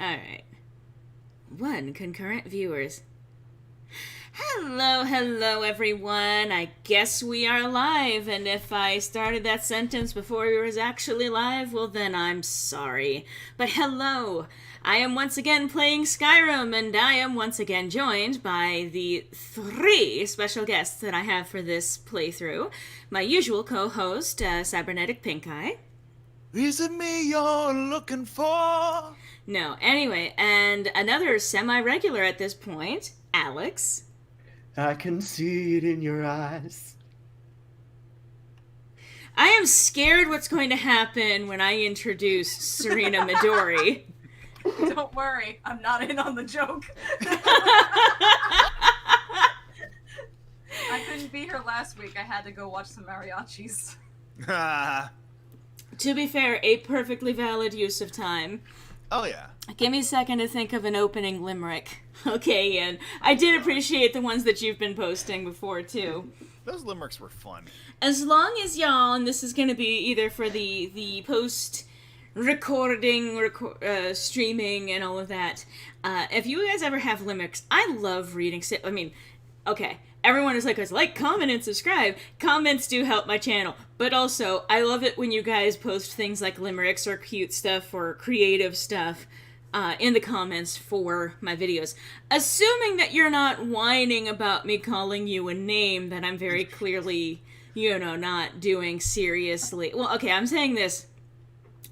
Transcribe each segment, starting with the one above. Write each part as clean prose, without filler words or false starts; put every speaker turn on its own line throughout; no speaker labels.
Alright. 1 concurrent viewers. Hello, everyone. I guess we are live, and if I started that sentence before we was actually live, well then I'm sorry. But hello! I am once again playing Skyrim, and I am once again joined by the 3 special guests that I have for this playthrough. My usual co-host, Cybernetic Pinkeye.
Is it me you're looking for?
No, anyway, and another semi-regular at this point, Alex.
I can see it in your eyes.
I am scared what's going to happen when I introduce Serena Midori.
Don't worry, I'm not in on the joke. I couldn't be here last week. I had to go watch some mariachis.
To be fair, a perfectly valid use of time.
Oh, yeah.
Give me a second to think of an opening limerick. Okay, Ian. I did appreciate the ones that you've been posting before, too.
Those limericks were fun.
As long as y'all, and this is going to be either for the post-recording, streaming, and all of that, if you guys ever have limericks, I love reading. Okay, everyone is like, comment, and subscribe. Comments do help my channel. But also, I love it when you guys post things like limericks or cute stuff or creative stuff in the comments for my videos. Assuming that you're not whining about me calling you a name that I'm very clearly, not doing seriously. Well, okay, I'm saying this.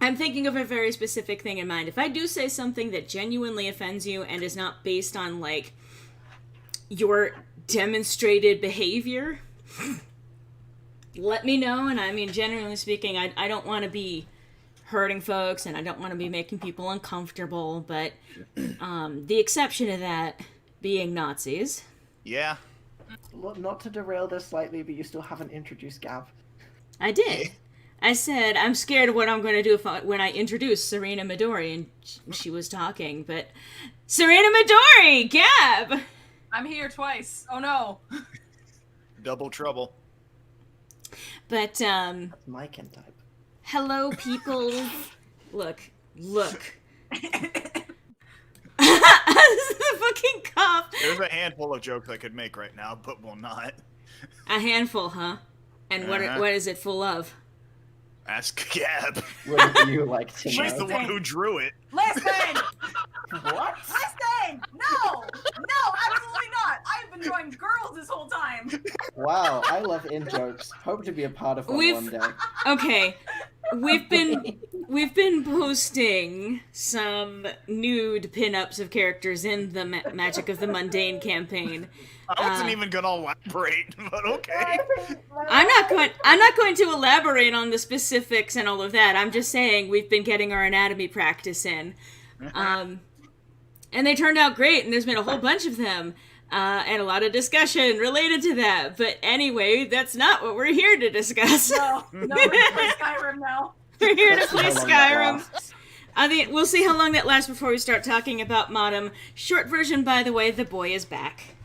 I'm thinking of a very specific thing in mind. If I do say something that genuinely offends you and is not based on, your demonstrated behavior, let me know. And I mean, generally speaking, I don't want to be hurting folks, and I don't want to be making people uncomfortable, but the exception to that being Nazis.
Yeah.
Not to derail this slightly, but you still haven't introduced Gav.
I did. I said, I'm scared of what I'm going to do when I introduce Serena Midori, and she was talking, but... Serena Midori! Gab!
I'm here twice. Oh no.
Double trouble.
But,
That's my kin type.
hello, people. Look. This is the fucking cough.
There's a handful of jokes I could make right now, but will not.
A handful, huh? And what is it full of?
Ask Gab.
Wouldn't you like to
She's
know?
the one who drew it.
Listen!
What?
Listen! No! No, absolutely not! I've been drawing girls this whole time!
Wow, I love in-jokes. Hope to be a part of one
We've-
day.
Okay. We've been posting some nude pinups of characters in the Magic of the Mundane campaign.
I wasn't even gonna elaborate, but okay.
I'm not going to elaborate on the specifics and all of that. I'm just saying we've been getting our anatomy practice in. And they turned out great, and there's been a whole bunch of them. And a lot of discussion related to that. But anyway, that's not what we're here to discuss.
No, we're gonna play Skyrim now.
We're here to
Let's see
play
how long that
Skyrim.
lasts.
I think we'll see how long that lasts before we start talking about Modem. Short version, by the way, the boy is back.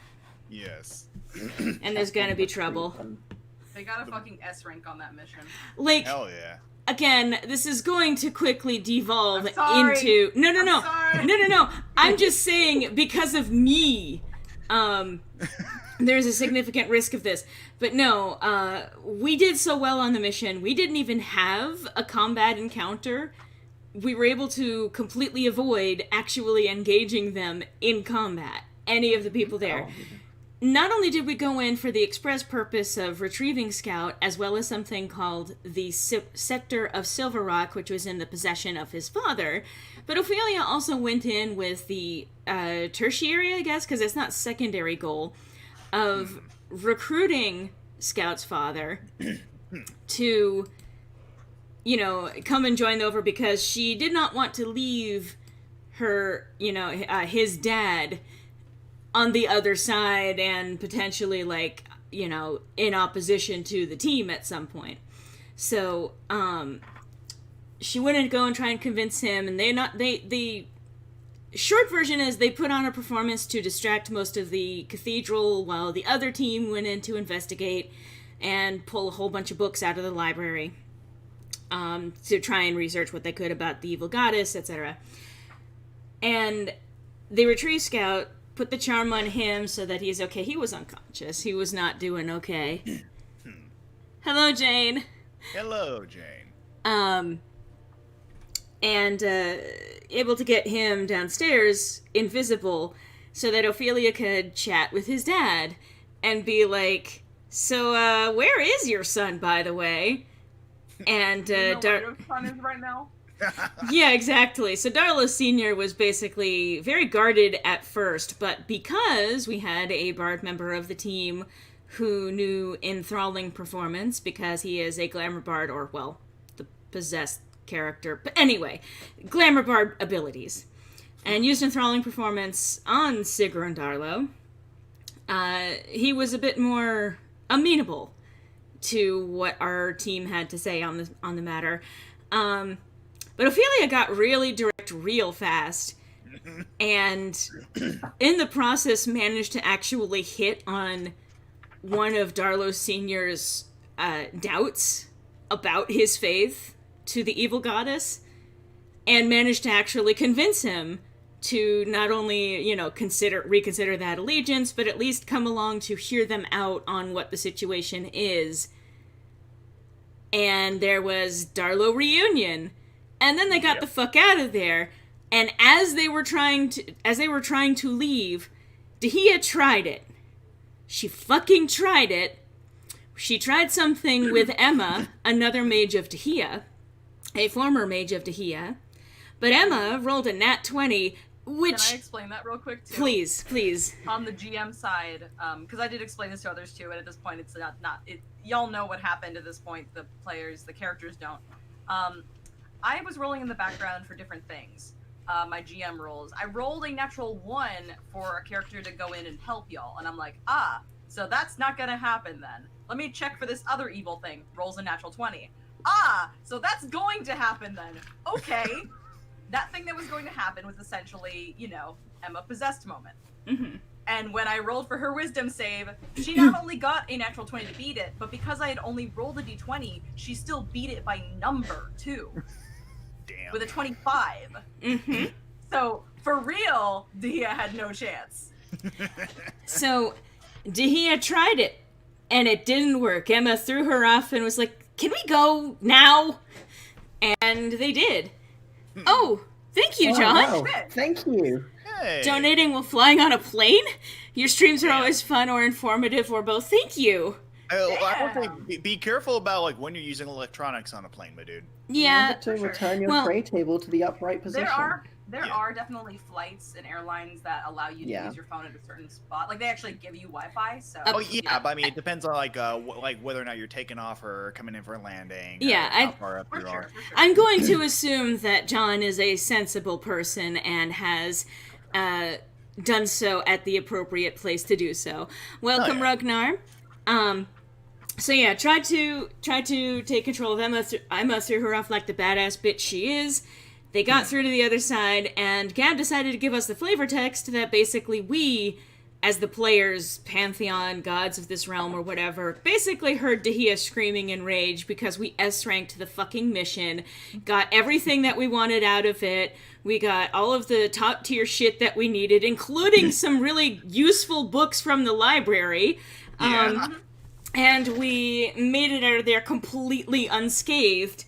Yes.
And there's gonna be trouble.
They got a fucking S rank on that mission.
Like,
Hell yeah.
again, this is going to quickly devolve
I'm sorry.
into... No.
sorry.
No. I'm just saying, because of me, there's a significant risk of this. But no, we did so well on the mission, we didn't even have a combat encounter. We were able to completely avoid actually engaging them in combat, any of the people there. Not only did we go in for the express purpose of retrieving Scout, as well as something called the Sector of Silver Rock, which was in the possession of his father, but Ophelia also went in with the tertiary, I guess, because it's not secondary goal, of recruiting Scout's father to, come and join over, because she did not want to leave her, his dad on the other side and potentially, in opposition to the team at some point. So, she wouldn't go and try and convince him, and the short version is they put on a performance to distract most of the cathedral while the other team went in to investigate and pull a whole bunch of books out of the library to try and research what they could about the evil goddess, etc. And the retrieve scout put the charm on him so that he's okay. He was unconscious. He was not doing okay. Hello, Jane.
Hello, Jane.
And able to get him downstairs, invisible, so that Ophelia could chat with his dad and be like, so, where is your son, by the way? And,
You know where your son is right now?
yeah, exactly. So Darla Sr. was basically very guarded at first, but because we had a Bard member of the team who knew enthralling performance, because he is a Glamour Bard, or, well, the possessed character, but anyway, Glamour Bard abilities, and used enthralling performance on Sigur and Darlo, he was a bit more amenable to what our team had to say on the matter. But Ophelia got really direct real fast, and in the process managed to actually hit on one of Darlo Sr.'s doubts about his faith to the evil goddess, and managed to actually convince him to not only, reconsider that allegiance, but at least come along to hear them out on what the situation is. And there was Darlo reunion. And then they got the fuck out of there. And as they were trying to leave, Dahlia tried it. She fucking tried it. She tried something with Emma, another mage of Dahlia, a former mage of Dahlia. But Emma rolled a nat 20, which...
Can I explain that real quick, too?
Please.
On the GM side, because I did explain this to others, too, and at this point, it's y'all know what happened at this point, the characters don't. I was rolling in the background for different things, my GM rolls. I rolled a natural 1 for a character to go in and help y'all, and I'm like, so that's not gonna happen then. Let me check for this other evil thing. Rolls a natural 20. So that's going to happen then. Okay. That thing that was going to happen was essentially, Emma possessed moment.
Mm-hmm.
And when I rolled for her wisdom save, she not only got a natural 20 to beat it, but because I had only rolled a d20, she still beat it by number, too.
Damn.
With a 25.
Mm-hmm.
So, for real, Dahlia had no chance.
So, Dahlia tried it, and it didn't work. Emma threw her off and was like, can we go now? And they did. Oh, thank you, John.
Wow. Thank you.
Hey.
Donating while flying on a plane? Your streams are always fun or informative or both. Thank you.
I would say be careful about when you're using electronics on a plane, my dude.
Yeah.
Remember to return your tray table to the upright position.
There are definitely flights and airlines that allow you to use your phone at a certain spot. Like, they actually give you Wi-Fi, so...
But I mean, it depends on, whether or not you're taking off or coming in for a landing.
Yeah,
how far up you are.
For sure.
I'm going to assume that John is a sensible person and has done so at the appropriate place to do so. Welcome, Ragnar. So yeah, try to take control of Emma. Emma threw her off like the badass bitch she is. They got through to the other side, and Gab decided to give us the flavor text that basically we, as the players, pantheon, gods of this realm or whatever, basically heard Dahlia screaming in rage because we S-ranked the fucking mission, got everything that we wanted out of it, we got all of the top-tier shit that we needed, including some really useful books from the library, and we made it out of there completely unscathed.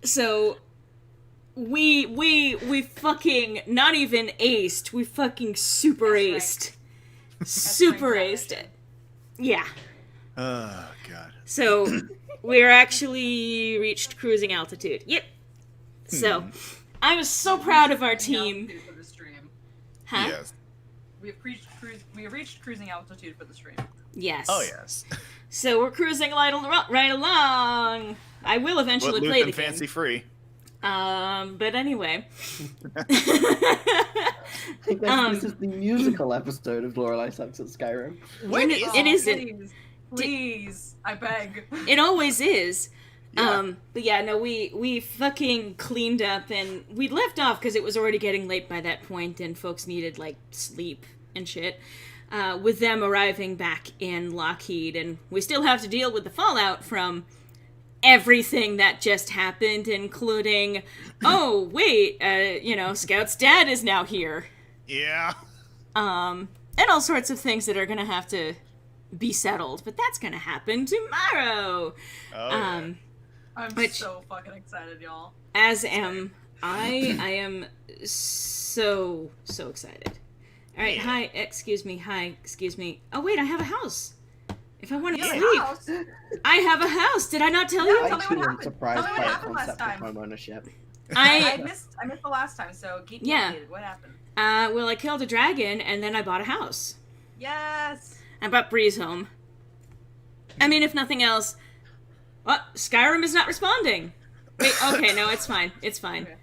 So... We fucking not even aced. We fucking super aced. Super aced it. Yeah.
Oh, God.
So, we're actually reached cruising altitude. Yep. So, I was so proud of our team.
For the stream.
Huh?
Yes.
We have reached cruising altitude for the stream.
Yes.
Oh, yes.
So, we're cruising right along. I will eventually play the game.
fancy free.
But anyway.
I guess this is the musical episode of Loreley Sucks at Skyrim.
When is
it isn't.
Please, I beg.
It always is.
Yeah.
But yeah, no, we fucking cleaned up, and we left off because it was already getting late by that point, and folks needed, sleep and shit. With them arriving back in Lockheed, and we still have to deal with the fallout from everything that just happened, including, oh, wait, Scout's dad is now here.
Yeah.
And all sorts of things that are gonna have to be settled, but that's gonna happen tomorrow.
Oh, yeah.
I'm so fucking excited, y'all.
As am I. I am so excited. All right, hi, excuse me. Oh wait, I have a house. If I want to sleep, I have a house. Did I not tell you?
I too am surprised by the concept of home ownership.
I missed the last time, so keep me updated. What happened?
Well, I killed a dragon, and then I bought a house.
Yes!
I bought Breeze home. I mean, if nothing else... What? Skyrim is not responding! Wait, okay, no, it's fine. It's fine.
Okay.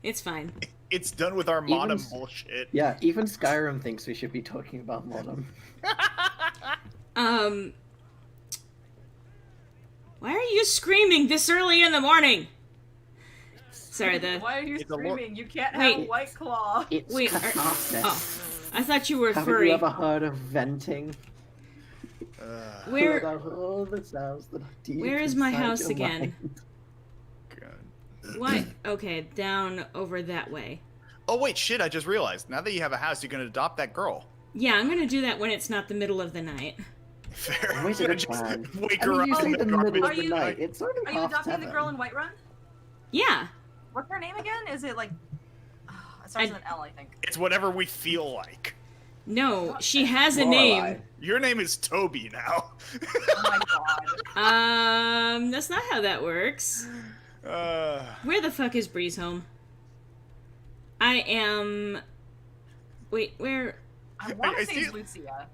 It's fine.
It's done with our modem bullshit.
Yeah, even Skyrim thinks we should be talking about modem.
Why are you screaming this early in the morning? Sorry,
Why are you screaming? You can't have White Claw.
It's catharsis.
I thought you were
Haven't
furry.
you ever heard of venting?
Where is my house again? What? Okay, down over that way.
Oh wait, shit! I just realized. Now that you have a house, you're gonna adopt that girl.
Yeah, I'm gonna do that when it's not the middle of the night.
Fair.
Always a good plan.
Wake
I
her
mean,
up
you say
in
the
garbage.
middle of the night. It's already
Are you
half
adopting
7.
the girl in Whiterun?
Yeah.
What's her name again? Is it like... it starts with an L, I think.
It's whatever we feel like.
No, she has a
Loreley.
name.
Your name is Toby now.
Oh my god.
That's not how that works. Where the fuck is Breeze home? I am... Wait, where...
I want
I
to say
see
it's
it.
Lucia.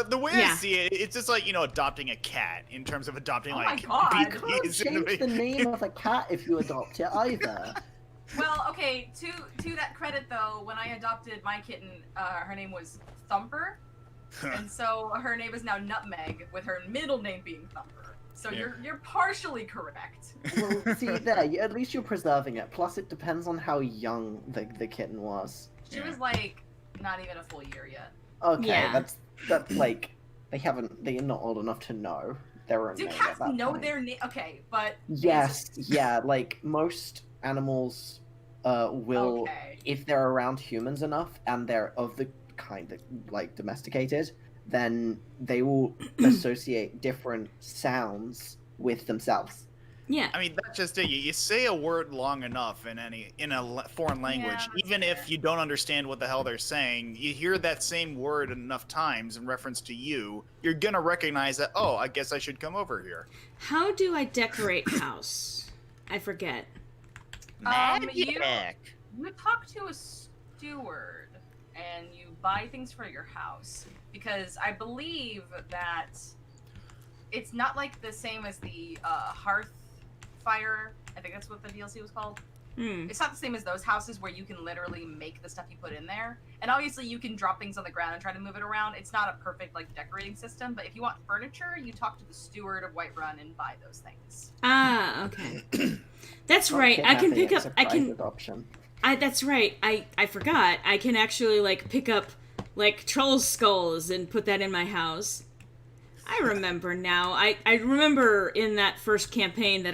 The way I
Yeah.
see it, it's just like, adopting a cat in terms of adopting,
Oh
like,
my God.
You
bees
can't
and
change the name of a cat if you adopt it either.
Well, okay, to that credit though, when I adopted my kitten, her name was Thumper, and so her name is now Nutmeg, with her middle name being Thumper. So
Yeah.
you're partially correct.
Well, see there, at least you're preserving it. Plus, it depends on how young the kitten was.
She was like not even a full year yet.
Okay,
Yeah.
that's like they're not old enough to know their own
Do
name
cats
at that
know
point.
their name? Okay, but
Yes, yeah, like most animals will,
Okay.
if they're around humans enough and they're of the kind that like domesticated, then they will associate different sounds with themselves.
Yeah.
I mean, that's just it. You say a word long enough in a foreign language,
that's
even
fair.
if you don't understand what the hell they're saying, you hear that same word enough times in reference to you, you're gonna recognize that, oh, I guess I should come over here.
How do I decorate house? I forget.
You talk to a steward and you buy things for your house, because I believe that it's not like the same as the hearth fire. I think that's what the DLC was called. It's not the same as those houses where you can literally make the stuff you put in there. And obviously you can drop things on the ground and try to move it around. It's not a perfect like decorating system, but if you want furniture, you talk to the steward of Whiterun and buy those things.
Ah, okay. That's right. I can pick up. I can.
Adoption.
That's right. I forgot. I can actually like pick up like troll skulls and put that in my house. I remember now. I remember in that first campaign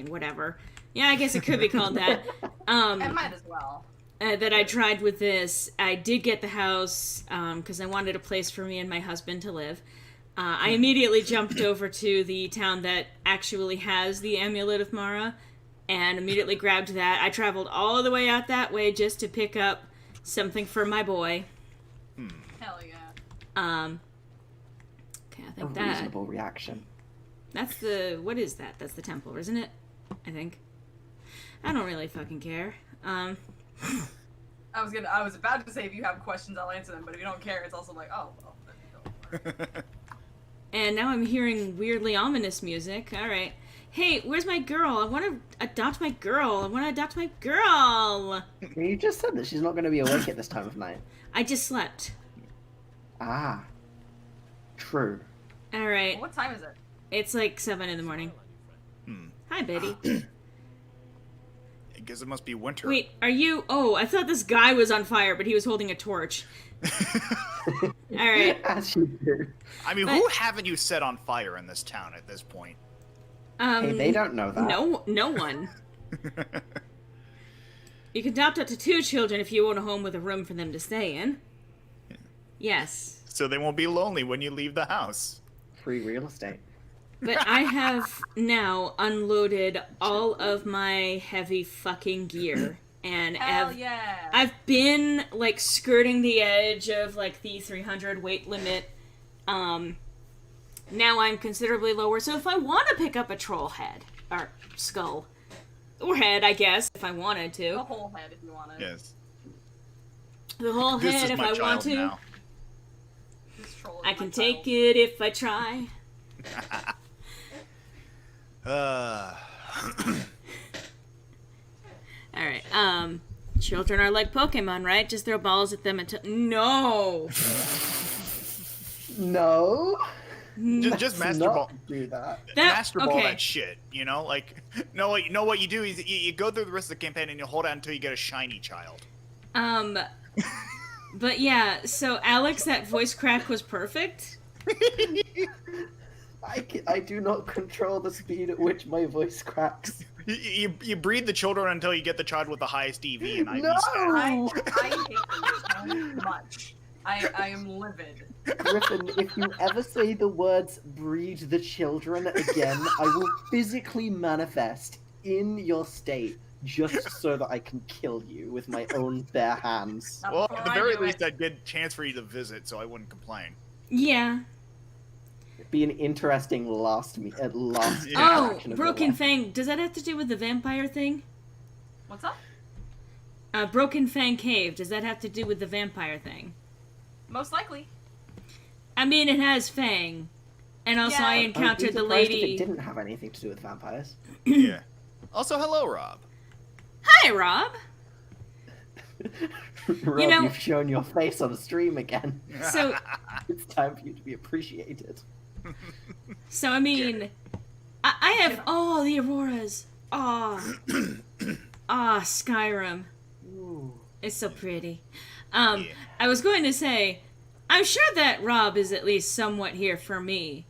whatever. Yeah, I guess it could be called that.
It might as well.
That I tried with this. I did get the house because I wanted a place for me and my husband to live. I immediately jumped over to the town that actually has the Amulet of Mara and immediately grabbed that. I traveled all the way out that way just to pick up something for my boy.
Hell yeah.
Okay, I
A
think that.
reasonable reaction.
That's the. What is that? That's the temple, isn't it? I think. I don't really fucking care.
I was about to say if you have questions, I'll answer them, but if you don't care, it's also like, oh, well, then don't.
And now I'm hearing weirdly ominous music. All right. Hey, where's my girl? I want to adopt my girl.
You just said that she's not going to be awake at this time of night.
I just slept.
Ah. True.
All right.
What time is it?
It's like 7 in the morning. Hi, Betty.
I guess it must be winter.
Wait, are you... Oh, I thought this guy was on fire, but he was holding a torch. All right.
As you do.
I mean, who haven't you set on fire in this town at this point?
Hey, they don't know that.
No one. You can adopt up to 2 children if you own a home with a room for them to stay in. Yes.
So they won't be lonely when you leave the house.
Free real estate.
But I have now unloaded all of my heavy fucking gear. And
Hell yeah.
I've been, like, skirting the edge of, like, the 300 weight limit. Now I'm considerably lower, so if I want to pick up a troll head, or skull, or head, I guess, if I wanted to.
The whole head, if you want it.
Yes.
The whole
This
head,
is
if
my
I want
child
to.
now.
This troll is
I
my
can
child.
take it if I try. Alright, children are like Pokemon, right? Just throw balls at them until... No!
No.
Just
Let's
master
not
ball.
do that.
Master ball
okay.
that shit, you know? Like, no, what you do is you go through the rest of the campaign and you hold out until you get a shiny child.
But yeah, so Alex, that voice crack was perfect.
I do not control the speed at which my voice cracks.
You breed the children until you get the child with the highest EV and IV
No!
stat.
I hate you so much. I am livid.
Griffin, if you ever say the words breed the children again, I will physically manifest in your state just so that I can kill you with my own bare hands.
Not
Well,
before
at the
I
very
do
least,
it.
I'd get a chance for you to visit, so I wouldn't complain.
Yeah.
It'd be an interesting last
Yeah.
interaction
Oh,
of your
Broken
life.
Fang, does that have to do with the vampire thing?
What's up?
Broken Fang Cave, does that have to do with the vampire thing?
Most likely.
I mean, it has Fang. And also
Yeah.
I
I'd be
encountered the
surprised if
lady...
it didn't have anything to do with vampires.
Yeah. Also, hello, Rob.
Hi, Rob!
Rob,
know-
you've shown your face on the stream again.
So,
It's time for you to be appreciated.
I mean... I have... Oh, the Auroras. Oh. Skyrim.
Ooh.
It's so pretty.
Yeah.
I was going to say, I'm sure that Rob is at least somewhat here for me,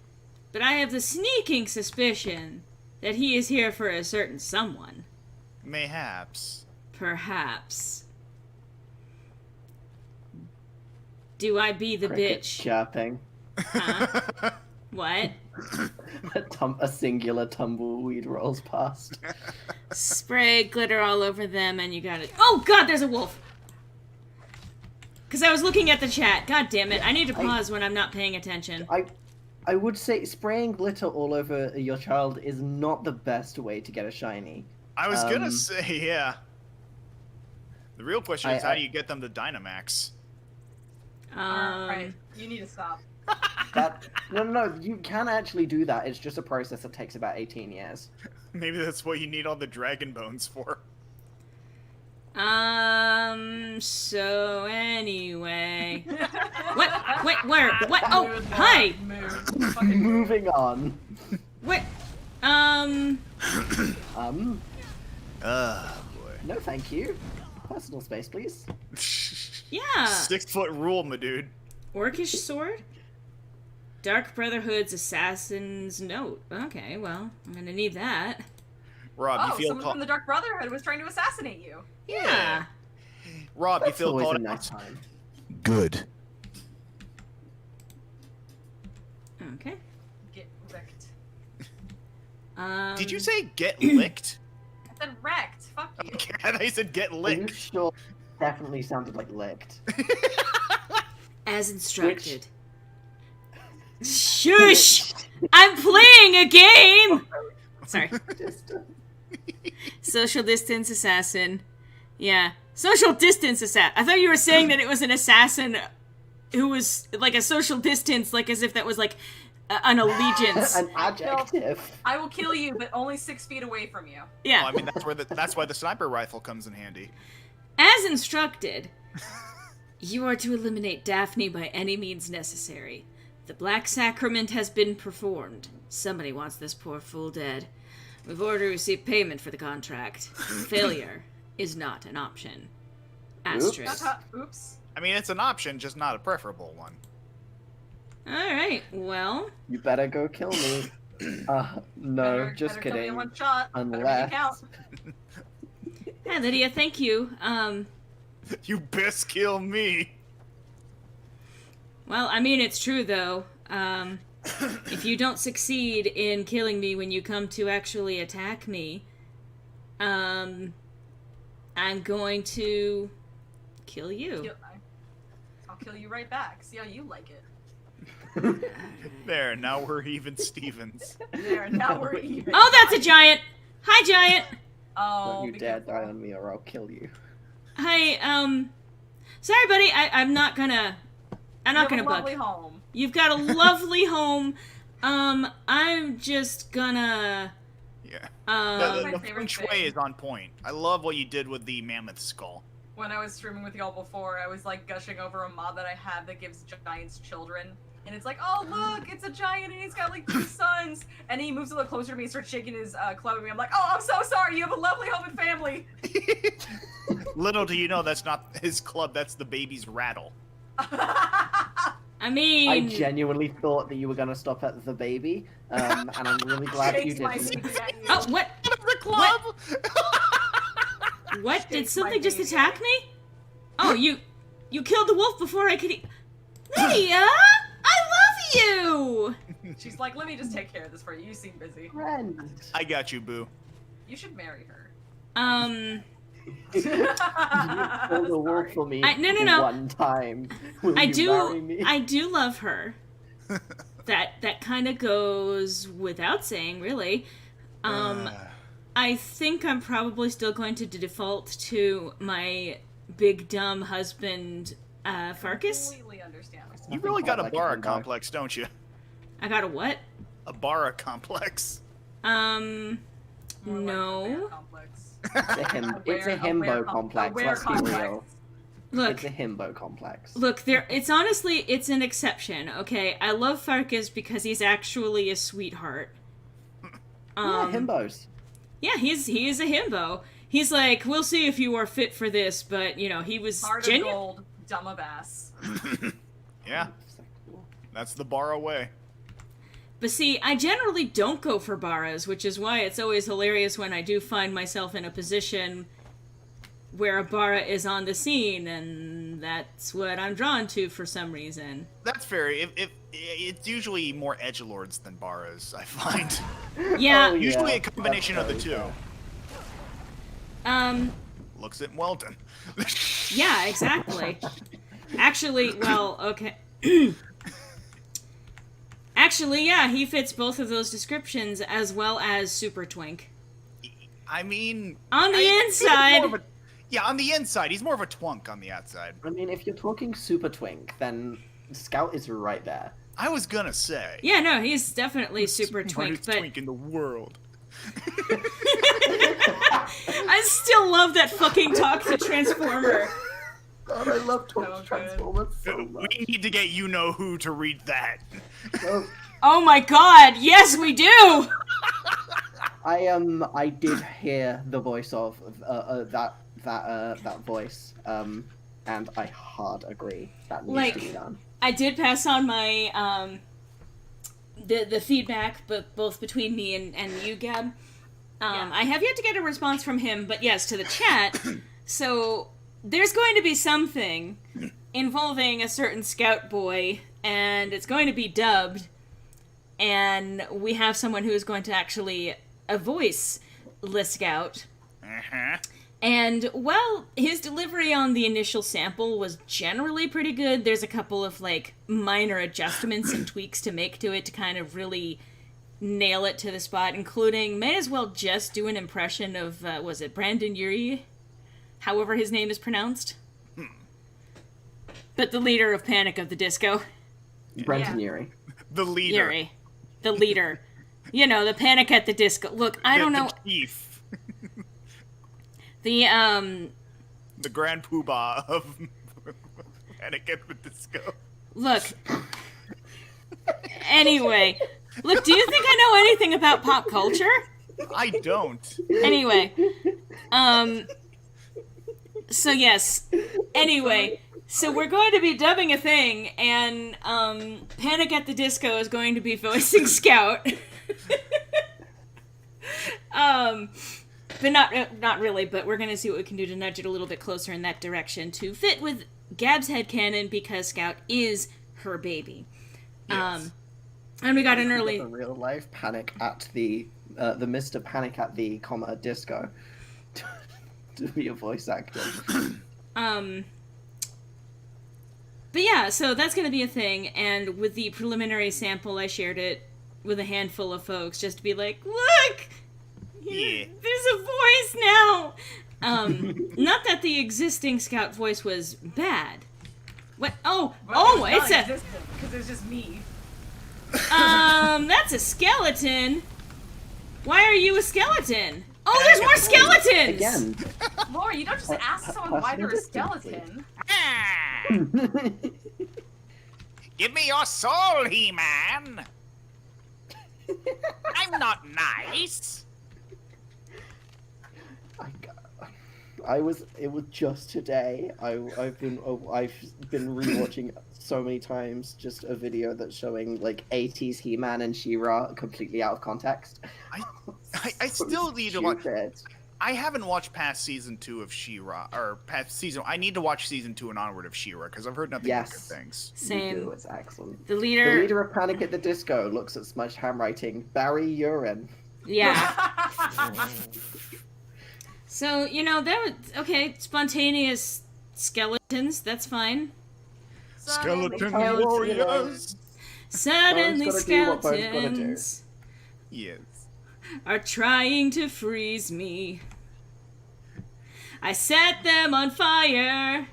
but I have the sneaking suspicion that he is here for a certain someone.
Mayhaps.
Perhaps. Do I be the
Cricket
bitch?
chirping.
Huh? What?
A singular tumbleweed rolls past.
Spray glitter all over them and you got it. Oh god, there's a wolf! Because I was looking at the chat. God damn it. I need to pause when I'm not paying attention.
I would say spraying glitter all over your child is not the best way to get a shiny.
I was gonna say, yeah. The real question is,
I-
how do you get them to Dynamax?
Alright, you need to stop.
No, you can actually do that. It's just a process that takes about 18 years.
Maybe that's what you need all the dragon bones for.
So anyway. What? Wait, where? What? Oh,
Move,
hi!
Move. Fucking move.
Moving on.
What?
Oh boy.
No thank you. Personal space, please.
Yeah.
6-foot rule, my dude.
Orcish sword? Dark Brotherhood's Assassin's Note. Okay, well, I'm gonna need that.
Rob, you
Oh,
feel
someone
called.
from the Dark Brotherhood was trying to assassinate you.
Yeah.
Rob, you
That's
feel
always
called.
a nice time.
Good.
Okay.
Get wrecked.
Did you say get licked?
I said wrecked. Fuck you.
Okay, I thought you said get
Are you
licked.
sure? Definitely sounded like licked.
as instructed? Shush! I'm playing a game! Sorry. Social distance assassin. Yeah. Social distance assassin. I thought you were saying that it was an assassin who was like a social distance, like as if that was like an allegiance.
An adjective.
I will kill you, but only 6 feet away from you.
Yeah.
Well, I mean, that's why the sniper rifle comes in handy.
As instructed, you are to eliminate Daphne by any means necessary. The Black Sacrament has been performed. Somebody wants this poor fool dead. We've already received payment for the contract. Failure is not an option. Asterisk.
Oops.
I mean, it's an option, just not a preferable one.
Alright, well,
You better go kill me. No, just
better kill me in
kidding.
one shot. Better make it
Unless...
count.
Hey, Lydia, thank you.
You best kill me.
Well, I mean, it's true, though. If you don't succeed in killing me when you come to actually attack me, I'm going to kill you.
I'll kill you right back. See how you like it.
There, now we're even Stevens.
There, now we're even.
Oh, that's a giant! Hi, giant!
Oh,
Don't you
be
dare
careful.
die on me or I'll kill you.
Hi, sorry, buddy, I'm not gonna
You have a
bug.
lovely home.
You've got a lovely home. I'm just gonna...
Yeah.
my
The
favorite
feng shui
thing.
is on point. I love what you did with the mammoth skull.
When I was streaming with y'all before, I was like gushing over a mod that I have that gives giants children. And it's like, oh look, it's a giant and he's got like 2 sons. And he moves a little closer to me and starts shaking his club at me. I'm like, oh, I'm so sorry. You have a lovely home and family.
Little do you know that's not his club, that's the baby's rattle.
I mean...
I genuinely thought that you were gonna stop at the baby, and I'm really glad you
Shakes my
didn't.
baby at you.
Oh, what?
The club!
What? Did
Shakes my
something just
baby.
attack me? Oh, you killed the wolf before I could eat... Lydia! I love you!
She's like, let me just take care of this for you. You seem busy.
Friend.
I got you, boo.
You should marry her.
You killed a wolf
Sorry.
for me
No.
one time. Will
I
you marry me?
do love her. That kind of goes without saying, really. I think I'm probably still going to default to my big dumb husband, Farkas.
Completely understand.
You really got a
Like a
Bara
himbo.
complex, don't you?
I got a what?
A Bara complex.
More like a
No.
bear complex.
It's a himbo complex, let's be real.
Look,
It's a himbo complex.
it's honestly, it's an exception, okay? I love Farkas because he's actually a sweetheart.
Yeah, himbos.
Yeah, he is a himbo. He's like, we'll see if you are fit for this, but, you know, he was
Heart of
genuine.
gold, dumb of ass.
Yeah, that's the Bara way.
But see, I generally don't go for Baras, which is why it's always hilarious when I do find myself in a position where a Bara is on the scene, and that's what I'm drawn to for some reason.
That's fair. If it's usually more edgelords than Baras, I find.
Yeah,
Oh, yeah.
Usually a combination of the
That's
two.
very
Looks at Weldon.
yeah, exactly. Actually, well, okay. Actually, yeah, he fits both of those descriptions as well as Super Twink.
I mean,
On the
he's
inside.
more of a- yeah, on the inside, he's more of a twunk on the outside.
I mean, if you're talking super twink, then Scout is right there.
I was gonna say.
Yeah, no, he's definitely Super Twink,
Smartest
but
twink in the world.
I still love that fucking talk to Transformer.
God, I love
So good.
Transformers so
We
much.
need to get you know who to read that.
Oh,
Oh my god, yes we do!
I did hear the voice of that voice, and I hard agree that needs
Like-
to be done.
I did pass on my, the feedback, but both between me and you, Gab.
Yeah.
I have yet to get a response from him, but yes, to the chat. So, there's going to be something involving a certain scout boy, and it's going to be dubbed, and we have someone who is going to actually voice the scout.
Uh-huh.
And, well, his delivery on the initial sample was generally pretty good. There's a couple of, like, minor adjustments and tweaks to make to it to kind of really nail it to the spot, including, may as well just do an impression of, was it Brandon Urie? However his name is pronounced. But the leader of Panic of the Disco.
Brenton
Yeah.
Urie.
The leader.
Yuri. The leader. You know, the Panic at the Disco. Look, I don't know.
The chief.
The,
The grand poobah of Panic at the Disco.
look. Anyway. Look, do you think I know anything about pop culture?
I don't.
Anyway. So yes. Anyway. So we're going to be dubbing a thing, and, Panic at the Disco is going to be voicing Scout. But not really. But we're gonna see what we can do to nudge it a little bit closer in that direction to fit with Gab's headcanon because Scout is her baby.
Yes.
And we got an early.
The real life Panic at the Mr. Panic at the disco to be a voice actor.
But yeah, so that's gonna be a thing. And with the preliminary sample, I shared it with a handful of folks just to be like, look.
Yeah.
There's a voice now. Not that the existing Scout voice was bad. What? Oh, it's a.
because it's just me.
That's a skeleton. Why are you a skeleton? Oh, there's more skeletons.
Again.
Laura, you don't just ask someone why they're a skeleton.
Give me your soul, He-Man! I'm not nice!
It was just today. I've been rewatching so many times just a video that's showing like 80s He-Man and She-Ra completely out of context.
I still need to watch.
Stupid.
I haven't watched past season 2 of She-Ra, or past season. I need to watch season 2 and onward of She-Ra because I've heard nothing but good things.
Same.
You do, it's excellent.
The
The
leader.
leader of Panic at the Disco looks at smudged handwriting. Barry Urine.
Yeah. So that was okay. Spontaneous skeletons. That's fine.
Skeleton
Bones,
warriors.
Suddenly
Bones gotta do what Bones gotta do.
skeletons
Yes.
are trying to freeze me. I set them on fire.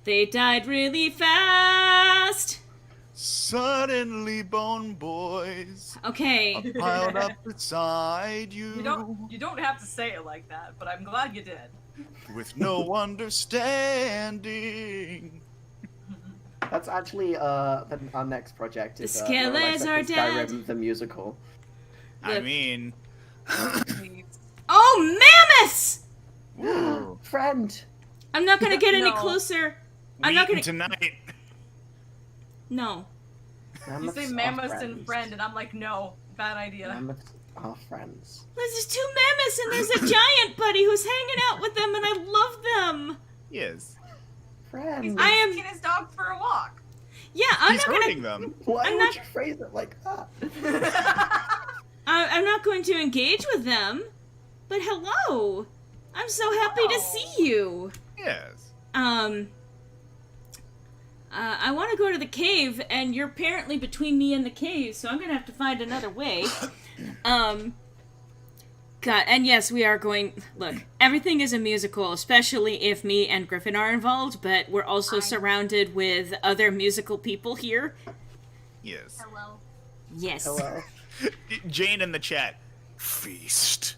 They died really fast.
Suddenly, bone boys
Okay.
are piled up beside you,
You don't have to say it like that, but I'm glad you did.
with no understanding.
That's actually our next project. Is,
The Skeletons are dead.
Skyrim the musical.
I
Look.
mean,
Please.
Oh, mammoths!
ooh,
Friend.
I'm not gonna get any
No.
closer. I'm not
meeting
gonna.
tonight.
No.
You
Mammoths
say
are
mammoths
friends.
and friend, and I'm like, no, bad idea.
Mammoths are friends.
There's 2 mammoths and there's a giant buddy who's hanging out with them, and I love them.
Yes.
Friends.
He's
I am-
taking his dog for a walk.
Yeah, I'm
He's
not gonna.
hurting them.
Why
I'm
would
not-
you phrase it like that?
I'm not going to engage with them. But hello, I'm so happy to see you.
Yes.
I want to go to the cave, and you're apparently between me and the cave, so I'm gonna have to find another way. God, and yes, we are going. Look, everything is a musical, especially if me and Griffin are involved. But we're also surrounded with other musical people here.
Yes.
Hello.
Yes.
Hello.
Jane in the chat. Feast.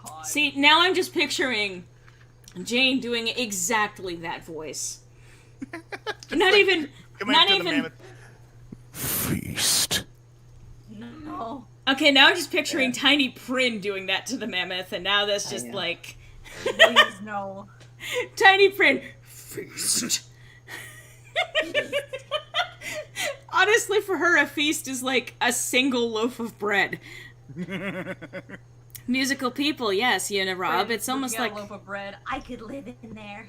God.
See, now I'm just picturing Jane doing exactly that voice. Not even.
Come
Not
after the
even.
mammoth. Feast.
No.
Okay, now I'm just picturing Tiny Prin doing that to the mammoth, and now that's just
yeah.
like
Please, no.
Tiny Prin feast. Honestly, for her, a feast is like a single loaf of bread. Musical people, yes, Rob. It's almost
Looking
like
at a loaf of bread. I could live in there.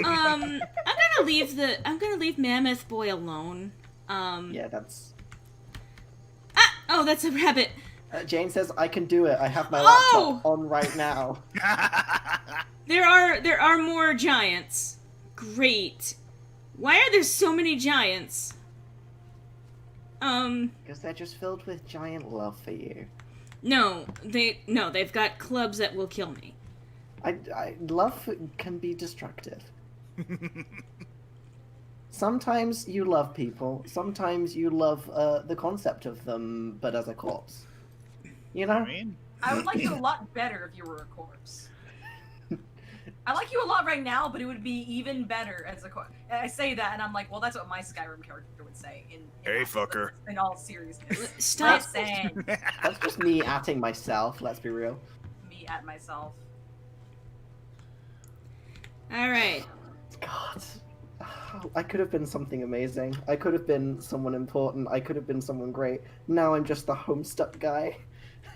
I'm gonna leave Mammoth Boy alone.
Yeah, that's.
Oh, that's a rabbit.
Jane says, "I can do it. I have my
Oh!
laptop on right now."
There are more giants. Great. Why are there so many giants?
Because they're just filled with giant love for you.
No, they've got clubs that will kill me.
Love can be destructive. Sometimes you love people. Sometimes you love the concept of them, but as a corpse. You know?
I mean,
I would like you a lot better if you were a corpse. I like you a lot right now, but it would be even better as a corpse. I say that, and I'm like, well, that's what my Skyrim character would say.
Hey, fucker.
In all seriousness.
Stop.
Listen,
That's just me atting myself. Let's be real.
me at myself.
All right.
God. I could have been something amazing. I could have been someone important. I could have been someone great. Now I'm just the Homestuck guy.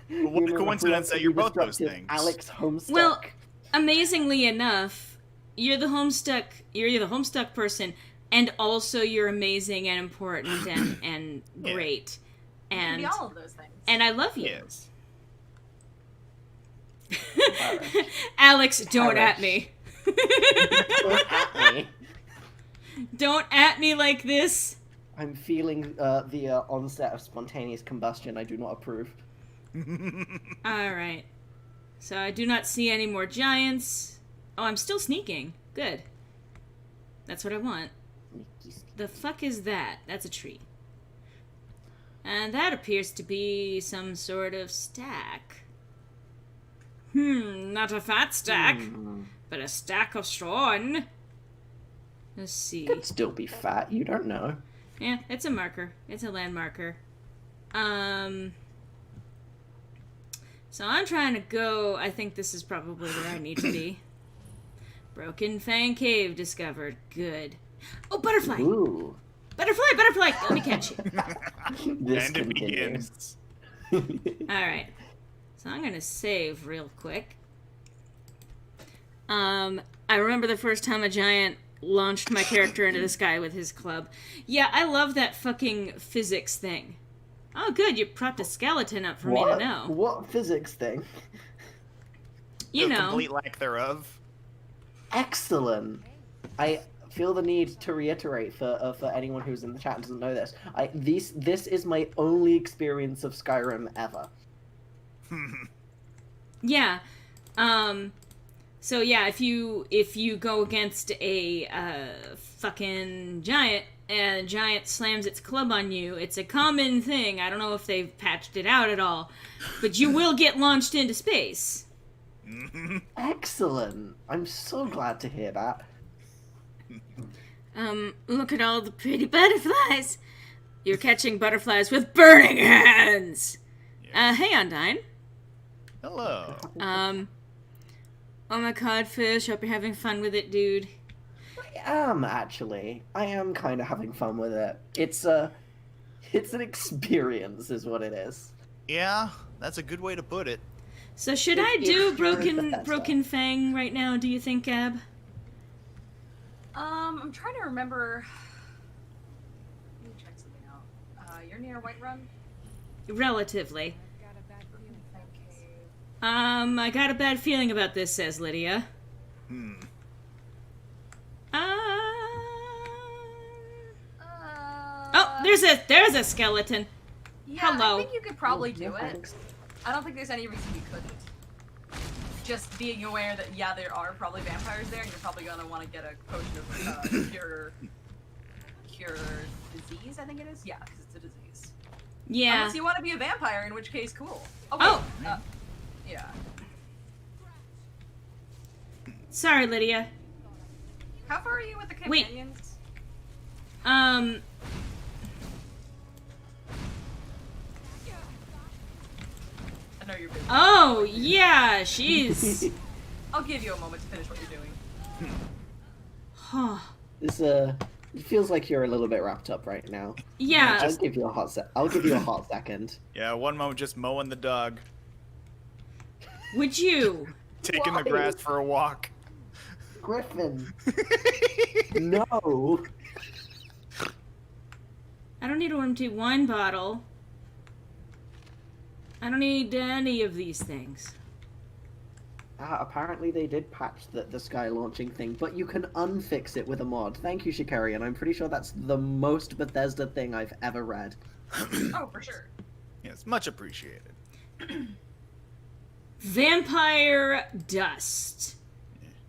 What a coincidence that you're both those things.
Alex Homestuck.
Well, amazingly enough, you're the Homestuck person, and also you're amazing and important and
Yeah.
great.
You can
And
be all of those things.
and I love you.
Yes.
Alex, don't at me.
Don't at me.
Don't at me like this.
I'm feeling the onset of spontaneous combustion. I do not approve.
Alright. So I do not see any more giants. Oh, I'm still sneaking. Good. That's what I want. The fuck is that? That's a tree. And that appears to be some sort of stack. Not a fat stack, but a stack of straw. Let's see.
Could still be fat. You don't know.
Yeah, it's a marker. It's a land marker. So I'm trying to go. I think this is probably where I need to be. Broken Fang Cave discovered. Good. Oh, butterfly!
Ooh.
Butterfly! Let me catch you.
This
And it
continues.
begins.
Alright. So I'm gonna save real quick. I remember the first time a giant launched my character into the sky with his club. Yeah, I love that fucking physics thing. Oh, good, you propped a skeleton up for me to know.
What physics thing?
You
The
know.
complete lack thereof.
Excellent. I feel the need to reiterate for anyone who's in the chat and doesn't know this. This is my only experience of Skyrim ever.
Yeah. So yeah, if you go against a fucking giant and a giant slams its club on you, it's a common thing. I don't know if they've patched it out at all, but you will get launched into space.
Excellent. I'm so glad to hear that.
Look at all the pretty butterflies. You're catching butterflies with burning hands. Hey, Undyne.
Hello.
Oh my codfish, hope you're having fun with it, dude.
I am actually. I am kind of having fun with it. It's an experience, is what it is.
Yeah, that's a good way to put it.
So should I do
It's very
Broken
Bethesda.
Fang right now, do you think, Gab?
I'm trying to remember. Let me check something out. You're near Whiterun?
Relatively.
Okay.
I got a bad feeling about this, says Lydia. Oh, there's a skeleton.
Yeah,
Hello.
I think you could probably do
No
it.
thanks.
I don't think there's any reason you couldn't. Just being aware that, yeah, there are probably vampires there, and you're probably gonna want to get a potion of cure disease, I think it is? Yeah, because it's a disease.
Yeah.
Unless you want to be a vampire, in which case, cool.
Oh.
Yeah.
Sorry, Lydia.
How far are you with the
Wait.
companions? I know you're busy.
Oh, yeah, she's...
I'll give you a moment to finish what you're doing.
Huh.
This it feels like you're a little bit wrapped up right now.
Yeah,
I'll give you a hot second.
Yeah, one moment just mowing the dog,
would you?
taking
Why?
the grass for a walk.
Griffin. No.
I don't need an empty wine bottle. I don't need any of these things.
Apparently they did patch the sky launching thing, but you can unfix it with a mod. Thank you, Shikari, and I'm pretty sure that's the most Bethesda thing I've ever read.
Oh, for sure.
Yes, much appreciated.
Vampire dust.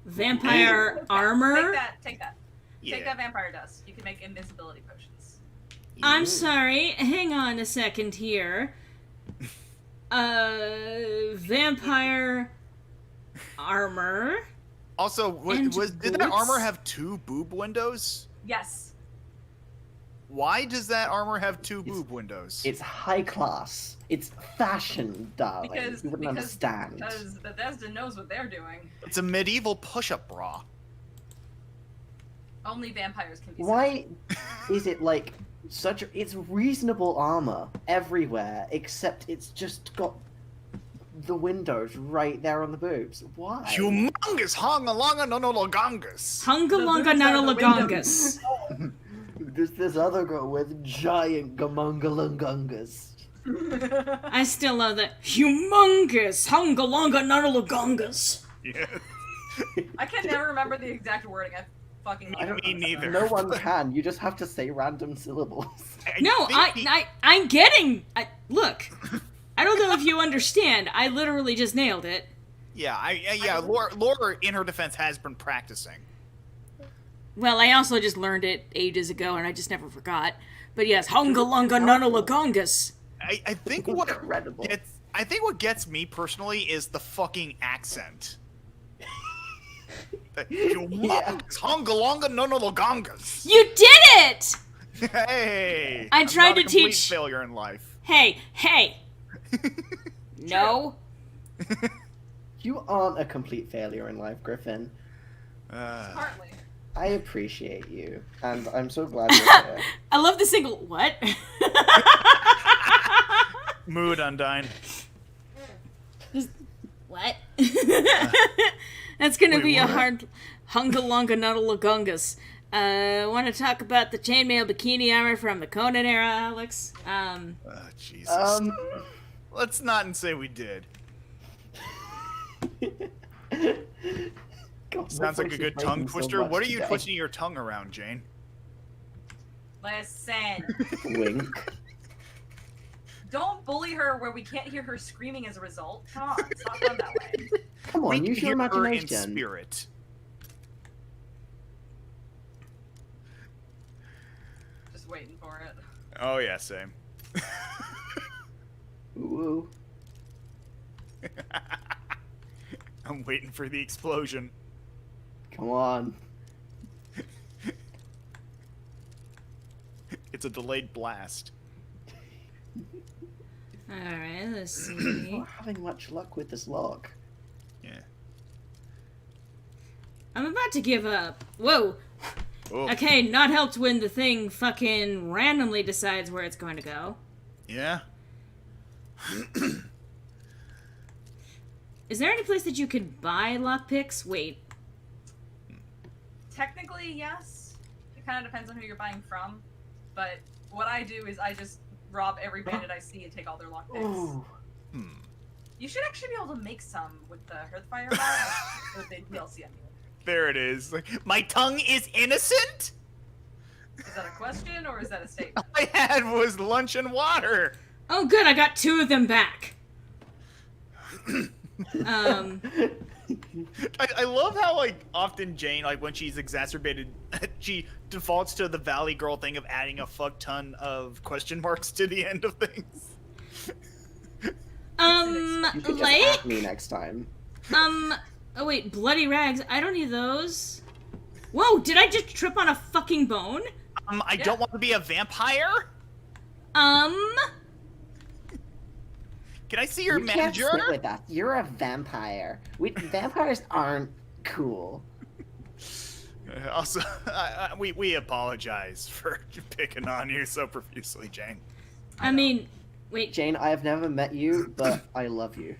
Vampire armor.
Take that.
Yeah.
Take that vampire dust. You can make invisibility potions.
I'm sorry, hang on a second here. Vampire armor.
Also,
And
did that armor
boots?
have 2 boob windows?
Yes.
Why does that armor have 2 boob windows?
It's high class. It's fashion, darling.
Because
you wouldn't understand.
Because Bethesda knows what they're doing.
It's a medieval push-up bra.
Only vampires can be.
Why is it like such? It's reasonable armor everywhere, except it's just got the windows right there on the boobs. Why?
Humongous hongalonga nonologongus.
Hungalonga
The
nanalagongus.
There's this other girl with giant gamungalungungus.
I still love that. Humongous Hungalonga nanalagongus.
Yeah.
I can never remember the exact wording. I fucking hate
Me
it.
neither.
No one can. You just have to say random syllables.
No, I'm getting. Look, I don't know if you understand. I literally just nailed it.
Yeah, Laura, in her defense, has been practicing.
Well, I also just learned it ages ago, and I just never forgot. But yes, Hungalonga nanalagongus.
I think what
Incredible.
gets me personally is the fucking accent. Hongalonga nonologongus.
You did it!
Hey!
I tried
I'm not
to
a complete
teach-
failure in life.
Hey. No.
You aren't a complete failure in life, Griffin.
Partly.
I appreciate you, and I'm so glad you're here.
I love the single. What?
Mood Undyne.
What? That's gonna
Wait,
be a
what?
hard Hungalonga Nuddlegungus. Want to talk about the chainmail bikini armor from the Conan era, Alex?
Oh, Jesus.
Um,
Let's not say we did.
God,
Sounds
my
like a
voice
good
is
tongue
breaking so
twister.
much
What are you
today.
twisting your tongue around, Jane?
Listen.
Wink.
Don't bully her where we can't hear her screaming as a result. Come on, it's not fun that way.
Come
We
on,
can
use your
hear her in
imagination.
spirit.
Just waiting for it.
Oh yeah, same.
Ooh.
I'm waiting for the explosion.
Come on.
It's a delayed blast.
Alright, let's see.
Not having much luck with this lock.
Yeah.
I'm about to give up. Whoa!
Oh.
Okay, not helped when the thing fucking randomly decides where it's going to go.
Yeah.
Is there any place that you could buy lockpicks? Wait.
Technically, yes. It kind of depends on who you're buying from. But what I do is I just rob every bandit I see and take all their lockpicks.
Ooh.
You should actually be able to make some with the Hearthfire mod or the DLC anyway.
There it is. Like, my tongue is innocent?
Is that a question or is that a statement?
All I had was lunch and water.
Oh, good, I got 2 of them back.
I love how, like, often Jane, like, when she's exacerbated, she defaults to the Valley Girl thing of adding a fuck ton of question marks to the end of things.
You can just
Like,
at me next time.
oh wait, bloody rags, I don't need those. Whoa, did I just trip on a fucking bone?
I don't want to be a vampire? Can I see your
You
manager?
can't sit with us. You're a vampire. Vampires aren't cool.
Also, we apologize for picking on you so profusely, Jane.
I mean, wait,
Jane, I have never met you, but I love you.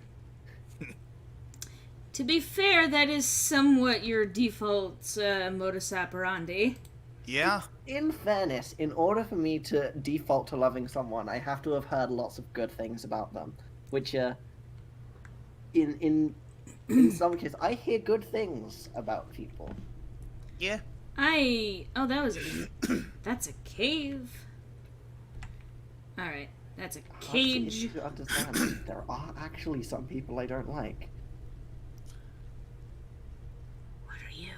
to be fair, that is somewhat your default modus operandi.
Yeah?
In fairness, in order for me to default to loving someone, I have to have heard lots of good things about them. Which, in some cases, I hear good things about people.
Yeah.
Oh, that was that's a cave. Alright, that's a cage.
You understand, there are actually some people I don't like.
What are you?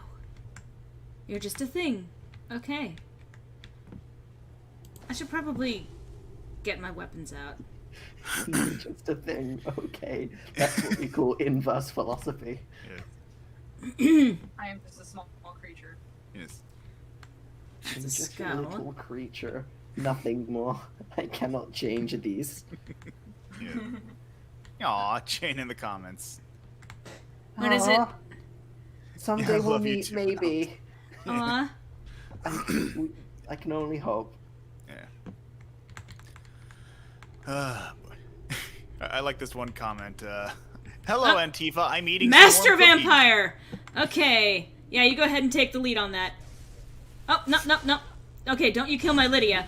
You're just a thing. Okay. I should probably get my weapons out.
Just a thing, okay. That's what we call inverse philosophy.
Yeah.
I am just a small creature.
Yes.
I'm
It's a
just a
skull.
little creature. Nothing more. I cannot change these.
Yeah. Aw, Jane in the comments.
What is it?
Aw. Someday
Yeah, I
we'll
love you
meet,
too,
maybe.
Aw.
I can only hope.
Yeah. Boy. I like this one comment. Hello, Antifa. I'm eating
Master
some warm cookies."
Vampire! Okay. Yeah, you go ahead and take the lead on that. Oh, no, no, no. Okay, don't you kill my Lydia.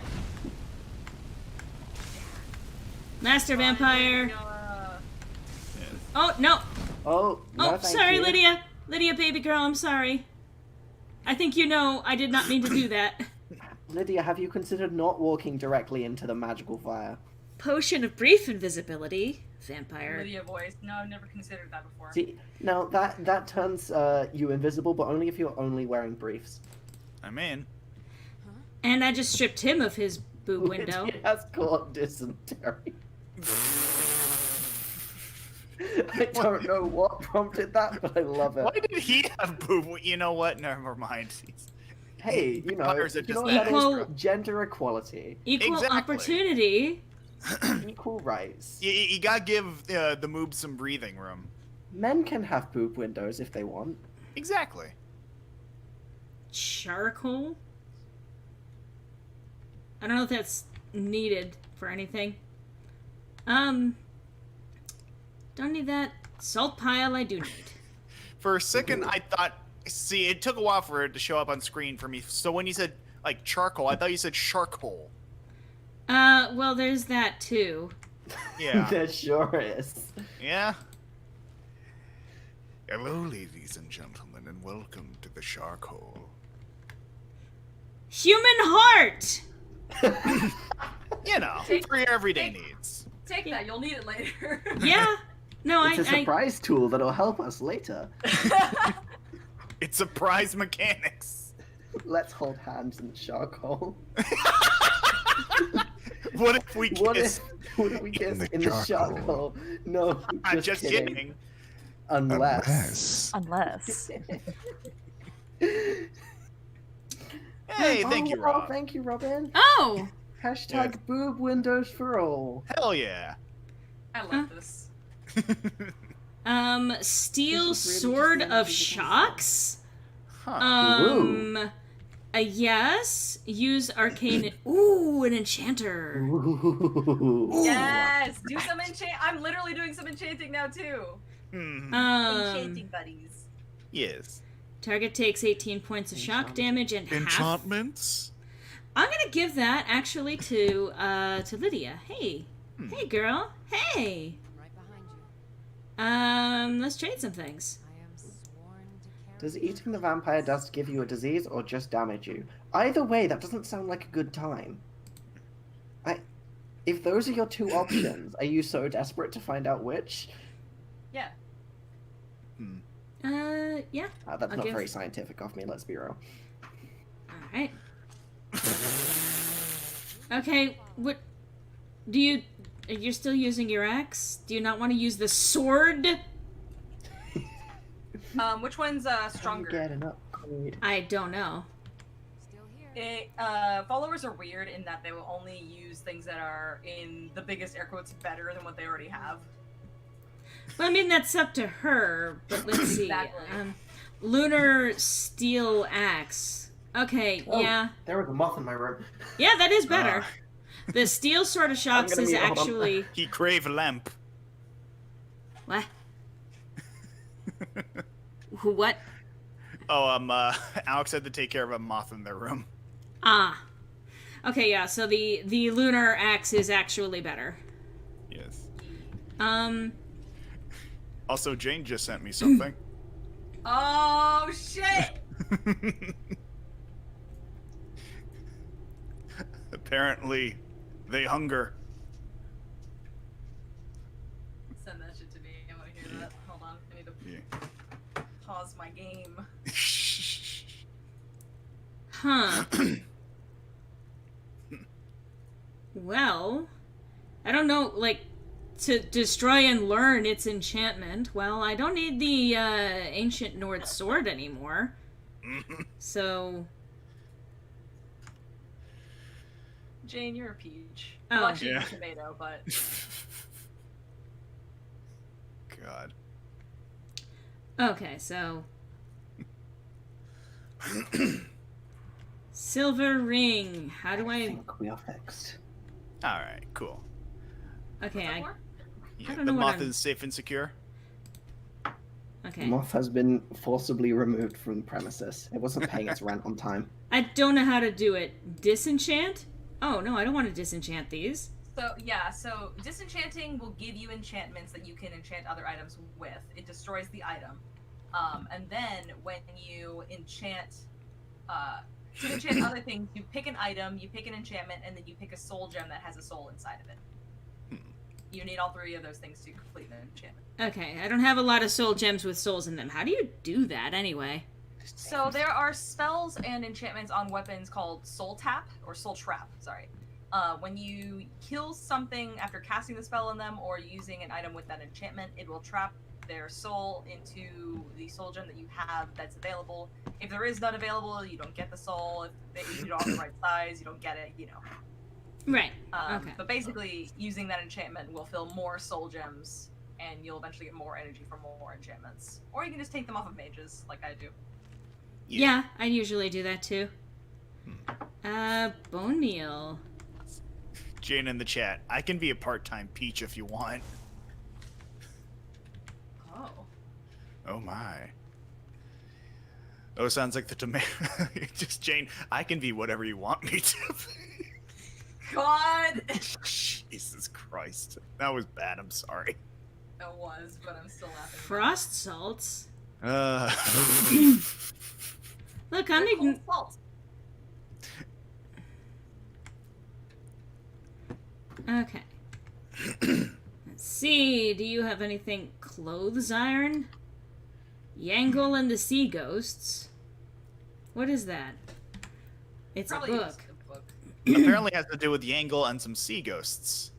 Master Vampire. Oh, no.
Oh, no,
Oh,
thank
sorry,
you.
Lydia. Lydia, baby girl, I'm sorry. I think you know I did not mean to do that.
Lydia, have you considered not walking directly into the magical fire?
Potion of brief invisibility. Vampire.
Lydia voice. No, I've never considered that before.
See, now that turns you invisible, but only if you're only wearing briefs.
I'm in.
And I just stripped him of his boob window.
Lydia has caught dysentery. I don't know what prompted that, but I love it.
Why did he have boob? You know what? Never mind.
Hey, you know,
Vampires are
you
just
know what
that
that is?
extra.
Gender equality,
Equal
Exactly.
opportunity.
equal rights.
You gotta give the moobs some breathing room.
Men can have boob windows if they want.
Exactly.
Charcoal? I don't know if that's needed for anything. Don't need that. Salt pile I do need.
For a second, I thought. See, it took a while for it to show up on screen for me. So when you said like charcoal, I thought you said charcoal.
Well, there's that too.
Yeah.
There sure is.
Yeah. Hello, ladies and gentlemen, and welcome to the Shark Hole.
Human heart!
You know, for your everyday needs.
Take that. You'll need it later.
Yeah. No,
It's a surprise tool that'll help us later.
It's surprise mechanics.
Let's hold hands in the shark hole.
What if we kiss?
What if we kiss in the shark hole? No,
I'm
just
just
kidding.
kidding.
Unless.
Hey, thank you,
Oh,
Rob.
thank you, Robin.
Oh!
Hashtag
Yes.
boob windows for all.
Hell yeah.
I love this.
Steel
This is really
sword
just
of
the
shocks?
Huh.
A yes. Use arcane. Ooh, an enchanter.
Ooh.
Yes, do some enchant. I'm literally doing some enchanting now too. Enchanting buddies.
Yes.
Target takes 18 points of shock damage and half.
Enchantments?
I'm gonna give that actually to Lydia. Hey, hey, girl. Hey.
Right behind you.
Let's trade some things.
I am sworn to carry.
Does eating the vampire dust give you a disease or just damage you? Either way, that doesn't sound like a good time. If those are your two options, are you so desperate to find out which?
Yeah.
Yeah.
That's
I'll
not
give-
very scientific of me, let's be real.
All right. Okay. What? Do you? You're still using your axe? Do you not want to use the sword?
Which one's stronger?
Get an upgrade.
I don't know.
Still here.
Followers are weird in that they will only use things that are in the biggest air quotes better than what they already have.
Well, I mean that's up to her. But let's see.
Exactly.
Lunar steel axe. Okay.
Oh,
Yeah.
there was a moth in my room.
Yeah, that is better. The steel sword of shocks
gonna
is
mute- hold on.
actually
He crave lamp.
what? What?
Oh, Alex had to take care of a moth in their room.
Ah. Okay, yeah. So the lunar axe is actually better.
Yes.
Also,
Jane just sent me something.
Oh shit!
Apparently, they hunger.
Send that shit to me. I want to hear that. Hold on. I need to
Yeah.
pause my game.
Huh. Well, I don't know, like, to destroy and learn its enchantment. Well, I don't need the ancient Nord sword anymore. So,
Jane, you're a peach.
Oh.
Well, actually,
Yeah.
you're a tomato, but
God.
okay, so Silver ring. How do
I
I...
think we are fixed.
All right, cool.
Okay,
What's that
I...
for?
Yeah,
don't
the
know what
moth
I'm-
is safe and secure.
Okay.
Moth has been forcibly removed from the premises. It wasn't paying its rent on time.
I don't know how to do it. Disenchant? Oh, no, I don't want to disenchant these.
So yeah, so disenchanting will give you enchantments that you can enchant other items with. It destroys the item, and then when you enchant, to enchant other things, you pick an item, you pick an enchantment, and then you pick a soul gem that has a soul inside of it. You need all three of those things to complete an enchantment.
Okay, I don't have a lot of soul gems with souls in them. How do you do that, anyway?
So there are spells and enchantments on weapons called Soul Tap or Soul Trap. Sorry. When you kill something after casting the spell on them or using an item with that enchantment, it will trap their soul into the soul gem that you have that's available. If there is none available, you don't get the soul. If you don't have the right size, you don't get it, you know.
Right, okay.
But basically, using that enchantment will fill more soul gems, and you'll eventually get more energy from more enchantments. Or you can just take them off of mages, like I do.
Yeah, I usually do that, too. Bone meal.
Jane in the chat. I can be a part-time peach if you want.
Oh.
Oh my. Oh, sounds like the tomato. Just Jane. I can be whatever you want me to.
God!
Jesus Christ. That was bad. I'm sorry.
It was, but I'm still laughing.
Frost salts? Look, I'm
They're cold
ign-
salt.
Okay. Let's see, do you have anything? Clothes iron? Yangle and the Sea Ghosts? What is that? It's
Probably
a
just
book.
a book.
Apparently has to do with Yangle and some sea ghosts.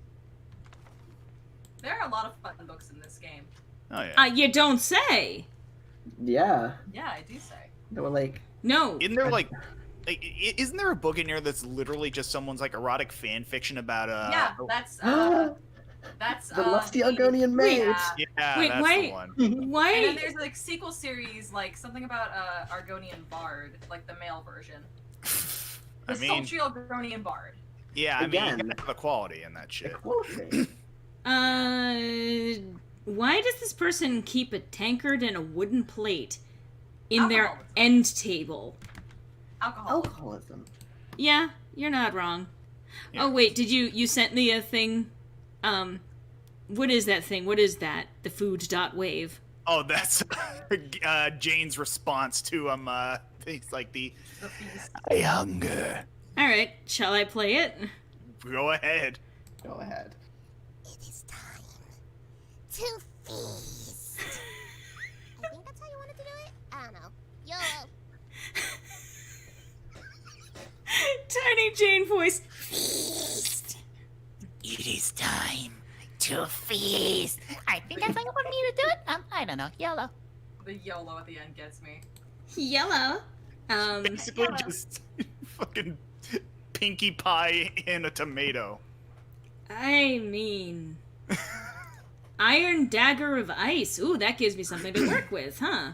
There are a lot of fun books in this game.
Oh yeah.
You don't say!
Yeah.
Yeah, I do say.
They were like,
No.
Isn't there like isn't there a book in here that's literally just someone's like erotic fan fiction about
Yeah, that's that's
the lusty Argonian
Wait,
maid.
yeah,
Wait,
that's
why-
the one.
And then
Why?
there's like sequel series, like something about Argonian Bard, like the male version.
I
The
mean,
sultry Argonian Bard.
yeah, I mean, you
Again.
gotta have equality in that shit.
Equality.
Why does this person keep a tankard and a wooden plate in their
Alcoholism.
end table?
Alcohol.
Alcoholism.
Yeah, you're not wrong.
Yeah.
Oh wait, did you sent me a thing? What is that thing? What is that? The food.wave.
Oh, that's Jane's response to things like the
The feast.
I hunger.
All right, shall I play it?
Go ahead.
Go ahead.
It is time to feast. I think that's how you wanted to do it. I don't know. YOLO.
Tiny Jane voice.
Feast. It is time to feast. I think that's how you want me to do it. I don't know. YOLO.
The YOLO at the end gets me.
Yellow.
Basically, just fucking Pinkie Pie in a tomato.
I mean, Iron Dagger of Ice. Ooh, that gives me something to work with, huh?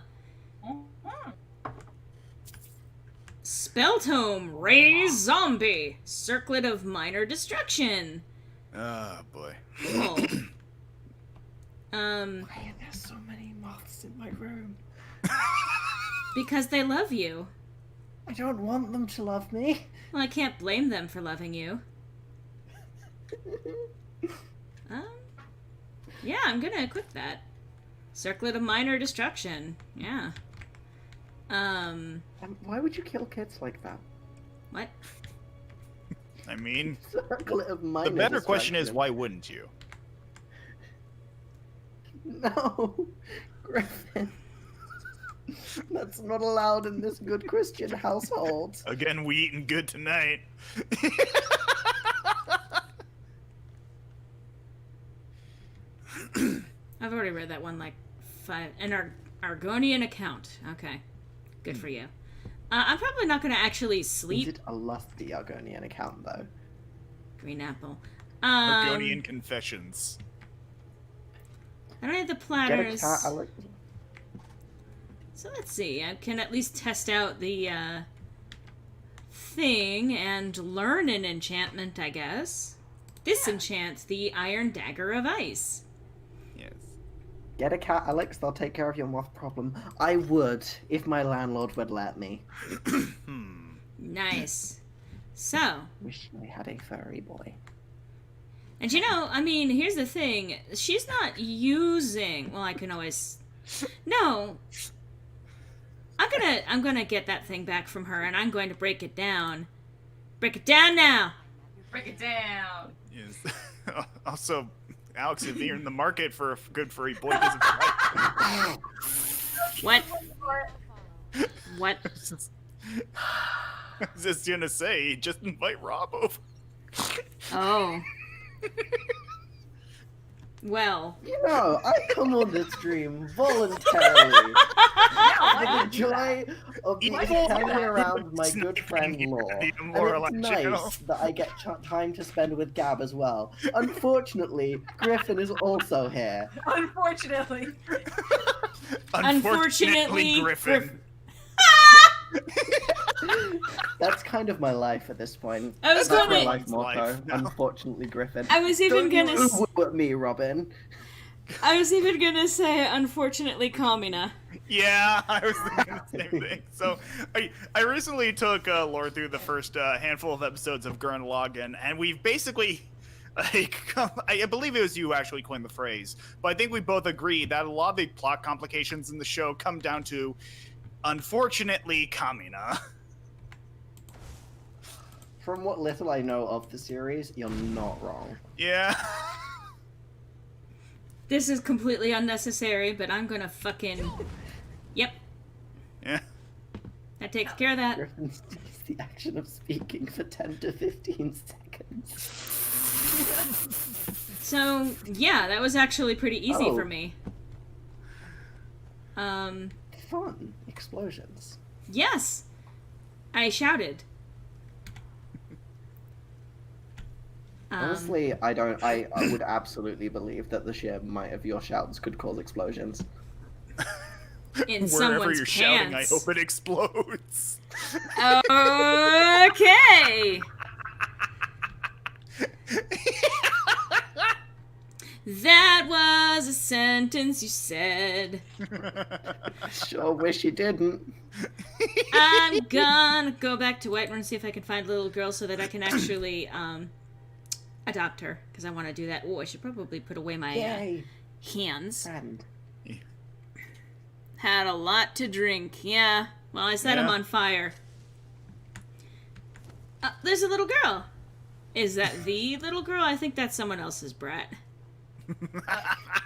Mhm.
Spell Tome, Raise Zombie, Circlet of Minor Destruction.
Oh boy.
Cool.
Why are there so many moths in my room?
Because they love you.
I don't want them to love me.
Well, I can't blame them for loving you. Yeah, I'm gonna equip that. Circlet of Minor Destruction. Yeah.
Why would you kill kids like that?
What?
I mean,
Circlet of
the
minor
better question is,
destruction.
why wouldn't you?
No, Griffin. That's not allowed in this good Christian household.
Again, we eating good tonight.
I've already read that one like 5. An Argonian account. Okay. Good for you. I'm probably not gonna actually
Is
sleep.
it a lusty Argonian account, though?
Green apple.
Argonian confessions.
I don't have the
Get a
platters.
cat. I like...
So let's see. I can at least test out the thing and learn an enchantment, I guess. Disenchant the Iron Dagger of Ice.
Yes.
Get a cat, Alex. They'll take care of your moth problem. I would, if my landlord would let me.
Nice. So,
Wish I had a furry boy.
and you know, I mean, here's the thing. She's not using... Well, I can always... No. I'm gonna get that thing back from her, and I'm going to break it down. Break it down now!
Break it down.
Yes. Also, Alex, if you're in the market for a good furry boy, doesn't right.
What? What?
I was just gonna say, just invite Rob over.
Oh. Well.
You know, I come on this stream voluntarily. With the joy of being hanging around my good friend Law. And it's nice that I get time to spend with Gab as well. Unfortunately, Griffin is also here.
Unfortunately, Griffin.
That's kind of my life at this point.
I was
That's my
gonna-
life motto.
Life, no.
Unfortunately, Griffin.
I was even
Don't
gonna...
you woo at me, Robin.
I was even gonna say, unfortunately, Kamina.
Yeah, I was thinking the same thing. So, I recently took Laura through the first handful of episodes of Gurren Lagann, and we've basically, like, I believe it was you who actually coined the phrase, but I think we both agree that a lot of the plot complications in the show come down to, unfortunately, Kamina.
From what little I know of the series, you're not wrong.
Yeah.
This is completely unnecessary, but I'm gonna fucking... Yep,
Yeah.
that takes care of that.
Griffin sees the action of speaking for 10 to 15 seconds.
So, yeah, that was actually pretty easy
Oh.
for me.
Fun. Explosions.
Yes! I shouted.
Honestly, I would absolutely believe that the sheer might of your shouts could cause explosions.
In
Wherever
someone's
you're shouting, I
pants.
hope it explodes.
Okay! That was a sentence you said.
Sure wish you didn't.
I'm gonna go back to Whiterun and see if I can find a little girl so that I can actually adopt her. Because I want to do that. Oh, I should probably put away my
Yay,
hands.
friend.
Had a lot to drink. Yeah. Well, I set him
Yeah.
on fire. There's a little girl. Is that the little girl? I think that's someone else's brat.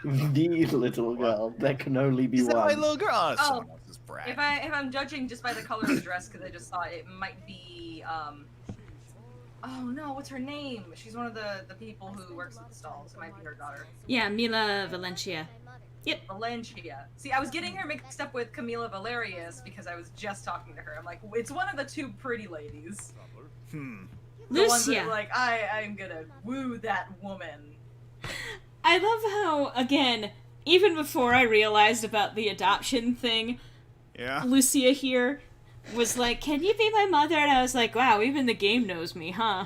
The little girl. There can only be
Is that my
one.
little girl? Oh,
Oh,
someone else's brat.
If I'm judging just by the color of the dress, because I just saw it, it might be oh no, what's her name? She's one of the people who works at the stalls. It might be her daughter.
Yeah, Mila Valencia.
Valencia. See, I was getting her mixed up with Camila Valerius because I was just talking to her. I'm like, it's one of the two pretty ladies. The ones
Lucia.
that, like, I'm gonna woo that woman.
I love how, again, even before I realized about the adoption thing,
Yeah.
Lucia here was like, can you be my mother? And I was like, wow, even the game knows me, huh?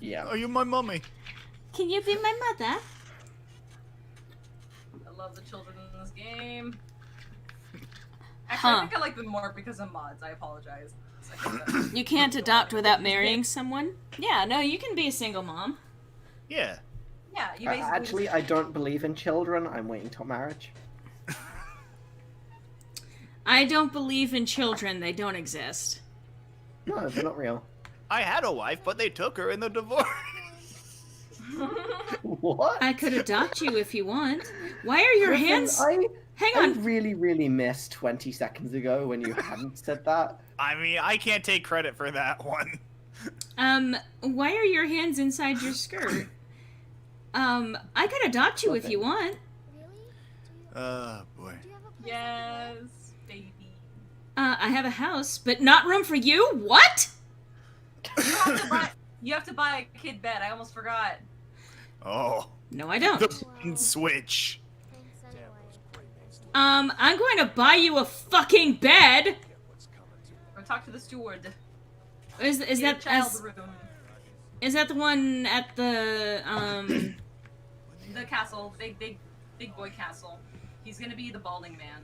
Yeah.
Oh, you're my mummy.
Can you be my mother?
I love the children in this game. Actually,
Huh.
I think I like them more because of mods. I apologize. I think that-
You can't adopt without marrying someone? Yeah, no, you can be a single mom.
Yeah.
Yeah, you basically
Actually, I don't believe in children. I'm waiting till marriage.
I don't believe in children, they don't exist.
No, they're not real.
I had a wife, but they took her in the divorce.
What?
I could adopt you if you want. Why are your
Griffin,
hands... Hang
I
on.
really, really missed 20 seconds ago when you hadn't said that.
I mean, I can't take credit for that one.
Why are your hands inside your skirt? I could adopt you if you want.
Really?
Boy.
Do you have a place
Yes, baby.
I have a house, but not room for you? What?
You have to buy a kid bed. I almost forgot.
Oh.
No, I don't.
The button switch.
Thanks anyway.
I'm going to buy you a fucking bed.
Go talk to the steward.
Is
The
that
child's room.
is that the one at the
The castle, big boy castle. He's gonna be the balding man.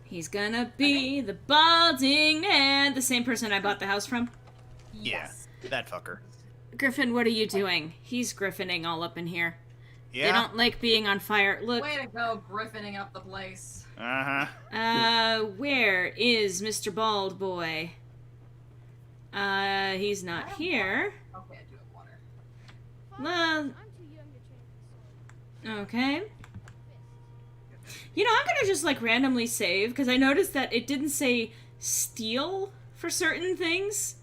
He's gonna be the balding man, the same person I bought the house from?
Yes.
Yeah, that fucker.
Griffin, what are you doing? He's griffining all up in here.
Yeah.
They don't like being on fire. Look.
Way to go, griffining up the place.
Where is Mr. Bald Boy? He's not here.
Okay, I do have water.
Well,
I'm too young to train.
okay. You know, I'm gonna just, like, randomly save, because I noticed that it didn't say steal for certain things,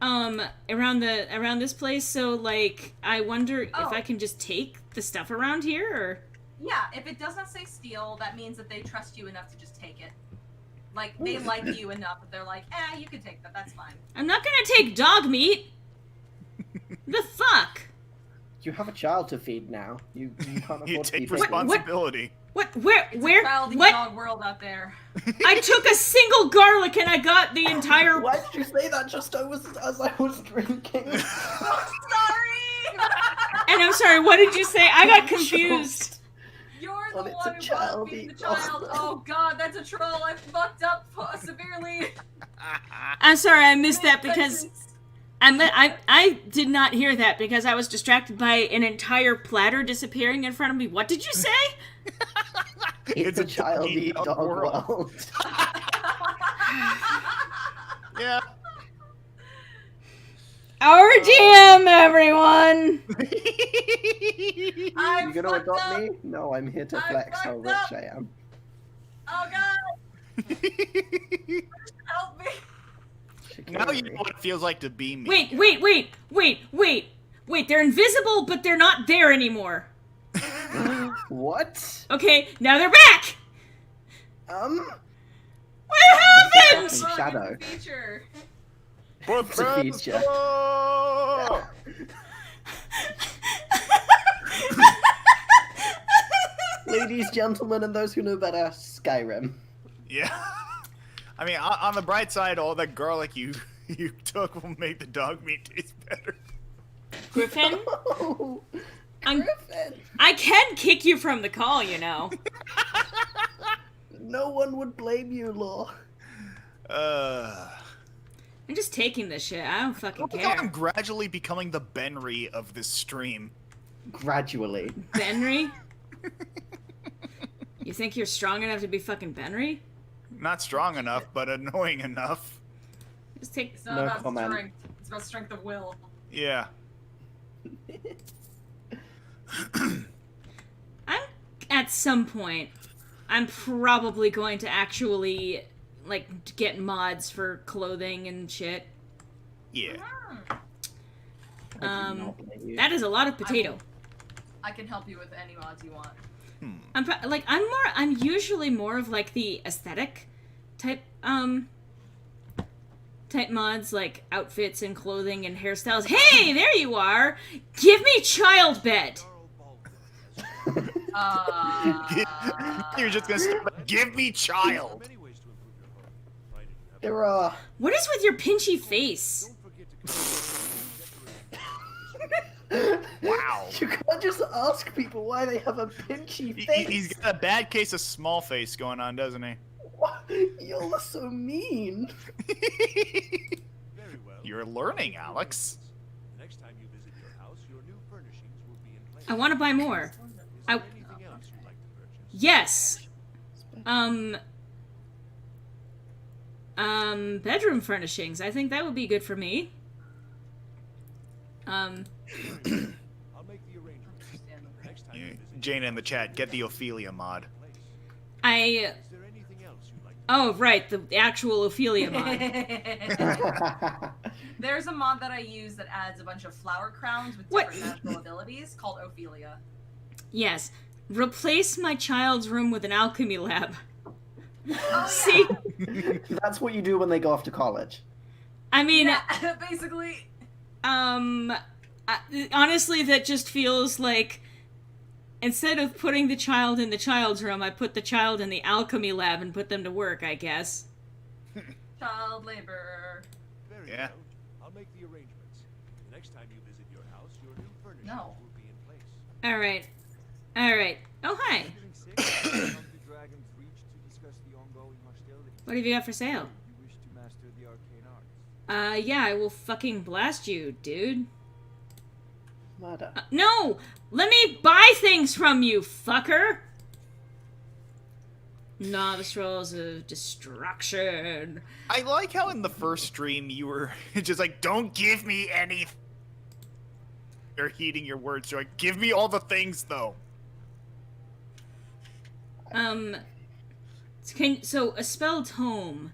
around this place, so, like, I wonder if I can just take the stuff around here, or...
Yeah, if it does not say steal, that means that they trust you enough to just take it. Like, they like you enough that they're like, you can take that, that's fine.
I'm not gonna take dog meat! The fuck?
You have a child to feed now. You can't afford
You
to
take
be taken.
responsibility.
What? Where?
It's a childy
What?
dog world out there.
I took a single garlic and I got the entire...
Why did you say that just as I was drinking?
Sorry!
And I'm sorry, what did you say? I got confused.
You're the
Well, it's
one
a
who
child
brought me the
eat.
child. Oh god, that's a troll. I fucked up severely.
I'm sorry, I missed that because... I did not hear that because I was distracted by an entire platter disappearing in front of me. What did you say?
It's a child-eat dog world.
Yeah.
Our GM, everyone!
You gonna adopt me? No, I'm here to
I
flex how
fucked
rich
up.
I am.
Oh god! Help me!
Now you know what it feels like to be me.
Wait, they're invisible, but they're not there anymore.
What?
Okay, now they're back! What happened?
Fucking shadow.
Feature.
It's a feature. Ladies, gentlemen, and those who know better, Skyrim.
Yeah. I mean, on the bright side, all that garlic you took will make the dog meat taste better.
Griffin?
Oh,
I'm-
Griffin!
I can kick you from the call, you know.
No one would blame you, Law.
I'm just taking this shit. I don't fucking
Look how I'm
care.
gradually becoming the Benry of this stream.
Gradually.
Benry? You think you're strong enough to be fucking Benry?
Not strong enough, but annoying enough.
Just take...
It's not
No
about
comment.
strength. It's about strength of will.
Yeah.
At some point, I'm probably going to actually, like, get mods for clothing and shit.
Yeah.
I do not blame you.
That is a lot of potato.
I can help you with any mods you want.
I'm usually more of, like, the aesthetic type mods, like outfits and clothing and hairstyles. Hey, there you are! Give me child bed!
You're just gonna start like, give me child.
There are...
What is with your pinchy face?
Wow.
You can't just ask people why they have a pinchy face.
He's got a bad case of small face going on, doesn't he?
What? You're so mean.
You're learning, Alex.
Next time you visit your house, your new furnishings will be in place.
I want to buy more.
Is there anything else you'd like to purchase?
Yes. Bedroom furnishings. I think that would be good for me.
I'll make the arrangements. Next time you visit
Jane in the chat, get the Ophelia mod.
I...
Is there anything else you'd like to
Oh, right, the actual Ophelia mod.
There's a mod that I use that adds a bunch of flower crowns with
What?
different magical abilities called Ophelia.
Yes. Replace my child's room with an alchemy lab.
Oh,
See?
That's what you do when they go off to college.
I mean,
Yeah, basically.
honestly, that just feels like instead of putting the child in the child's room, I put the child in the alchemy lab and put them to work, I guess.
child labor.
Very
Yeah.
well. I'll make the arrangements. The next time you visit your house, your new furniture
No.
will be in place.
All right. All right. Oh, hi.
Feeling sick? Come to Dragon's Reach to discuss the ongoing hostility.
What have you got for sale?
You wish to master the arcane arts.
Yeah, I will fucking blast you, dude.
Murder.
No! Let me buy things from you, fucker! Novice rolls of destruction.
I like how in the first stream you were just like, don't give me anything. You're heeding your words. You're like, give me all the things, though.
So a spell tome,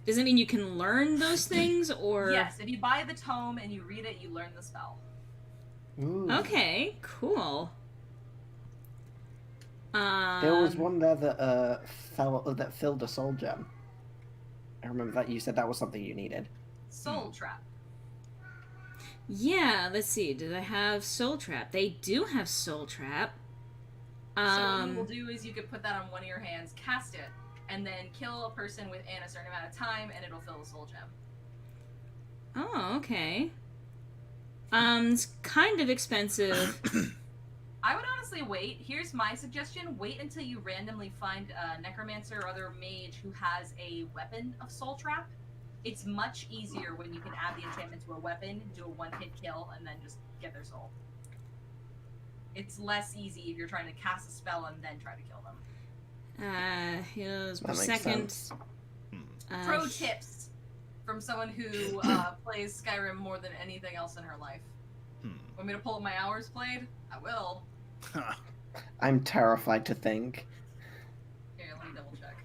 does it mean you can learn those things, or?
Yes, if you buy the tome and you read it, you learn the spell.
Ooh.
Okay, cool.
There was one there that filled a soul gem. I remember that you said that was something you needed.
Soul trap.
Yeah, let's see. Did I have Soul Trap? They do have Soul Trap.
So what you will do is you could put that on one of your hands, cast it, and then kill a person within a certain amount of time, and it'll fill the soul gem.
Oh, okay. It's kind of expensive.
I would honestly wait. Here's my suggestion. Wait until you randomly find a necromancer or other mage who has a weapon of soul trap. It's much easier when you can add the enchantment to a weapon, do a one-hit kill, and then just get their soul. It's less easy if you're trying to cast a spell and then try to kill them.
Heals per
That makes
second.
sense.
Pro tips from someone who plays Skyrim more than anything else in her life. Want me to pull up my hours played? I will.
I'm terrified to think.
Here, let me double check.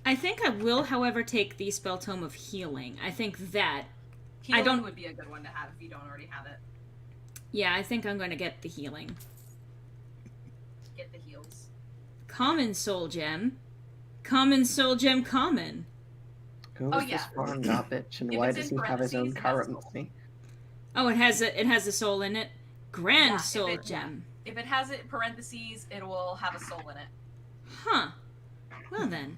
I think I will, however, take the spell tome of healing. I think that.
Healing
don't-
would be a good one to have if you don't already have it.
Yeah, I think I'm going to get the healing.
Get the heals.
Common soul gem. Common soul gem common.
Who
Oh,
is
yeah.
this foreign garbage, and
If
why
it's
does
in
he have his own
parentheses, it has
currency?
Oh, it has a soul in it. Grand
Yeah,
soul
if it-
gem.
If it has it in parentheses, it will have a soul in it.
Huh. Well then,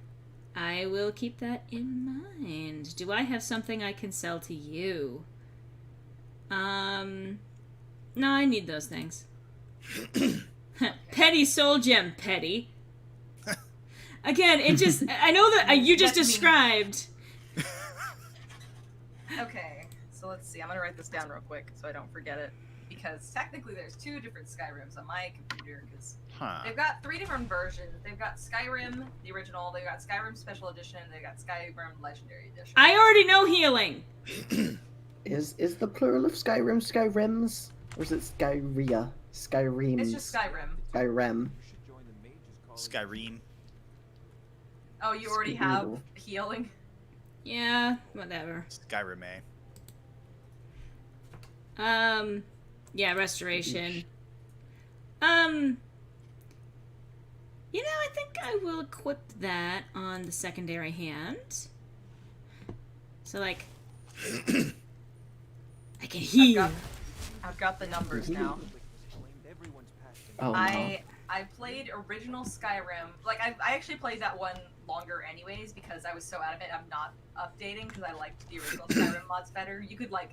I will keep that in mind. Do I have something I can sell to you? No, I need those things. Petty soul gem, petty. Again, it just, I know that you just
That's me.
described.
Okay, so let's see. I'm gonna write this down real quick so I don't forget it. Because technically there's two different Skyrims on my computer, because they've got three different versions. They've got Skyrim, the original, they've got Skyrim Special Edition, they've got Skyrim Legendary Edition.
I already know healing.
Is the plural of Skyrim Skyrims? Or is it Skyria? Skyrim.
It's just Skyrim.
Skyrim.
You should join the mages college.
Skyrim.
Oh, you already have healing?
Yeah, whatever.
Skyrim, eh?
Yeah, restoration. You know, I think I will equip that on the secondary hand. So, like, I can heal.
I've got the numbers now.
Claimed everyone's passion.
Oh no.
I played original Skyrim. Like, I actually played that one longer anyways because I was so out of it. I'm not updating because I liked the original Skyrim mods better. You could, like,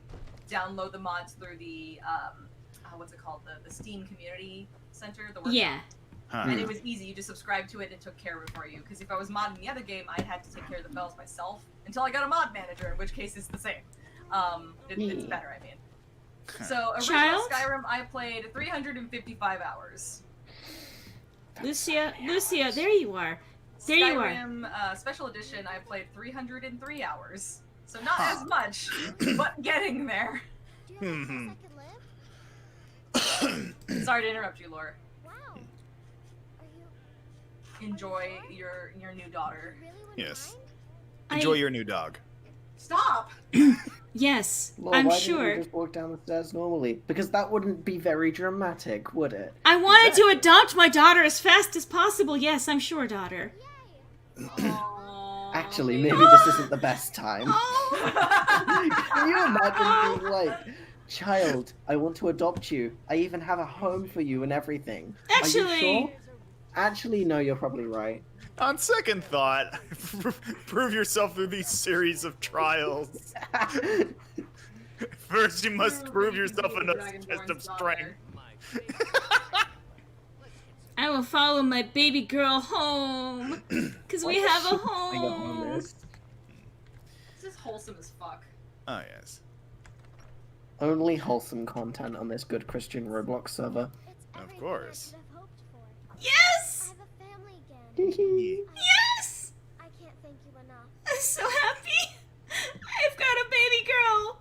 download the mods through the, what's it called? The Steam Community Center? The workshop.
Yeah.
And it was easy. You just subscribed to it and it took care of it for you. Because if I was modding the other game, I had to take care of the bells myself until I got a mod manager, in which case it's the same. It's better, I mean. So, original
Child?
Skyrim, I played 355 hours.
Lucia, there you are. There you are.
Skyrim Special Edition, I played 303 hours. So not as much, but getting there.
Do you have a place I could live?
Sorry to interrupt you, Laura.
Wow. Are you
Enjoy your new daughter.
really wouldn't
Yes.
mind?
Enjoy your new dog.
Stop!
Yes,
Laura,
I'm
why
sure.
didn't you just walk down the stairs normally? Because that wouldn't be very dramatic, would it?
I wanted to adopt my daughter as fast as possible. Yes, I'm sure, daughter.
Aw,
Actually,
baby.
maybe this isn't the best time.
Oh.
Can you imagine being like, child, I want to adopt you. I even have a home for you and everything. Are you
Actually,
sure? Actually, no, you're probably right.
On second thought, prove yourself through these series of trials. First, you must prove yourself in a test of strength.
I will follow my baby girl home, because we have a home.
This is wholesome as fuck.
Oh, yes.
Only wholesome content on this good Christian Roblox server.
Of course.
Yes!
I have a family again.
Yes!
I can't thank you enough.
I'm so happy. I've got a baby girl.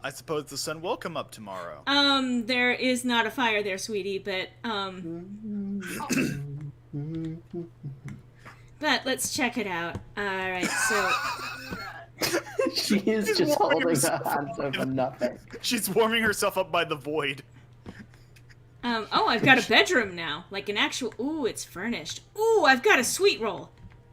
I suppose the sun will come up tomorrow.
There is not a fire there, sweetie, but let's check it out. Alright, so...
She is just holding her hands over nothing.
She's warming herself up by the void.
Oh, I've got a bedroom now. Like an actual... Ooh, it's furnished. Ooh, I've got a sweet roll.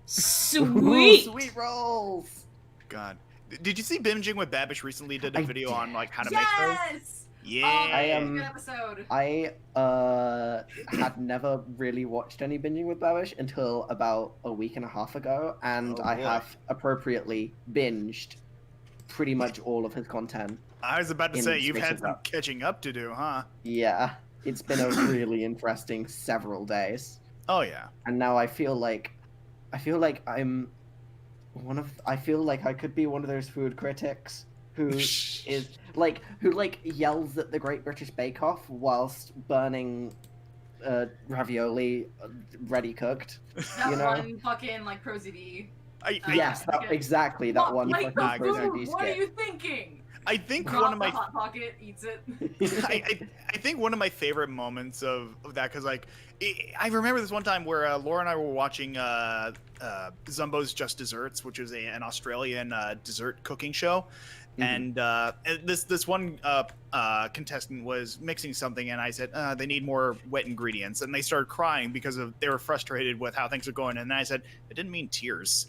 Sweet!
Ooh, sweet rolls!
God. Did you see Binging with Babish recently did a
I
video
did.
on like how to make those?
Yes!
Yeah.
I
Good episode.
I had never really watched any Binging with Babish until about a week and a half ago, and
Oh,
I
boy.
have appropriately binged pretty much all of his content.
I was about to
in
say you've
space
had
of
some
that.
catching up to do, huh?
Yeah, it's been a really interesting several days,
Oh yeah.
and now I feel like I feel like I could be one of those food critics who is who yells at the Great British Bake Off whilst burning ravioli ready cooked.
That
You know?
one fucking like prosody.
Yes, exactly that one
Like
fucking
the
prosody
food. What are
skit.
you thinking?
I think
Drop
one of
the
my
hot pocket, eats it.
I think one of my favorite moments of that, because like I remember this one time where Laura and I were watching Zumbo's Just Desserts, which is an Australian dessert cooking show, and this one contestant was mixing something, and I said they need more wet ingredients, and they started crying because they were frustrated with how things are going, and I said I didn't mean tears.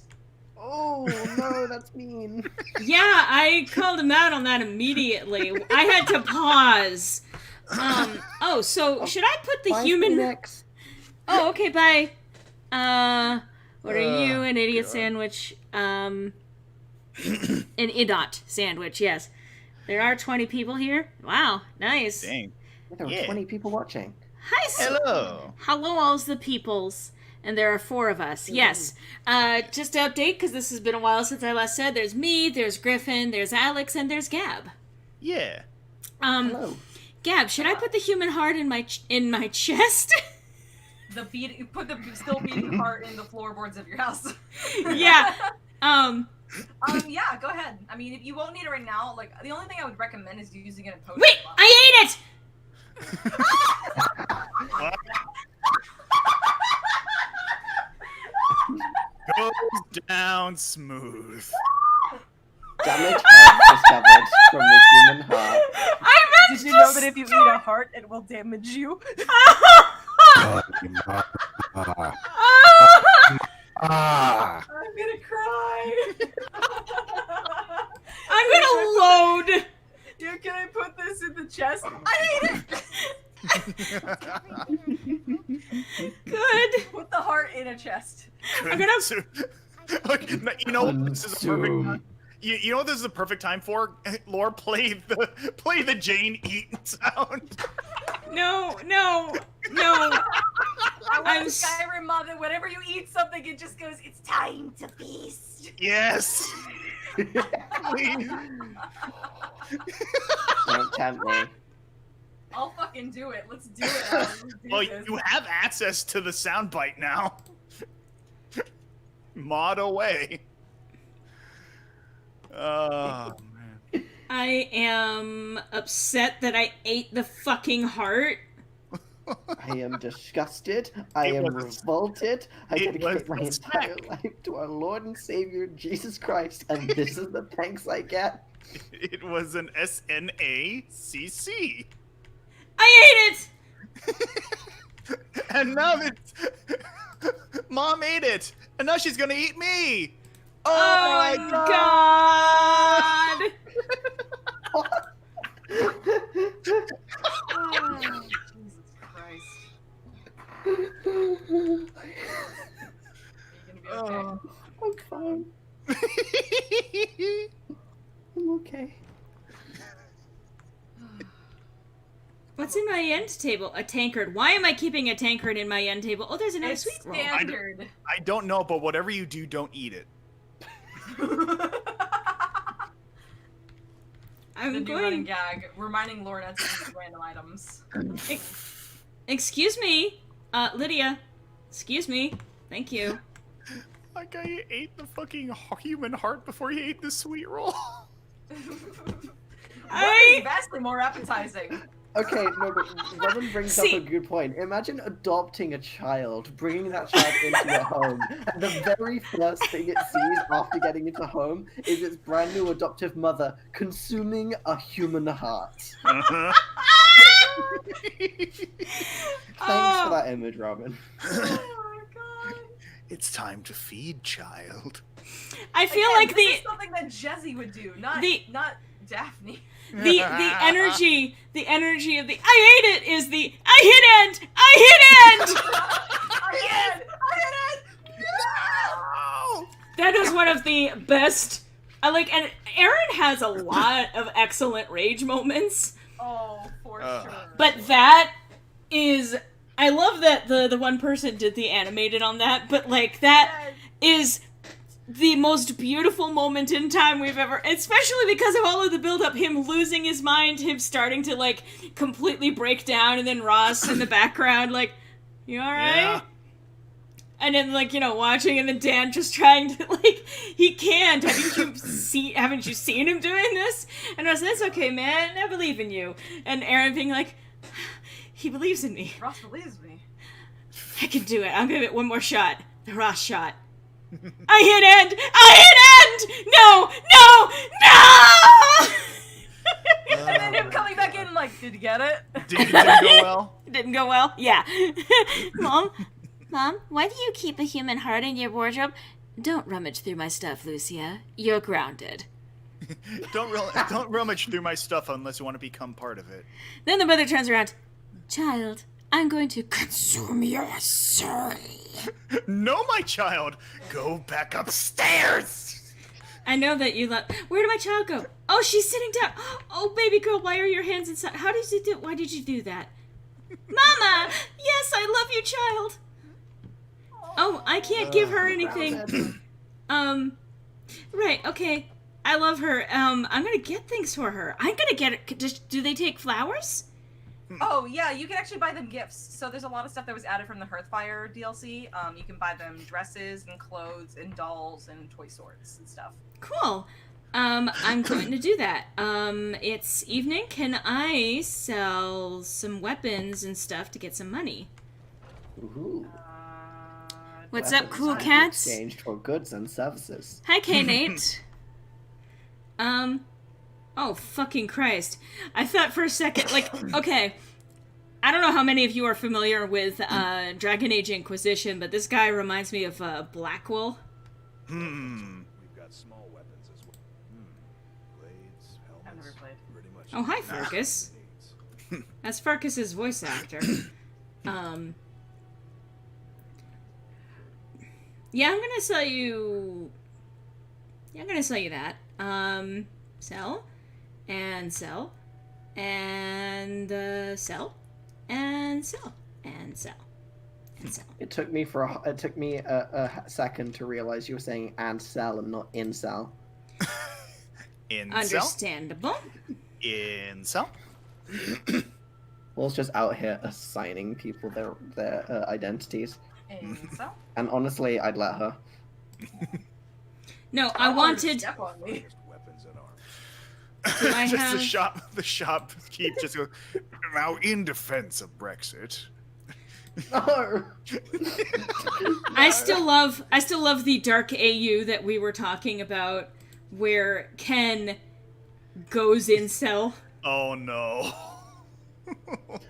Oh no, that's mean.
Yeah, I called him out on that immediately. I had to pause. So should I put the
Bye,
human...
Phoenix.
Oh, okay, bye. What are you? An idiot
God.
sandwich. An idot sandwich, yes. There are 20 people here. Wow, nice.
Dang.
There were
Yeah.
20 people watching.
Hi,
Hello.
Hello, all's the peoples. And there are 4 of us. Yes. Just to update, because this has been a while since I last said, there's me, there's Griffin, there's Alex, and there's Gab.
Yeah.
Hello.
Gab, should I put the human heart in my chest?
Put the still beating heart in the floorboards of your house.
Yeah.
Yeah, go ahead. I mean, if you won't need it right now, like the only thing I would recommend is using it in post.
Wait, I ate it!
Goes down smooth.
Damage heart discovered from the human heart.
I meant
Did you know that if you eat a heart, it will damage you?
Ah.
I'm gonna cry.
I'm gonna load.
Yeah, can I put this in the chest? I ate it.
Good.
Put the heart in a chest.
I'm gonna-
Look, you know what this is a perfect.
Consume.
You know what this is a perfect time for? Lore, play the Jane eat sound.
No.
I
I'm
want a Skyrim mod that whenever you eat something, it just goes, it's time to feast.
Yes. Please.
Don't tempt me.
I'll fucking do it. Let's do it. Let's do
Well,
this.
you have access to the soundbite now. Mod away. Oh man.
I am upset that I ate the fucking heart.
I am disgusted. I
It
am
was-
revolted. I
it
dedicate
was
my
a
entire
snack.
life to our Lord and Savior Jesus Christ, and this is the thanks I get.
It was an SNACC.
I ate it.
And now it's Mom ate it, and now she's gonna eat me. Oh, my god!
Oh, Jesus Christ. Are you gonna be
I'm okay.
What's in my end table? A tankard. Why am I keeping a tankard in my end table? Oh, there's another
It's
sweet roll.
standard.
I don't know, but whatever you do, don't eat it.
I'm
The new running
going.
gag, reminding Laura not to eat random items.
Excuse me, Lydia. Excuse me. Thank you.
Like I ate the fucking human heart before you ate the sweet roll.
It's vastly more appetizing.
Okay, no, but Robin brings up a good point. Imagine adopting a child, bringing that child into your home, and the very first thing it sees after getting into home is its brand new adoptive mother consuming a human heart. Thanks for that image, Robin.
Oh my god.
It's time to feed, child.
I feel
Again,
like
this is something that Jesse would do, not Daphne.
the energy of the I ate it is the I hit end. I hit end.
I hit it!
No!
That is one of the best. And Aaron has a lot of excellent rage moments,
Oh, for sure.
but that is. I love that the one person did the animated on that, but like that is the most beautiful moment in time we've ever, especially because of all of the build-up, him losing his mind, him starting to like completely break down, and then Ross in the background like, you alright?
Yeah.
And then like, watching, and then Dan just trying to like, he can't. Haven't you seen him doing this? And Ross, that's okay, man, I believe in you. And Aaron being like, he believes in me.
Ross believes me.
I can do it. I'll give it one more shot. The Ross shot. I hit end! I hit end! No!
And then him coming back in like, did you get it?
Didn't go well.
Didn't go well? Yeah. Mom, why do you keep a human heart in your wardrobe? Don't rummage through my stuff, Lucia. You're grounded.
Don't rummage through my stuff unless you want to become part of it.
Then the mother turns around. Child, I'm going to consume your soul.
No, my child, go back upstairs.
I know that you love. Where did my child go? Oh, she's sitting down. Oh, baby girl, why are your hands inside? How did you do? Why did you do that? Mama, yes, I love you, child. Oh, I can't give her anything. Right, okay. I love her. I'm gonna get things for her. I'm gonna get it. Do they take flowers?
Oh yeah, you can actually buy them gifts. So there's a lot of stuff that was added from the Hearthfire DLC. You can buy them dresses and clothes and dolls and toy swords and stuff.
Cool. I'm going to do that. It's evening. Can I sell some weapons and stuff to get some money?
Ooh.
What's up,
Weapons
cool
can be
cats?
Exchanged for goods and services.
Hi, K-Nate. Oh, fucking Christ. I thought for a second, like, okay, I don't know how many of you are familiar with Dragon Age Inquisition, but this guy reminds me of Blackwell.
We've got small weapons as well. Blades, helmets.
I've never played.
Pretty much.
Oh, hi, Farkas. That's Farkas's voice actor. Yeah, I'm gonna sell you... Yeah, I'm gonna sell you that. Sell. And sell. And, sell. And sell. And sell. And sell.
It took me a second to realize you were saying and sell and not incel.
Incel.
Understandable.
Incel.
Will's just out here assigning people their identities.
And so?
And honestly, I'd let her.
No, I wanted...
Step on me.
Weapons and armor.
Do I
Just
have...
the shop keep just go. Now, in defense of Brexit.
No.
I still love the dark AU that we were talking about, where Ken goes incel.
Oh no.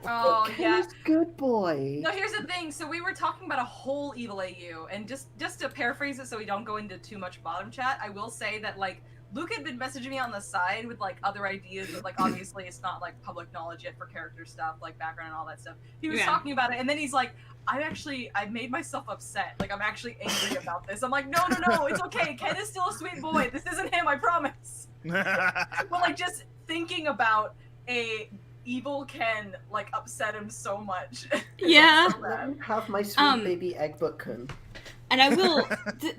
Oh yeah.
Ken's good boy.
No, here's the thing. So we were talking about a whole evil AU, and just to paraphrase it, so we don't go into too much bottom chat, I will say that like Luke had been messaging me on the side with like other ideas, but like obviously it's not like public knowledge yet for character stuff, like background and all that stuff. He was talking about it, and then he's like, I made myself upset. Like I'm actually angry about this. I'm like, no, it's okay. Ken is still a sweet boy. This isn't him, I promise. But like just thinking about a evil Ken like upset him so much.
Yeah.
So bad.
Have my sweet baby Egbert Kun.
And I will.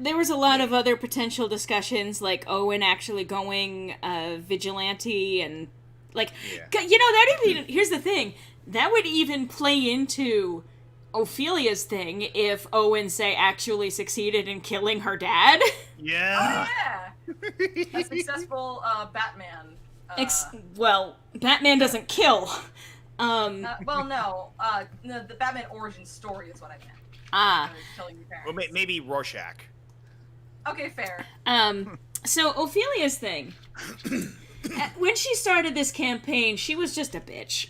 There was a lot of other potential discussions, like Owen actually going vigilante, and like, that even. Here's the thing: that would even play into Ophelia's thing if Owen, say, actually succeeded in killing her dad.
Yeah.
Oh yeah. A successful Batman.
Well, Batman doesn't kill.
Well, no. The Batman origin story is what I meant. Killing your parents.
Well, maybe Rorschach.
Okay, fair.
So Ophelia's thing. When she started this campaign, she was just a bitch.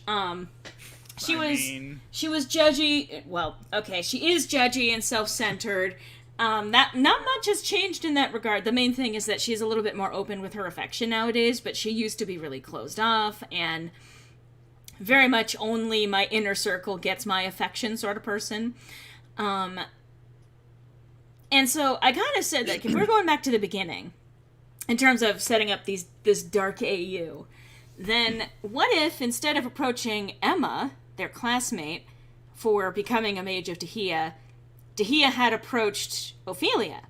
She was judgy. Well, okay, she is judgy and self-centered. That not much has changed in that regard. The main thing is that she's a little bit more open with her affection nowadays, but she used to be really closed off and very much only my inner circle gets my affection sort of person. And so I kind of said that if we're going back to the beginning, in terms of setting up this dark AU, then what if instead of approaching Emma, their classmate, for becoming a mage of Dahlia, Dahlia had approached Ophelia?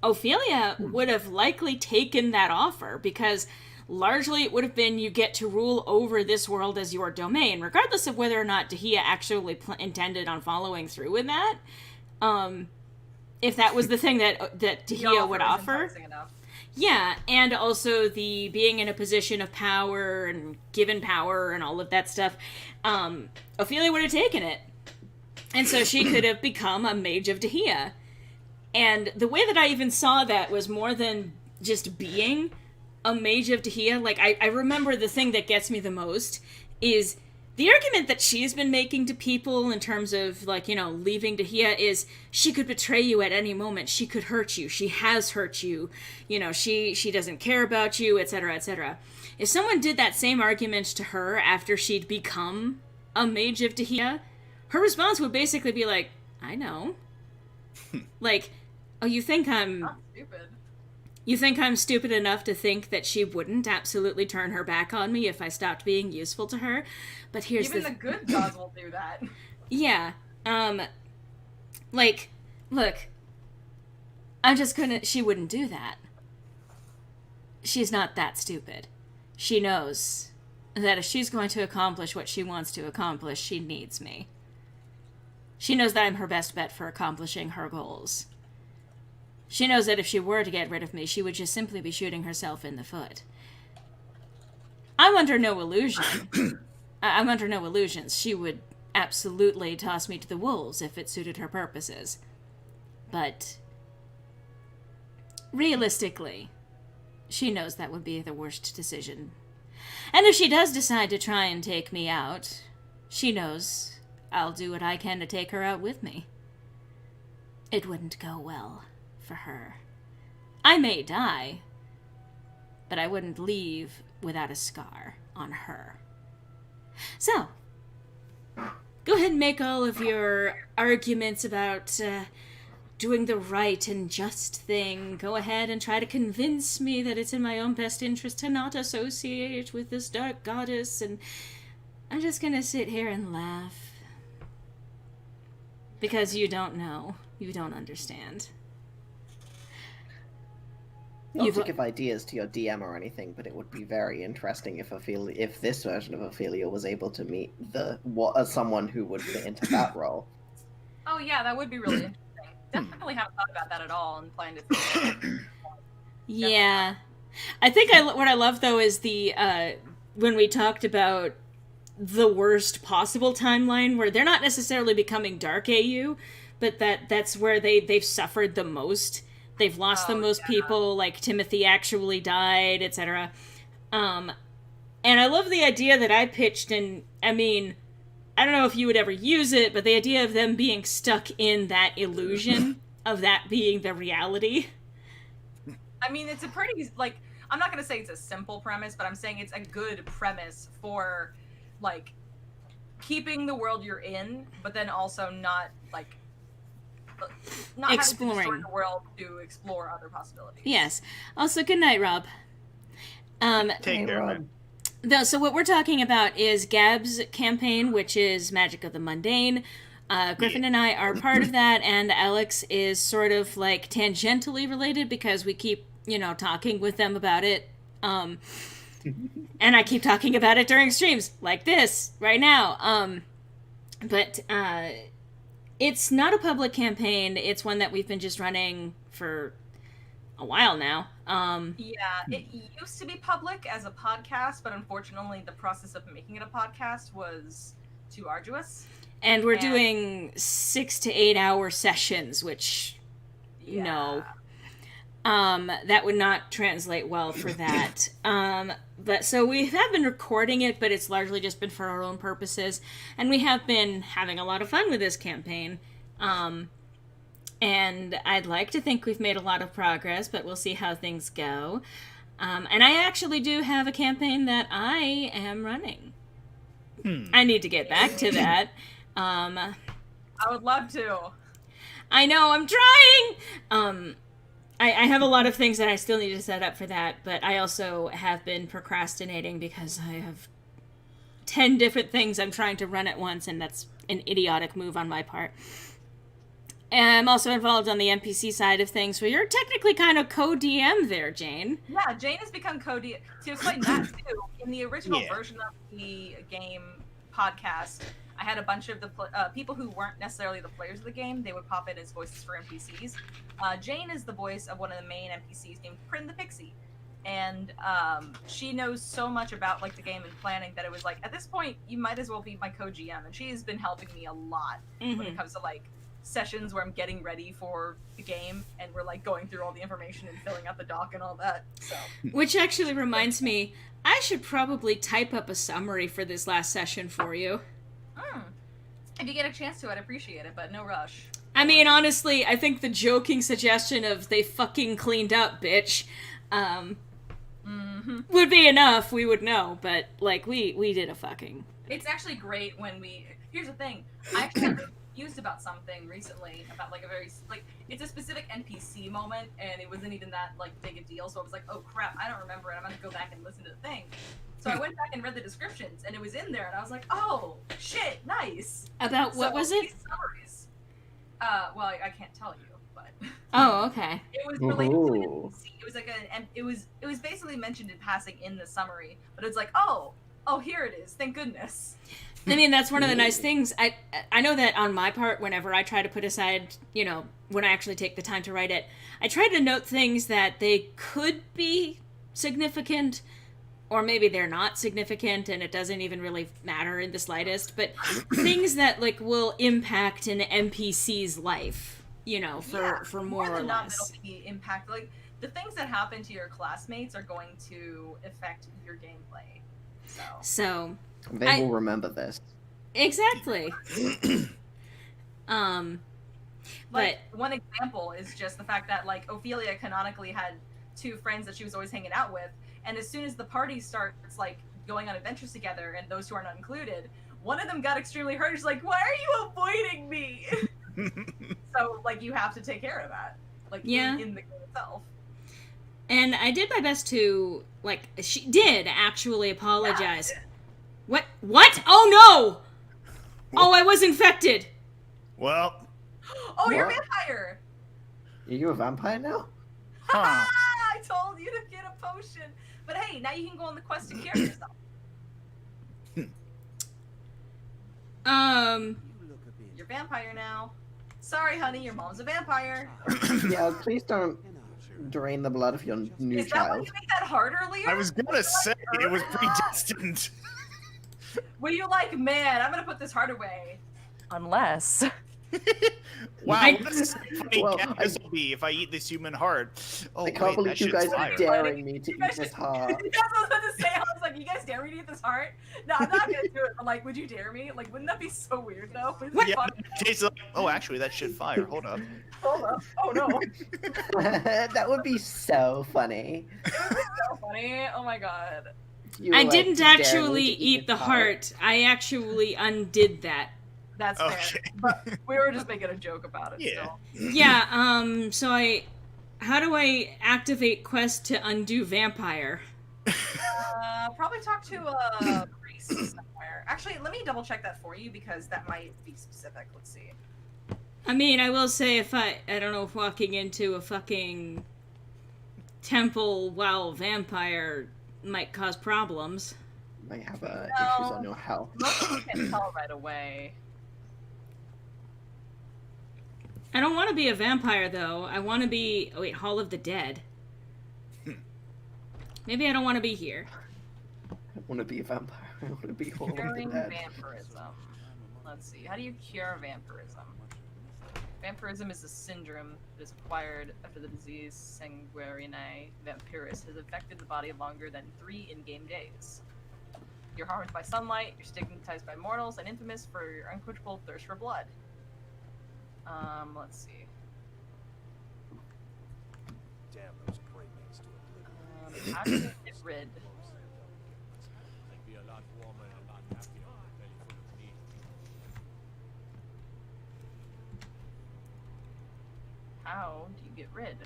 Ophelia would have likely taken that offer because largely it would have been you get to rule over this world as your domain, regardless of whether or not Dahlia actually intended on following through with that. If that was the thing that Dahlia would offer. Yeah, and also the being in a position of power and given power and all of that stuff. Ophelia would have taken it. And so she could have become a mage of Dahlia. And the way that I even saw that was more than just being a mage of Dahlia. Like, I remember the thing that gets me the most is the argument that she's been making to people in terms of, like, leaving Dahlia is she could betray you at any moment. She could hurt you. She has hurt you. She doesn't care about you, etc., etc. If someone did that same argument to her after she'd become a mage of Dahlia, her response would basically be like, I know. Like, oh, you think I'm
stupid?
You think I'm stupid enough to think that she wouldn't absolutely turn her back on me if I stopped being useful to her? But here's
Even the good gods will do that.
Yeah. Like, look. She wouldn't do that. She's not that stupid. She knows that if she's going to accomplish what she wants to accomplish, she needs me. She knows that I'm her best bet for accomplishing her goals. She knows that if she were to get rid of me, she would just simply be shooting herself in the foot. I'm under no illusion. I'm under no illusions. She would absolutely toss me to the wolves if it suited her purposes. But realistically, she knows that would be the worst decision. And if she does decide to try and take me out, she knows I'll do what I can to take her out with me. It wouldn't go well for her. I may die, but I wouldn't leave without a scar on her. So, go ahead and make all of your arguments about doing the right and just thing. Go ahead and try to convince me that it's in my own best interest to not associate with this dark goddess, and I'm just gonna sit here and laugh. Because you don't know. You don't understand.
Not to give ideas to your DM or anything, but it would be very interesting if this version of Ophelia was able to meet someone who would fit into that role.
Oh yeah, that would be really interesting. Definitely haven't thought about that at all and planned it.
Yeah. I think what I love, though, is when we talked about the worst possible timeline, where they're not necessarily becoming Dark AU, but that's where they've suffered the most. They've lost the most people, like Timothy actually died, etc. And I love the idea that I pitched, and I mean, I don't know if you would ever use it, but the idea of them being stuck in that illusion of that being the reality.
I mean, it's a pretty, like, I'm not going to say it's a simple premise, but I'm saying it's a good premise for, like, keeping the world you're in, but then also not, like, not
Exploring.
having to destroy the world to explore other possibilities.
Yes. Also, good night, Rob.
Take care, man.
So what we're talking about is Gab's campaign, which is Magic of the Mundane. Griffin and I are part of that, and Alex is sort of like tangentially related because we keep, talking with them about it. And I keep talking about it during streams, like this, right now. But it's not a public campaign. It's one that we've been just running for a while now.
Yeah, it used to be public as a podcast, but unfortunately the process of making it a podcast was too arduous.
And we're doing 6 to 8 hour sessions, which, no. That would not translate well for that. But so we have been recording it, but it's largely just been for our own purposes. And we have been having a lot of fun with this campaign. And I'd like to think we've made a lot of progress, but we'll see how things go. And I actually do have a campaign that I am running. I need to get back to that.
I would love to.
I know, I'm trying! I have a lot of things that I still need to set up for that, but I also have been procrastinating because I have 10 different things I'm trying to run at once, and that's an idiotic move on my part. And I'm also involved on the NPC side of things, where you're technically kind of co-DM there, Jane.
Yeah, Jane has become co-DM. To explain that, too, in the original version of the game podcast, I had a bunch of the people who weren't necessarily the players of the game. They would pop in as voices for NPCs. Jane is the voice of one of the main NPCs named Prin the Pixie. And she knows so much about like the game and planning that it was like, at this point, you might as well be my co-GM. And she has been helping me a lot when it comes to like sessions where I'm getting ready for the game and we're like going through all the information and filling out the doc and all that. So,
which actually reminds me, I should probably type up a summary for this last session for you.
If you get a chance to, I'd appreciate it, but no rush.
I mean, honestly, I think the joking suggestion of they fucking cleaned up, bitch, would be enough. We would know, but like we did a fucking.
It's actually great when we. Here's the thing. I actually got confused about something recently about like a very like it's a specific NPC moment, and it wasn't even that like big a deal. So I was like, oh crap, I don't remember it. I'm gonna go back and listen to the thing. So I went back and read the descriptions, and it was in there, and I was like, oh shit, nice.
About what was it?
These summaries. Well, I can't tell you, but.
Oh, okay.
It was related to an NPC. It was like it was basically mentioned in passing in the summary, but it's like, oh, here it is. Thank goodness.
I mean, that's one of the nice things. I know that on my part, whenever I try to put aside, when I actually take the time to write it, I try to note things that they could be significant, or maybe they're not significant and it doesn't even really matter in the slightest, but things that like will impact an NPC's life, for more or less.
It'll be impact, like the things that happen to your classmates are going to affect your gameplay.
So
they will remember this.
Exactly.
But one example is just the fact that like Ophelia canonically had 2 friends that she was always hanging out with. And as soon as the party starts, like, going on adventures together, and those who are not included, one of them got extremely hurt. She's like, why are you avoiding me? So, like, you have to take care of that. Like, in the game itself.
And I did my best to, like, she did actually apologize.
Yeah,
What? Oh, no! Oh, I was infected!
Well.
Oh, you're a vampire!
Are you a vampire now?
Huh.
I told you to get a potion. But hey, now you can go on the quest to cure yourself. You're a vampire now. Sorry, honey, your mom's a vampire.
Yeah, please don't drain the blood of your new
Is that
child.
why you made that harder, Leo?
I was gonna say it was predestined.
Were you like, man, I'm gonna put this heart away?
Unless.
Wow, this is funny. This will be if I eat this human heart. Oh,
I can't believe you guys are
fire.
daring me to eat this heart.
That's what I was about to say. I was like, you guys dare me to eat this heart? No, I'm not gonna do it. But like, would you dare me? Like, wouldn't that be so weird though?
Yeah, it tastes like, oh, actually, that shit fire. Hold up.
Hold up. Oh no.
That would be so funny.
It would be so funny. Oh my god.
You were
I
like,
didn't
"Dare me
actually
to
eat the
this
heart. I actually undid that.
That's fair.
Okay.
But we were just making a joke about it.
Yeah.
Still.
Yeah, so how do I activate quest to undo vampire?
Probably talk to a priest somewhere. Actually, let me double check that for you because that might be specific. Let's see.
I mean, I will say if I don't know if walking into a fucking temple while vampire might cause problems.
Might have issues
No.
on your health.
Most people can tell right away.
I don't want to be a vampire though. I want to be Hall of the Dead. Maybe I don't want to be here.
I want to be a vampire. I want to be all of the
Curing
dead.
vampirism. Let's see. How do you cure vampirism? Vampirism is a syndrome that is acquired after the disease sanguinary vampiris has affected the body longer than 3 in-game days. You're harmed by sunlight, you're stigmatized by mortals, and infamous for your unquenchable thirst for blood. Let's see.
Damn those prey mates to oblivion.
How do you get rid?
I'd be a lot warmer and a lot happier with a belly full of meat.
How do you get rid?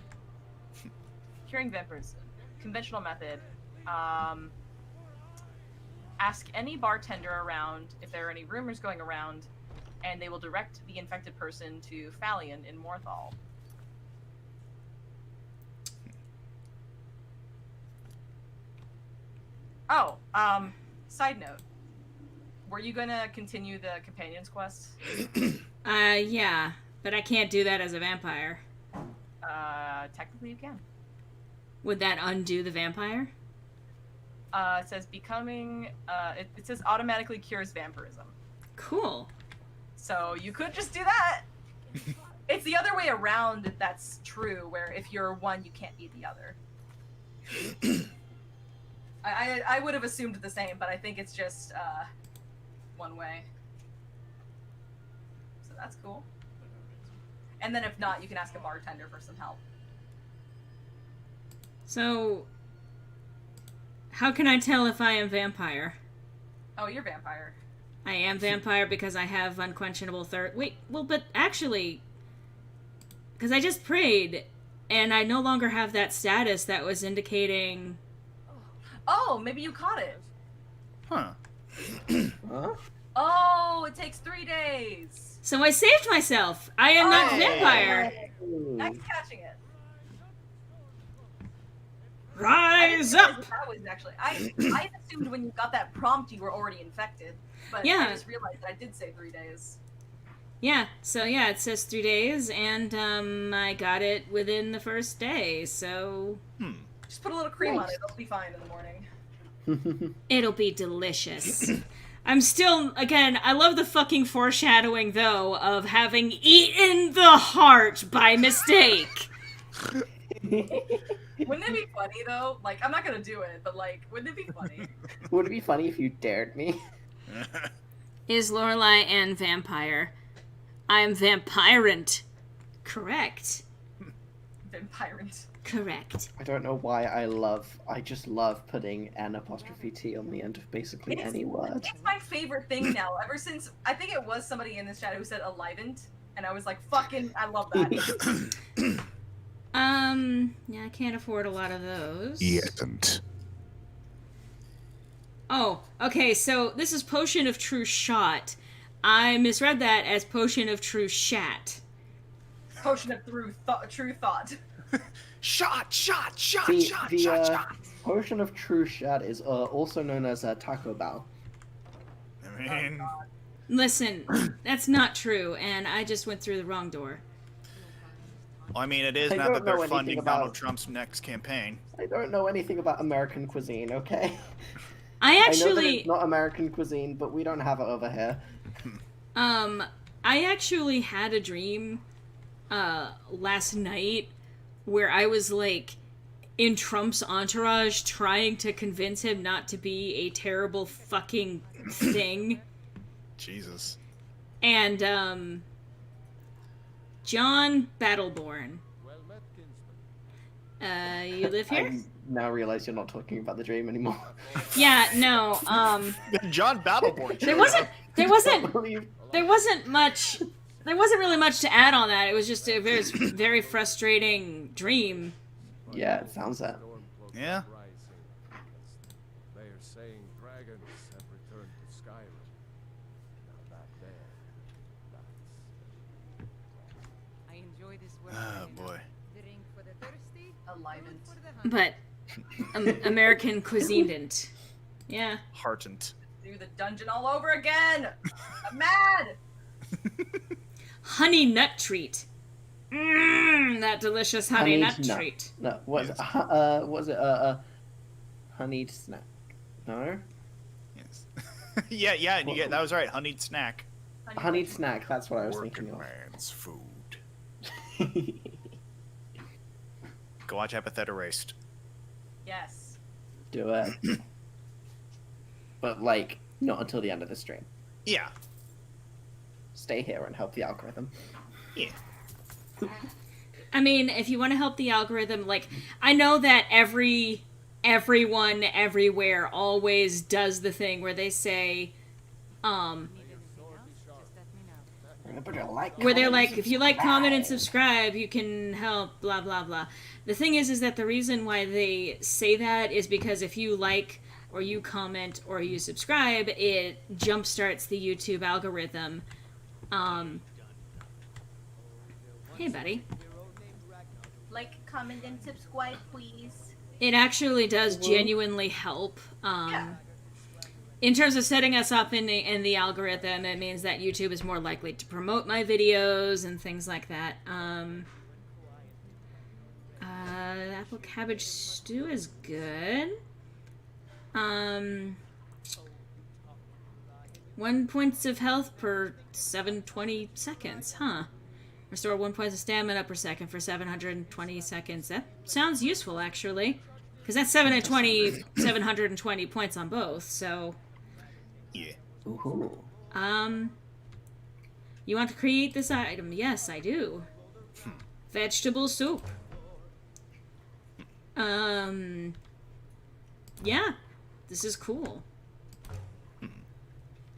Curing vampirism. Conventional method. Ask any bartender around if there are any rumors going around, and they will direct the infected person to Phalion in Morthal. Oh, side note. Were you gonna continue the companion's quest?
Yeah, but I can't do that as a vampire.
Technically you can.
Would that undo the vampire?
It says becoming, it says automatically cures vampirism.
Cool.
So you could just do that. It's the other way around if that's true, where if you're one, you can't be the other. I would have assumed the same, but I think it's just one way. So that's cool. And then if not, you can ask a bartender for some help.
So, how can I tell if I am vampire?
Oh, you're vampire.
I am vampire because I have unquenchable thirst. Wait, well, but actually, because I just prayed, and I no longer have that status that was indicating.
Oh, maybe you caught it.
Huh.
Huh?
Oh, it takes 3 days.
So I saved myself. I am not
Hey.
vampire.
Ooh.
Nice catching it.
Rise
I didn't realize
up.
that was actually. I assumed when you got that prompt you were already infected, but
Yeah.
I just realized that I did say 3 days.
Yeah. So yeah, it says 3 days, and I got it within the first day. So
Just put a little cream on it; it'll be fine in the morning.
it'll be delicious. I'm still, again, I love the fucking foreshadowing, though, of having eaten the heart by mistake.
Wouldn't it be funny though? Like, I'm not gonna do it, but like, wouldn't it be funny?
Would it be funny if you dared me?
Is Loreley and vampire? I'm vampirant. Correct.
Vampirant.
Correct.
I don't know why I just love putting an apostrophe T on the end of basically
It's-
any word.
It's my favorite thing now. Ever since I think it was somebody in this chat who said "enlivened," and I was like, "Fucking, I love that."
Yeah, I can't afford a lot of those.
Yesn't.
Oh, okay, so this is Potion of True Shot. I misread that as Potion of True Shat.
Potion of true thought.
Shot, shot, shot,
The,
shot,
the
shot, shot.
Potion of True Shat is also known as Taco Bell.
I mean,
Listen, that's not true, and I just went through the wrong door.
it is
I
now
don't
that
know
they're
anything
funding
about-
Donald Trump's next campaign.
I don't know anything about American cuisine, okay?
I
I know that
actually,
it's not American cuisine, but we don't have it over here.
I actually had a dream, last night where I was like in Trump's entourage trying to convince him not to be a terrible fucking thing.
Jesus.
And, John Battleborn.
Well met, kinsman.
You live here?
I now realize you're not talking about the dream anymore.
Yeah, no,
John Battleborn.
there wasn't
Believe-
there wasn't really much to add on that. It was just a very, very frustrating dream.
Yeah, it sounds that.
Yeah.
They are saying dragons have returned to Skyrim. Now that there, that's...
I enjoy this weather.
Oh boy.
Drink for the thirsty,
Enlivened.
food for the hungry.
But American cuisine didn't. Yeah.
Heartened.
Do the dungeon all over again. I'm mad.
Honey nut treat. That delicious honey nut treat.
No, was it? Honeyed snack? No,
Yes. yeah, and you get that was right. Honeyed snack.
honeyed snack. That's what I was
Working
thinking
man's food.
of.
Go watch Epithet Erased.
Yes.
Do it, but like not until the end of the stream.
Yeah.
Stay here and help the algorithm.
Yeah.
I mean, if you want to help the algorithm, like, I know that everyone everywhere always does the thing where they say,
Remember to like.
where they're
comment,
like, if you like, comment, and
subscribe.
subscribe, you can help, blah, blah, blah. The thing is that the reason why they say that is because if you like, or you comment, or you subscribe, it jumpstarts the YouTube algorithm. Hey, buddy.
Like, comment, and subscribe, please.
It actually does genuinely help.
Yeah.
In terms of setting us up in the algorithm, it means that YouTube is more likely to promote my videos and things like that. Apple cabbage stew is good. 1 points of health per 720 seconds, huh? Restore 1 point of stamina per second for 720 seconds. That sounds useful, actually. Because that's 720 points on both, so...
Yeah.
Ooh.
You want to create this item? Yes, I do. Vegetable soup. Yeah. This is cool.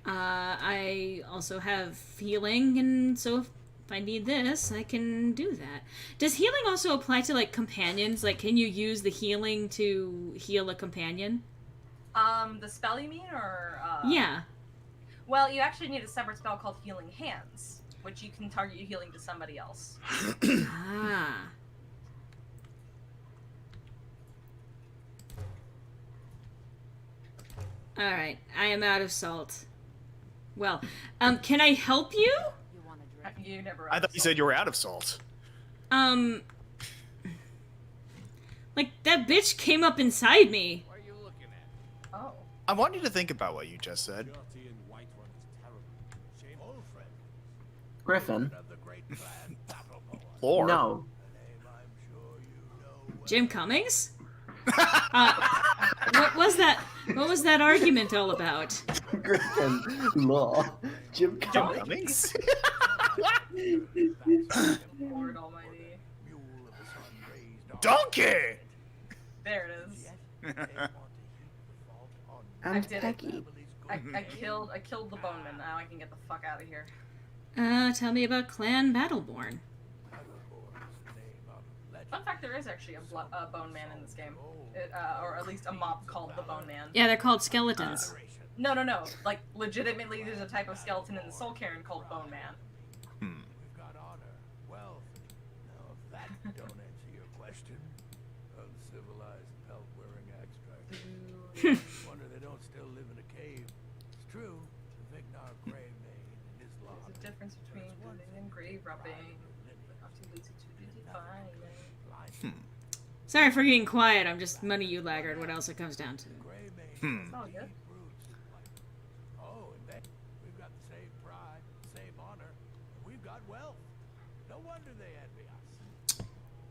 I also have healing, and so if I need this, I can do that. Does healing also apply to, like, companions? Like, can you use the healing to heal a companion?
The spell you mean, or?
Yeah.
Well, you actually need a separate spell called Healing Hands, which you can target your healing to somebody else.
Ah. Alright, I am out of salt. Well, can I help you?
You want a drink?
You never.
I thought you said you were out of salt.
Like, that bitch came up inside me.
What are you looking at?
Oh.
I want you to think about what you just said.
Dirty and white one is terrible. Shame old friend
Griffin.
of the great clan Battleborn.
Or
No.
Name I'm sure you know well.
Jim Cummings? What was that? What was that argument all about?
Griffin. Law. Jim
Jim
Cummings.
Cummings?
Lord Almighty.
Mule of the sun raised on
Donkey!
There it is.
They want to heap the fault on
And
I did it.
Peggy.
family's
I killed the boneman. Now I can get the fuck out of here.
Tell me about Clan Battleborn.
Battleborn's name of legend.
Fun fact: there is actually a bone man in this game, or at least a mob called the Bone Man.
Yeah, they're called skeletons.
No. Like, legitimately, there's a type of skeleton in the Soul Cairn called Bone Man.
We've got honor, wealth. Now, if that don't answer your question, uncivilized pelt-wearing extract. Wonder they don't still live in a cave. It's true. Vignar Grey made in his
There's
log.
a difference between wooding and grave robbing, but not too easy to define.
Sorry for being quiet. I'm just money you laggard. What else it comes down to?
Grey made
Hmm.
It's all good.
roots. Oh, and then we've got the same pride, same honor, and we've got wealth. No wonder they envy us.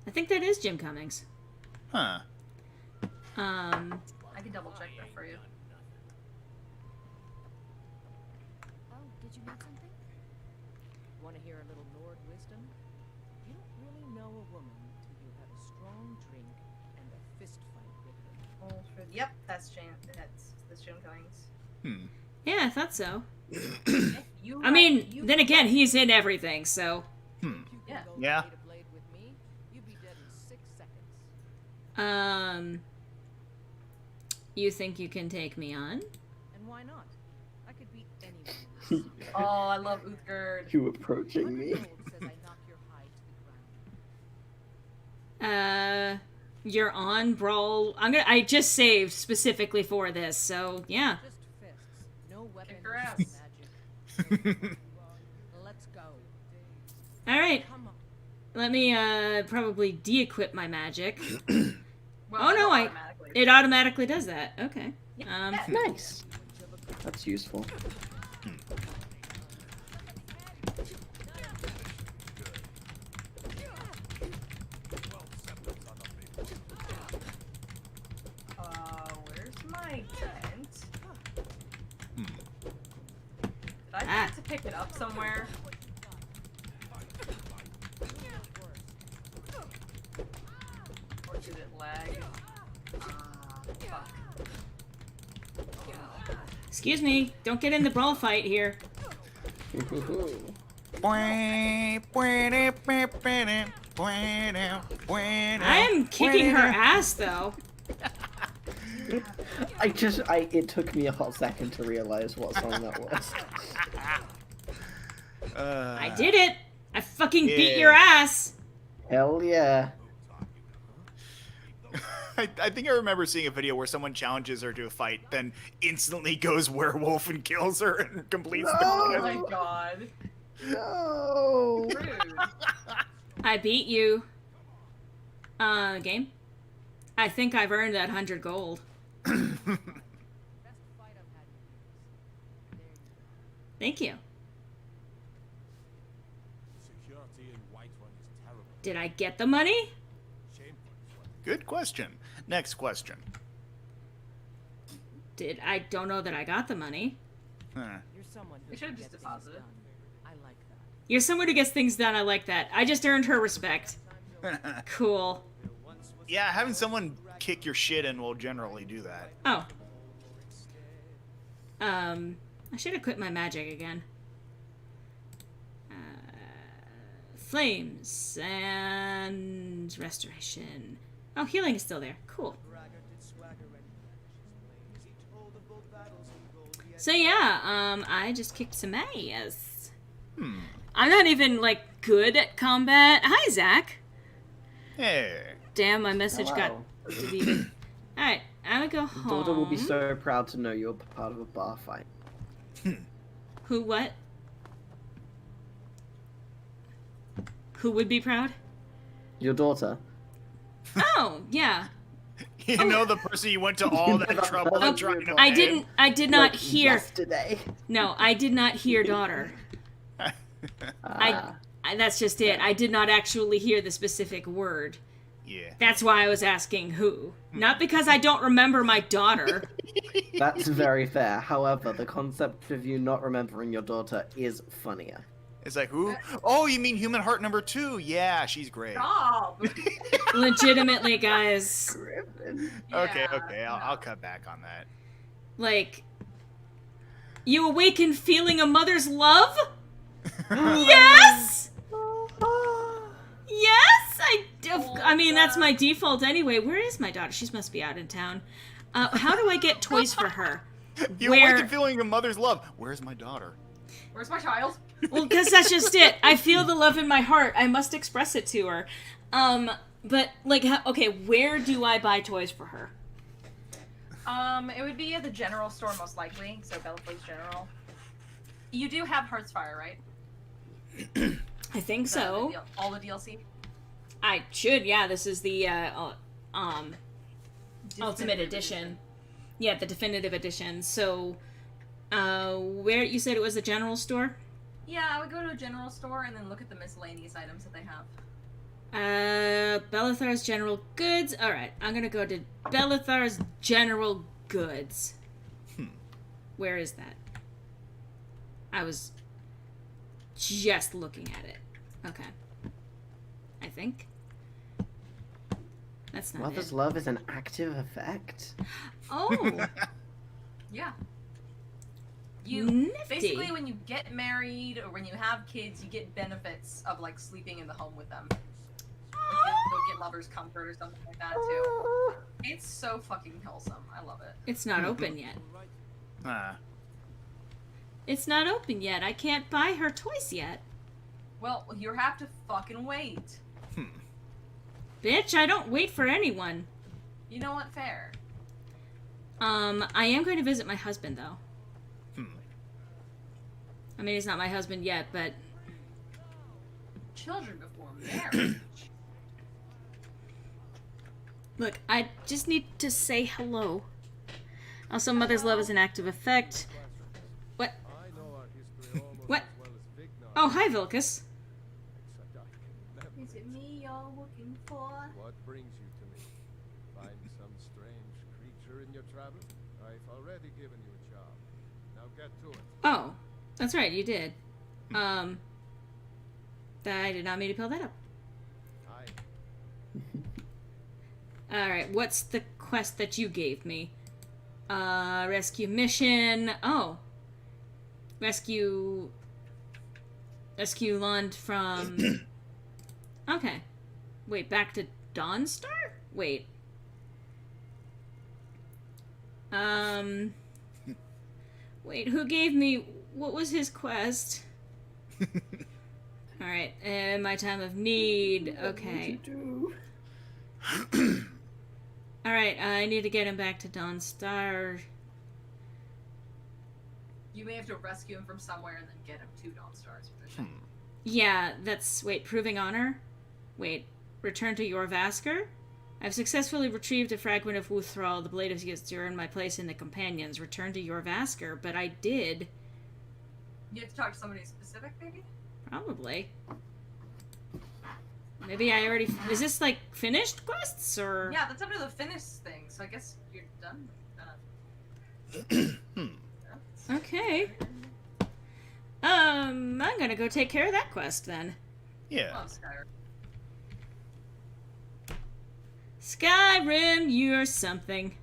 I think that is Jim Cummings.
Huh.
I can double check that for you.
Oh, did you need something? Want to hear a little Nord wisdom? You don't really know a woman till you have a strong drink and a fist fight with her.
Yep, that's Jim Cummings.
Yeah, I thought so.
You
I mean, then again, he's in everything, so.
If you can
Yeah.
go
Yeah.
blade to blade with me, you'd be dead in 6 seconds.
You think you can take me on?
And why not? I could beat anyone.
Oh, I love Uthgerd.
You approaching me?
Says I knock your hide to the ground.
You're on Brawl. I just saved specifically for this, so yeah.
Just fists. No weapons.
her ass.
Magic. Let's go.
Alright.
Come on.
Let me probably de-equip my magic.
Well,
Oh, no,
automatically.
It automatically does that. Okay.
Nice. That's useful.
Where's my tent? Did I forget to pick it up somewhere? Or did it lag? Fuck.
Excuse me. Don't get in the brawl fight here. I am kicking her ass, though.
It took me a hot second to realize what song that was.
I did it. I fucking beat
Yeah.
your ass.
Hell yeah.
I think I remember seeing a video where someone challenges her to a fight, then instantly goes werewolf and kills her and completes
Oh
the
my god.
No.
Rude.
I beat you. Game? I think I've earned that 100 gold.
Best fight I've had in years. There you go.
Thank you.
Security in Whiterun is terrible.
Did I get the money?
Shameful is what
Good question. Next question.
I don't know that I got the money.
Huh.
You're someone who
We should've
can
just
get things
deposited.
done. I like that.
You're someone who gets things done. I like that. I just earned her respect. Cool.
Yeah, having someone kick your shit in will generally do that.
Oh. I should have quit my magic again. Flames and restoration. Oh, healing is still there. Cool. So yeah, I just kicked some ass. I'm not even, like, good at combat. Hi, Zach.
Hey.
Damn, my message got
Hello.
deleted. Alright, I'm gonna go home.
Daughter will be so proud to know you're part of a bar fight.
Who, what? Who would be proud?
Your daughter.
Oh, yeah.
You know the person you went to all that trouble to try to
I
name?
did not
Like
hear.
Yesterday.
No, I did not hear daughter.
Ah.
That's just it. I did not actually hear the specific word.
Yeah.
That's why I was asking who. Not because I don't remember my daughter.
That's very fair. However, the concept of you not remembering your daughter is funnier.
It's like, who? Oh, you mean Human Heart number 2? Yeah, she's great.
Stop.
Legitimately, guys.
Griffin.
Okay,
Yeah,
okay, I'll cut back on that.
Like, you awaken feeling a mother's love? Yes! Yes! I mean, that's my default anyway. Where is my daughter? She must be out in town. How do I get toys for her?
You
Where-
awaken feeling a mother's love. Where's my daughter?
Where's my child?
Well, because that's just it. I feel the love in my heart. I must express it to her. But, like, okay, where do I buy toys for her?
It would be at the general store most likely. So Bellaflakes General. You do have Hearthfire, right?
I think so.
All the DLC.
I should, yeah. This is the, Ultimate
Definitive
Edition. Yeah, the definitive edition. So, where you said it was a general store?
Yeah, I would go to a general store and then look at the miscellaneous items that they have.
Belathar's General Goods. Alright, I'm gonna go to Belathar's General Goods. Where is that? I was just looking at it. Okay. I think. That's not
Mother's
it.
love is an active effect.
Oh!
Yeah. You
Nifty.
basically, when you get married or when you have kids, you get benefits of like sleeping in the home with them. Like you'll get lover's comfort or something like that too. It's so fucking wholesome. I love it.
It's not open yet.
Ah.
It's not open yet. I can't buy her toys yet.
Well, you have to fucking wait.
Bitch, I don't wait for anyone.
You know what? Fair.
I am going to visit my husband, though. I mean, he's not my husband yet, but...
Children before marriage.
Look, I just need to say hello. Also, mother's love is an active effect. What?
I know our history almost
What?
as well as Vic knows.
Oh, hi, Vilcus.
Except I can never
Is it me you're looking for?
What brings you to me? Find some strange creature in your travels? I've already given you a job. Now get to it.
Oh, that's right, you did. I did not mean to pull that up.
I
Alright, what's the quest that you gave me? Rescue mission. Oh. Rescue Lund from... Okay. Wait, back to Dawnstar? Wait. Wait, who gave me... What was his quest? Alright, in my time of need. Okay. Alright, I need to get him back to Dawnstar.
You may have to rescue him from somewhere and then get him to Dawnstar's position.
Yeah, that's... Wait, proving honor? Wait, return to Yorvasker? I've successfully retrieved a fragment of Wuthral, the Blade of Ys, to earn my place in the Companions. Return to Yorvasker, but I did.
You have to talk to somebody specific, maybe?
Probably. Maybe I already... Is this, like, finished quests, or...
Yeah, that's under the finish thing, so I guess you're done with that.
Okay. I'm gonna go take care of that quest, then.
Yeah.
Oh, Skyrim.
Skyrim, you're something.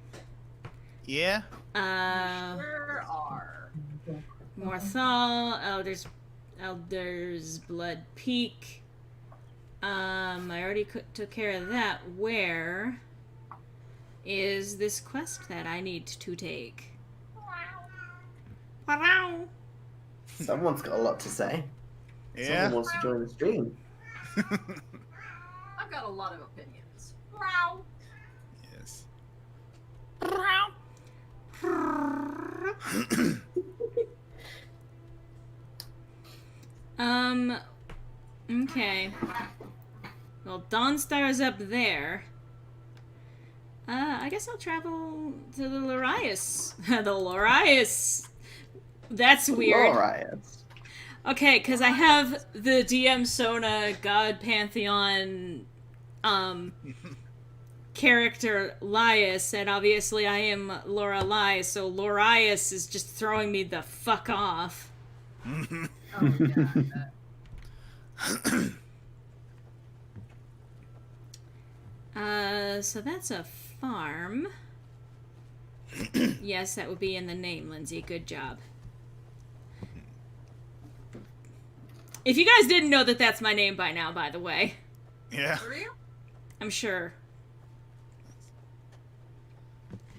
Yeah.
Sure are.
Morthal, Elder's Blood Peak. I already took care of that. Where is this quest that I need to take? Wow.
Someone's got a lot to say.
Yeah.
Someone wants to join the stream.
I've got a lot of opinions. Wow.
Yes.
Okay. Well, Dawnstar is up there. I guess I'll travel to the Lorias. The Lorias. That's weird.
Alright.
Okay, because I have the DM Sona God Pantheon character Lias, and obviously I am Loreley, so Lorias is just throwing me the fuck off.
Oh, yeah, I bet.
So that's a farm. Yes, that would be in the name, Lindsay. Good job. If you guys didn't know that that's my name by now, by the way.
Yeah.
For real?
I'm sure.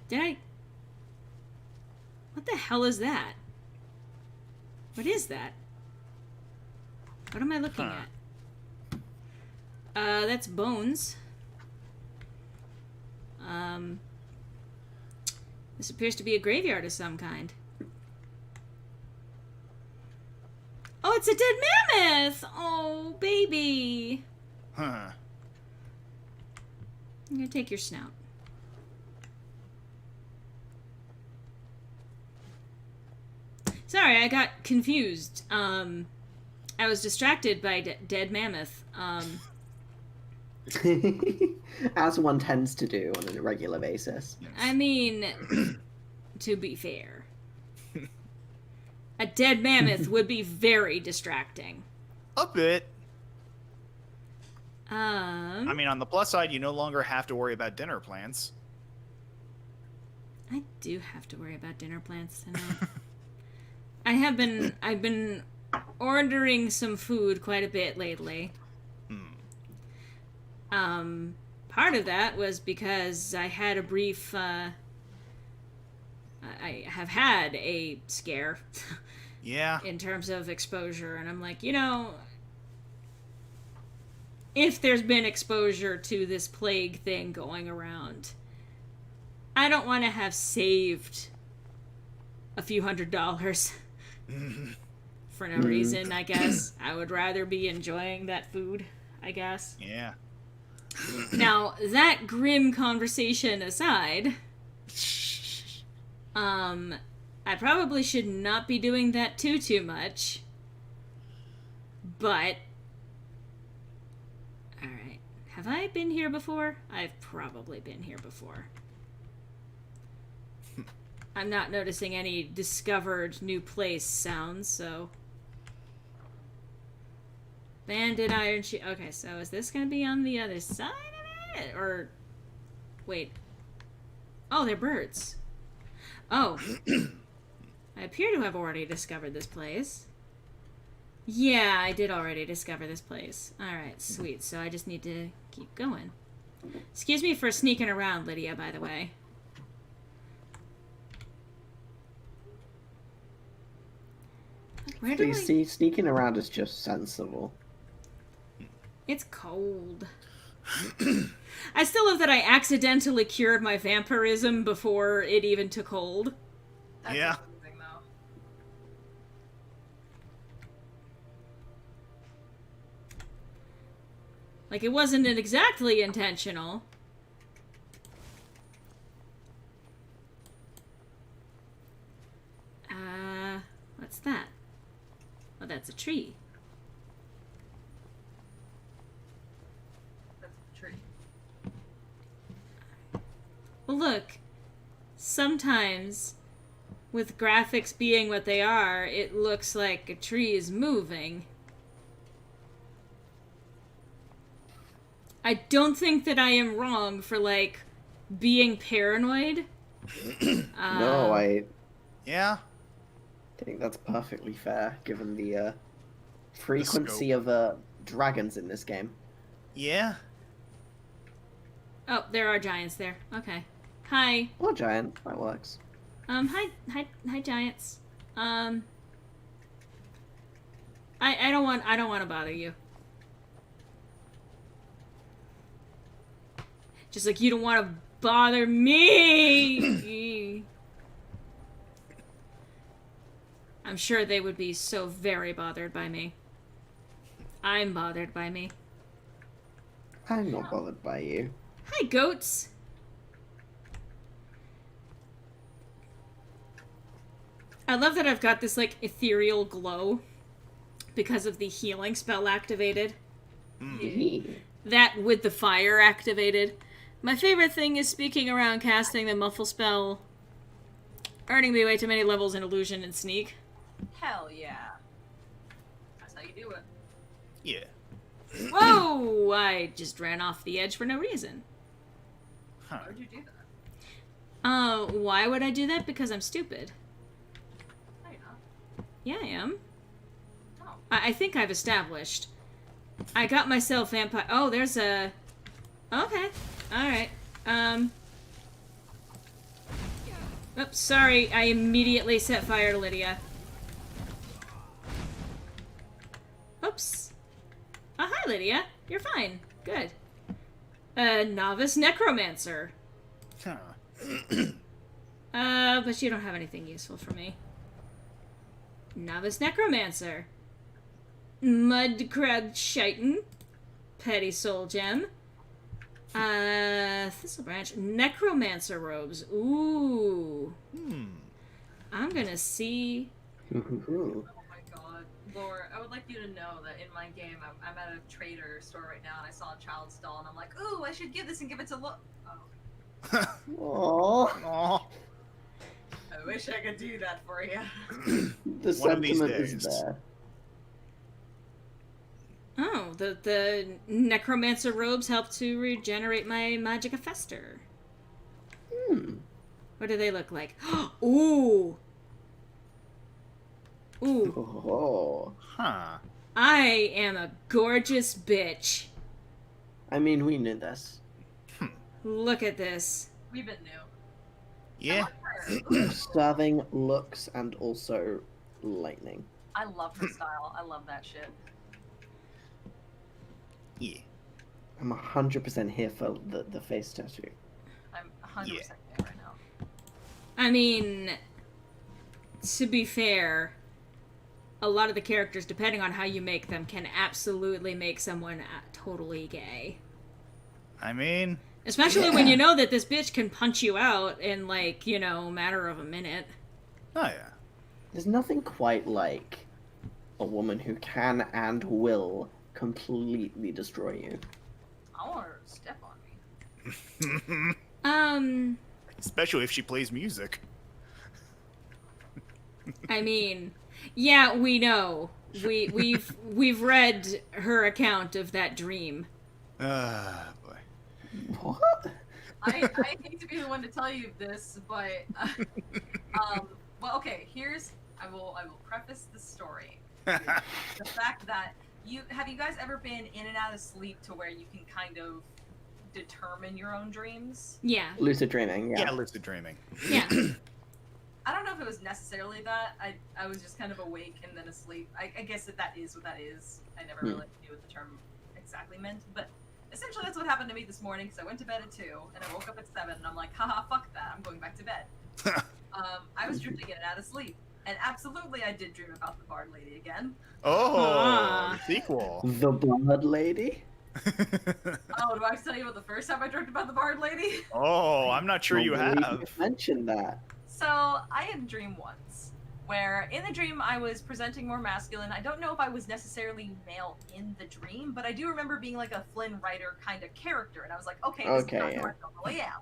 Did I... What the hell is that? What is that? What am I looking at? That's bones. This appears to be a graveyard of some kind. Oh, it's a dead mammoth! Oh, baby!
Huh.
I'm gonna take your snout. Sorry, I got confused. I was distracted by dead mammoth.
As one tends to do on a regular basis.
I mean, to be fair, a dead mammoth would be very distracting.
A bit.
I
I mean, on the plus side, you no longer have to worry about dinner plans.
I do have to worry about dinner plans tonight. I've been ordering some food quite a bit lately. Part of that was because I had a brief, I have had a scare
Yeah.
in terms of exposure, and I'm like, you know, if there's been exposure to this plague thing going around, I don't want to have saved a few $100s for no reason, I guess. I would rather be enjoying that food, I guess.
Yeah.
Now, that grim conversation aside, I probably should not be doing that too much. But, alright. Have I been here before? I've probably been here before. I'm not noticing any discovered new place sounds, so... Banded iron sheet. Okay, so is this gonna be on the other side of it? Or... Wait. Oh, they're birds. Oh. I appear to have already discovered this place. Yeah, I did already discover this place. Alright, sweet. So I just need to keep going. Excuse me for sneaking around, Lydia, by the way. Where do
You
I...
see, sneaking around is just sensible.
It's cold. I still love that I accidentally cured my vampirism before it even took hold.
That's
Yeah.
amazing, though.
Like, it wasn't exactly intentional. What's that? Oh, that's a tree.
That's the tree.
Well, look. Sometimes, with graphics being what they are, it looks like a tree is moving. I don't think that I am wrong for, like, being paranoid.
No, I
Yeah.
think that's perfectly fair, given the frequency
scope.
of dragons in this game.
Yeah.
Oh, there are giants there. Okay. Hi.
Or giant, that works.
Hi, giants. I don't want to bother you. Just like you don't want to bother me. I'm sure they would be so very bothered by me. I'm bothered by me.
I'm not bothered by you.
Hi, goats. I love that I've got this, like, ethereal glow because of the healing spell activated. That with the fire activated. My favorite thing is speaking around casting the muffle spell, earning me way too many levels in illusion and sneak.
Hell yeah. That's how you do it.
Yeah.
Whoa! I just ran off the edge for no reason.
Huh.
Why would you do that?
Why would I do that? Because I'm stupid.
No, you're not.
Yeah, I am.
No.
I think I've established. I got myself vampire. Oh, there's a. Okay. Alright. Oops, sorry. I immediately set fire to Lydia. Oops. Oh, hi, Lydia. You're fine. Good. Novice necromancer.
Huh.
But you don't have anything useful for me. Novice necromancer. Mud crab chitin. Petty soul gem. Thistle branch. Necromancer robes. Ooh. I'm gonna see.
Ooh.
Oh my god. Lore, I would like you to know that in my game, I'm at a trader store right now, and I saw a child's doll, and I'm like, ooh, I should give this and give it to Lo. Oh,
Aww.
Aw.
I wish I could do that for you.
The
One of these
sentiment is
days.
there.
Oh, the necromancer robes help to regenerate my magicka fester.
Hmm.
What do they look like? Ooh. Ooh.
Oh.
Huh.
I am a gorgeous bitch.
I mean, we knew this.
Look at this.
We've been new.
Yeah.
Ooh,
Serving looks and also lightning.
I love her style. I love that shit.
Yeah.
I'm 100% here for the face tattoo.
I'm 100%
Yeah.
there right now.
I mean, to be fair, a lot of the characters, depending on how you make them, can absolutely make someone totally gay.
I mean,
Especially when you know that this bitch can punch you out in, like, you know, a matter of a minute.
oh yeah.
There's nothing quite like a woman who can and will completely destroy you.
I want her to step on me.
Especially if she plays music.
I mean, yeah, we know. We've read her account of that dream.
Boy.
What?
I hate to be the one to tell you this, but well, okay. I will preface the story. with the fact that you guys ever been in and out of sleep to where you can kind of determine your own dreams?
Yeah.
Lucid dreaming, yeah.
Yeah, lucid dreaming.
Yeah.
I don't know if it was necessarily that. I was just kind of awake and then asleep. I guess that is what that is. I never really knew what the term exactly meant, but essentially that's what happened to me this morning, because I went to bed at 2, and I woke up at 7, and I'm like, haha, fuck that, I'm going back to bed. I was drifting in and out of sleep, and absolutely I did dream about the Bard Lady again.
Oh,
Ah.
sequel.
The Blood Lady?
Oh, do I have to tell you about the first time I dreamt about the Bard Lady?
Oh, I'm not sure you
Don't believe
have.
you've mentioned that.
So, I had a dream once, where in the dream I was presenting more masculine. I don't know if I was necessarily male in the dream, but I do remember being like a Flynn Rider kind of character, and I was like, okay, this
Okay,
is not
yeah.
who I normally am.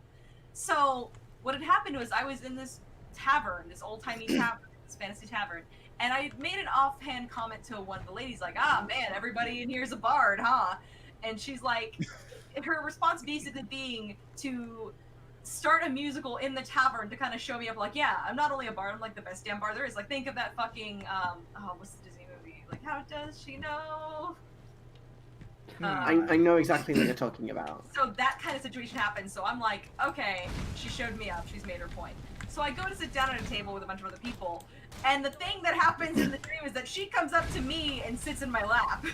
So, what had happened was I was in this tavern, this old-timey tavern, this fantasy tavern, and I made an offhand comment to one of the ladies, like, ah, man, everybody in here is a bard, huh? And she's like, her response basically being to start a musical in the tavern to kind of show me up, like, yeah, I'm not only a bard, I'm like the best damn bard there is. Like, think of that fucking, what's the Disney movie? Like, how does she know?
I know exactly what you're talking about.
So that kind of situation happened, so I'm like, okay, she showed me up, she's made her point. So I go to sit down at a table with a bunch of other people, and the thing that happens in the dream is that she comes up to me and sits in my lap.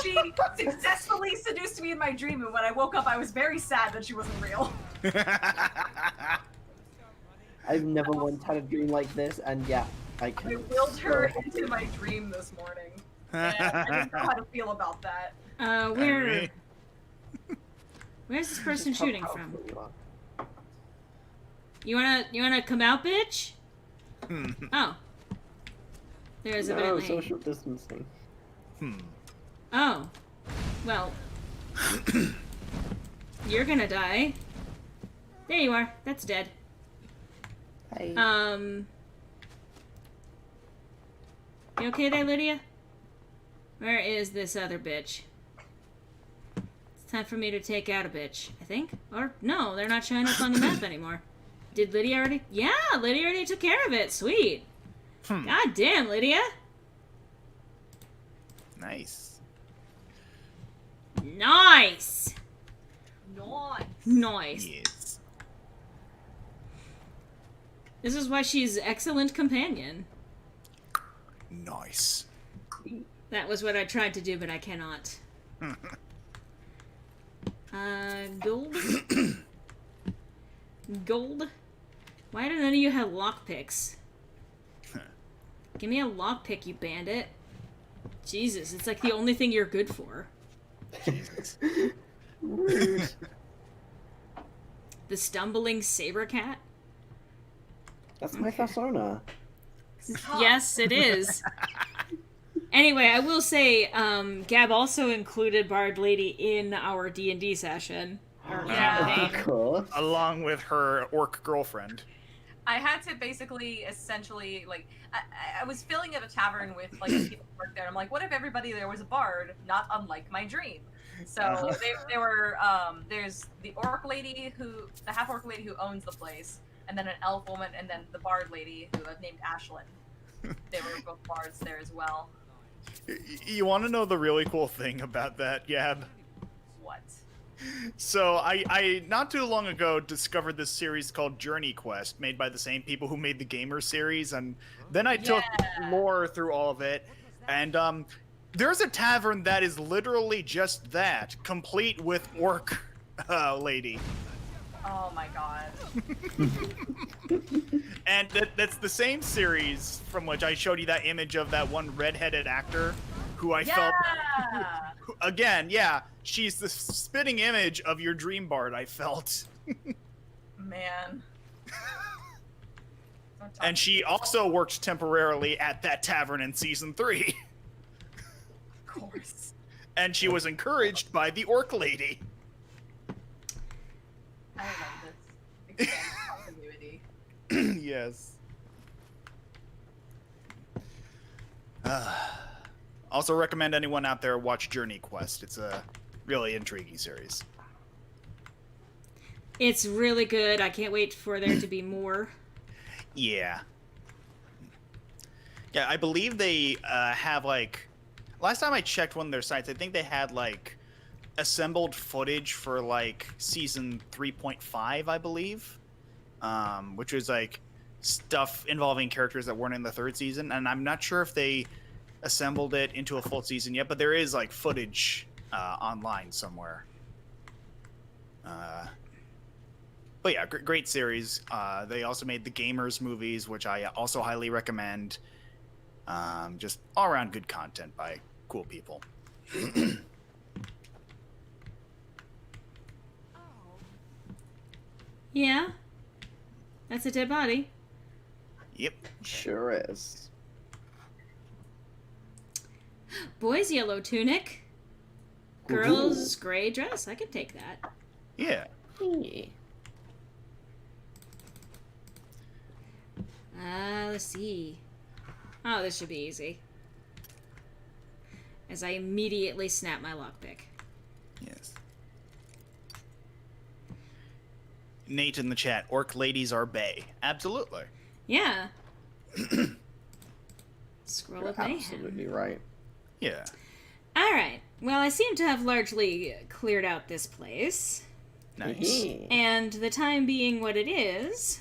She successfully seduced me in my dream, and when I woke up I was very sad that she wasn't real.
I've never once had a dream like this, and yeah, I
I
can.
willed her into my dream this morning, and I didn't know how to feel about that.
Where's this person
Just how
shooting from?
powerful you are.
You wanna come out, bitch? Oh. There's
No,
evidently.
social distancing.
Oh. Well. You're gonna die. There you are. That's dead.
Hey.
You okay there, Lydia? Where is this other bitch? It's time for me to take out a bitch, I think. Or, no, they're not showing up on the map anymore. Did Lydia already? Yeah, Lydia already took care of it. Sweet. God damn, Lydia.
Nice.
Nice.
Nice.
Nice.
Yes.
This is why she's excellent companion.
Nice.
That was what I tried to do, but I cannot. Gold? Gold? Why do none of you have lockpicks? Give me a lockpick, you bandit. Jesus, it's like the only thing you're good for.
Jesus.
Rude.
The stumbling saber cat?
That's my persona.
Stop.
Yes, it is. Anyway, I will say, Gab also included Bard Lady in our D&D session. Or
Yeah.
Of course.
Along with her orc girlfriend.
I had to basically, essentially, like, I was filling at a tavern with, like, people who worked there. I'm like, what if everybody there was a bard, not unlike my dream? So they were, there's the half-orc lady who owns the place, and then an elf woman, and then the bard lady who I've named Ashlyn. They were both bards there as well.
You want to know the really cool thing about that, Gab?
What?
So I not too long ago discovered this series called Journey Quest, made by the same people who made the Gamer series, and then I took lore through all of it, and there's a tavern that is literally just that, complete with orc lady.
Oh my god.
And that's the same series from which I showed you that image of that one redheaded actor who I felt... Again, yeah, she's the spitting image of your dream bard, I felt.
Man.
And she also worked temporarily at that tavern in season 3.
Of course.
And she was encouraged by the orc lady.
I love this. Extended continuity.
Yes. Also recommend anyone out there watch Journey Quest. It's a really intriguing series.
It's really good. I can't wait for there to be more.
Yeah. Yeah, I believe they have, like... Last time I checked one of their sites, I think they had, like, assembled footage for, like, season 3.5, I believe. Which was, like, stuff involving characters that weren't in the 3rd season. And I'm not sure if they assembled it into a full season yet, but there is, like, footage online somewhere. But yeah, great series. They also made the Gamers movies, which I also highly recommend. Just all-around good content by cool people.
Yeah. That's a dead body.
Yep.
Sure is.
Boys, yellow tunic. Girls, gray dress. I could take that.
Yeah.
Let's see. Oh, this should be easy. As I immediately snap my lockpick.
Yes. Nate in the chat, orc ladies are bae. Absolutely.
Yeah. Scroll
You're
of mayhem.
absolutely right.
Yeah.
Alright. Well, I seem to have largely cleared out this place.
Nice.
And the time being what it is,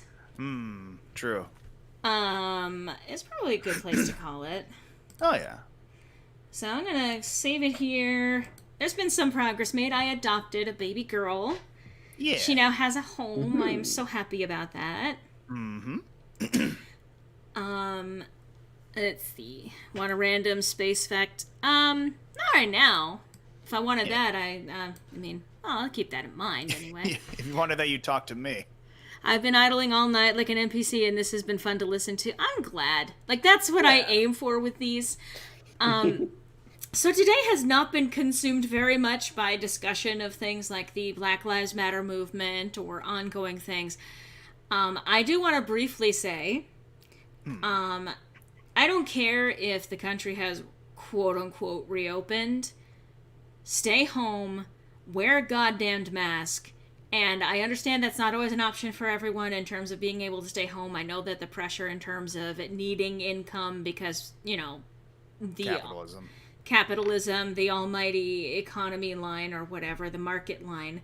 True.
it's probably a good place to call it.
Oh, yeah.
So I'm gonna save it here. There's been some progress made. I adopted a baby girl.
Yeah.
She now has a home. I'm so happy about that.
Mm-hmm.
Let's see. Want a random space fact? Not right now. If I wanted that, I mean, I'll keep that in mind anyway.
If you wanted that, you'd talk to me.
I've been idling all night like an NPC, and this has been fun to listen to. I'm glad. Like, that's what I aim for with these. So today has not been consumed very much by discussion of things like the Black Lives Matter movement or ongoing things. I do want to briefly say, I don't care if the country has quote-unquote reopened. Stay home, wear a goddamned mask, and I understand that's not always an option for everyone in terms of being able to stay home. I know that the pressure in terms of it needing income because, you know, the capitalism, the almighty economy line or whatever, the market line.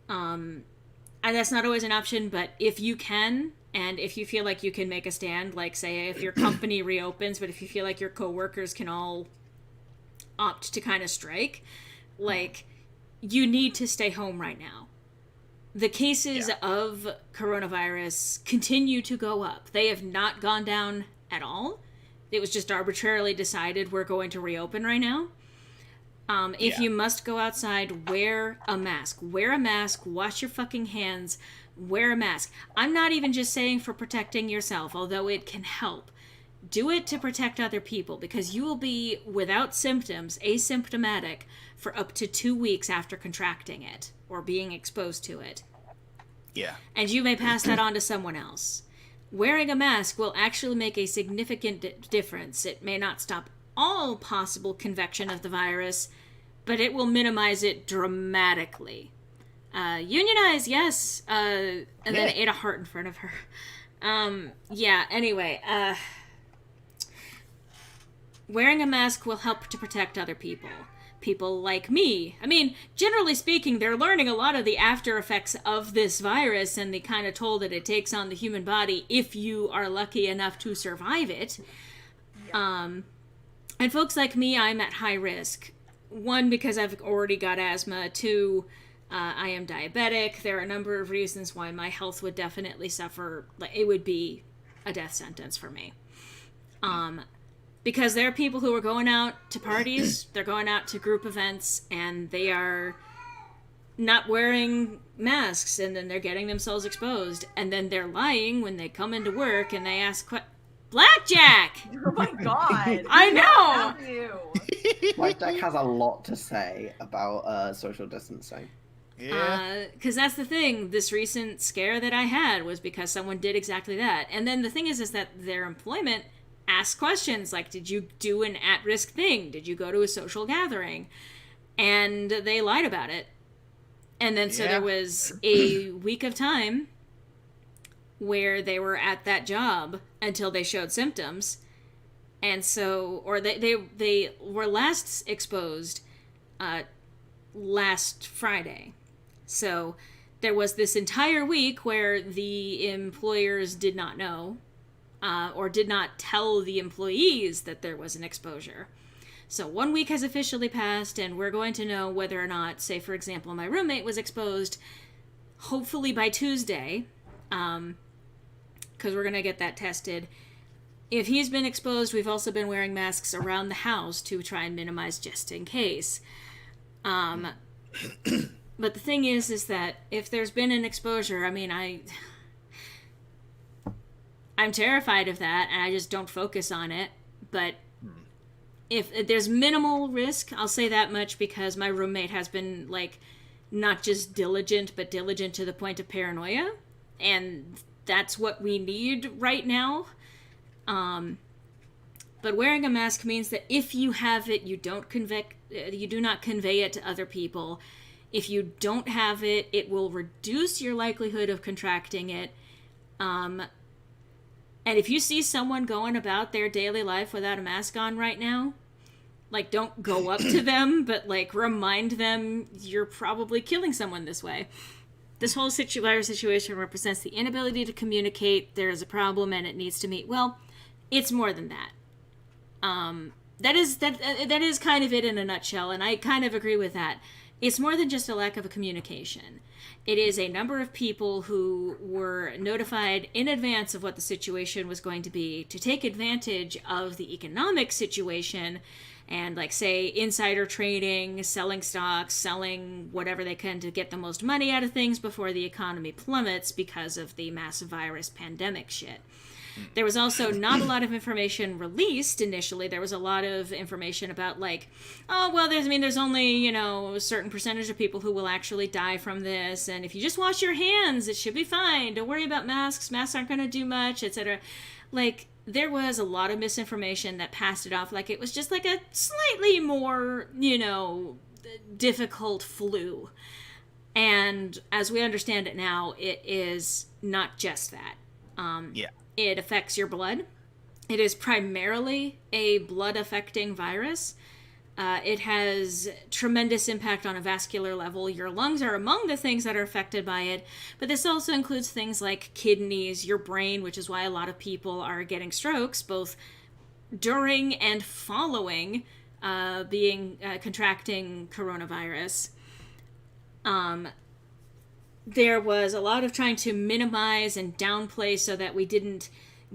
And that's not always an option, but if you can, and if you feel like you can make a stand, like say if your company reopens, but if you feel like your coworkers can all opt to kind of strike, like, you need to stay home right now. The cases of coronavirus continue to go up. They have not gone down at all. It was just arbitrarily decided we're going to reopen right now. If you must go outside, wear a mask. Wear a mask, wash your fucking hands, wear a mask. I'm not even just saying for protecting yourself, although it can help. do it to protect other people, because you will be without symptoms, asymptomatic, for up to 2 weeks after contracting it or being exposed to it.
Yeah.
And you may pass that on to someone else. Wearing a mask will actually make a significant difference. It may not stop all possible convection of the virus, but it will minimize it dramatically. Unionize, yes. And then ate a heart in front of her. Anyway, wearing a mask will help to protect other people. People like me. I mean, generally speaking, they're learning a lot of the after effects of this virus and the kind of toll that it takes on the human body if you are lucky enough to survive it. And folks like me, I'm at high risk. 1, because I've already got asthma. 2, I am diabetic. There are a number of reasons why my health would definitely suffer. It would be a death sentence for me. Because there are people who are going out to parties, they're going out to group events, and they are not wearing masks, and then they're getting themselves exposed. And then they're lying when they come into work and they ask Blackjack!
Oh my god!
I know!
You.
Blackjack has a lot to say about social distancing.
Yeah.
Because that's the thing. This recent scare that I had was because someone did exactly that. And then the thing is that their employment asks questions like, did you do an at-risk thing? Did you go to a social gathering? And they lied about it. And then so there was a week of time where they were at that job until they showed symptoms. And so, or they were last exposed last Friday. So there was this entire week where the employers did not know or did not tell the employees that there was an exposure. So 1 week has officially passed, and we're going to know whether or not, say, for example, my roommate was exposed, hopefully by Tuesday, because we're going to get that tested. If he's been exposed, we've also been wearing masks around the house to try and minimize just in case. But the thing is that if there's been an exposure, I mean, I'm terrified of that, and I just don't focus on it. But if there's minimal risk, I'll say that much, because my roommate has been, like, not just diligent, but diligent to the point of paranoia. And that's what we need right now. But wearing a mask means that if you have it, you do not convey it to other people. If you don't have it, it will reduce your likelihood of contracting it. And if you see someone going about their daily life without a mask on right now, like, don't go up to them, but, like, remind them you're probably killing someone this way. This whole virus situation represents the inability to communicate. There is a problem and it needs to meet. Well, it's more than that. That is kind of it in a nutshell, and I kind of agree with that. It's more than just a lack of a communication. It is a number of people who were notified in advance of what the situation was going to be to take advantage of the economic situation and, like, say, insider trading, selling stocks, selling whatever they can to get the most money out of things before the economy plummets because of the massive virus pandemic shit. There was also not a lot of information released initially. There was a lot of information about, like, oh, well, there's only, a certain percentage of people who will actually die from this, and if you just wash your hands, it should be fine. Don't worry about masks. Masks aren't going to do much, etc. Like, there was a lot of misinformation that passed it off like it was just like a slightly more, difficult flu. And as we understand it now, it is not just that. It affects your blood. It is primarily a blood-affecting virus. It has tremendous impact on a vascular level. Your lungs are among the things that are affected by it, but this also includes things like kidneys, your brain, which is why a lot of people are getting strokes, both during and following contracting coronavirus. There was a lot of trying to minimize and downplay so that we didn't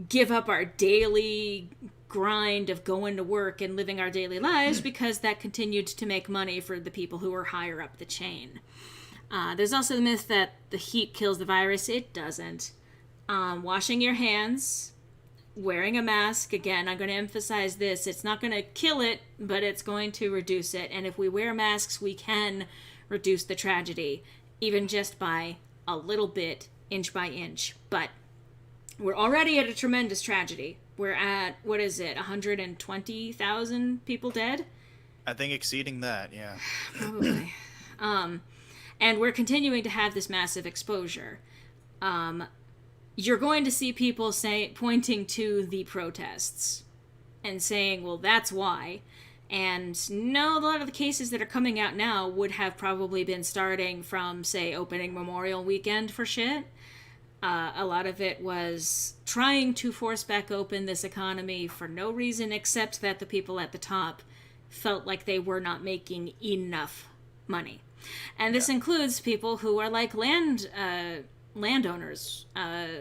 give up our daily grind of going to work and living our daily lives, because that continued to make money for the people who were higher up the chain. There's also the myth that the heat kills the virus. It doesn't. Washing your hands wearing a mask, again, I'm going to emphasize this, it's not going to kill it, but it's going to reduce it. And if we wear masks, we can reduce the tragedy, even just by a little bit, inch by inch. But we're already at a tremendous tragedy. We're at, 120,000 people dead?
I think exceeding that, yeah.
Probably. And we're continuing to have this massive exposure. You're going to see people pointing to the protests and saying, well, that's why. And no, a lot of the cases that are coming out now would have probably been starting from, say, opening Memorial Weekend for shit. A lot of it was trying to force back open this economy for no reason except that the people at the top felt like they were not making enough money. And this includes people who are like landowners,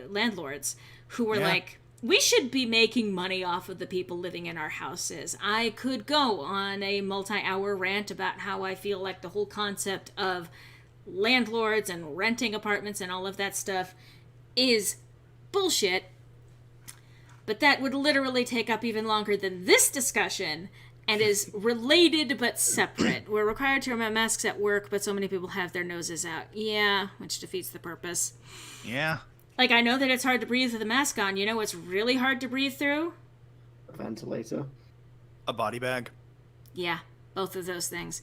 landlords, who were like, we should be making money off of the people living in our houses. I could go on a multi-hour rant about how I feel like the whole concept of landlords and renting apartments and all of that stuff is bullshit. But that would literally take up even longer than this discussion and is related but separate. We're required to wear masks at work, but so many people have their noses out. Yeah, which defeats the purpose.
Yeah.
Like, I know that it's hard to breathe with a mask on. You know what's really hard to breathe through?
A ventilator.
A body bag.
Yeah, both of those things.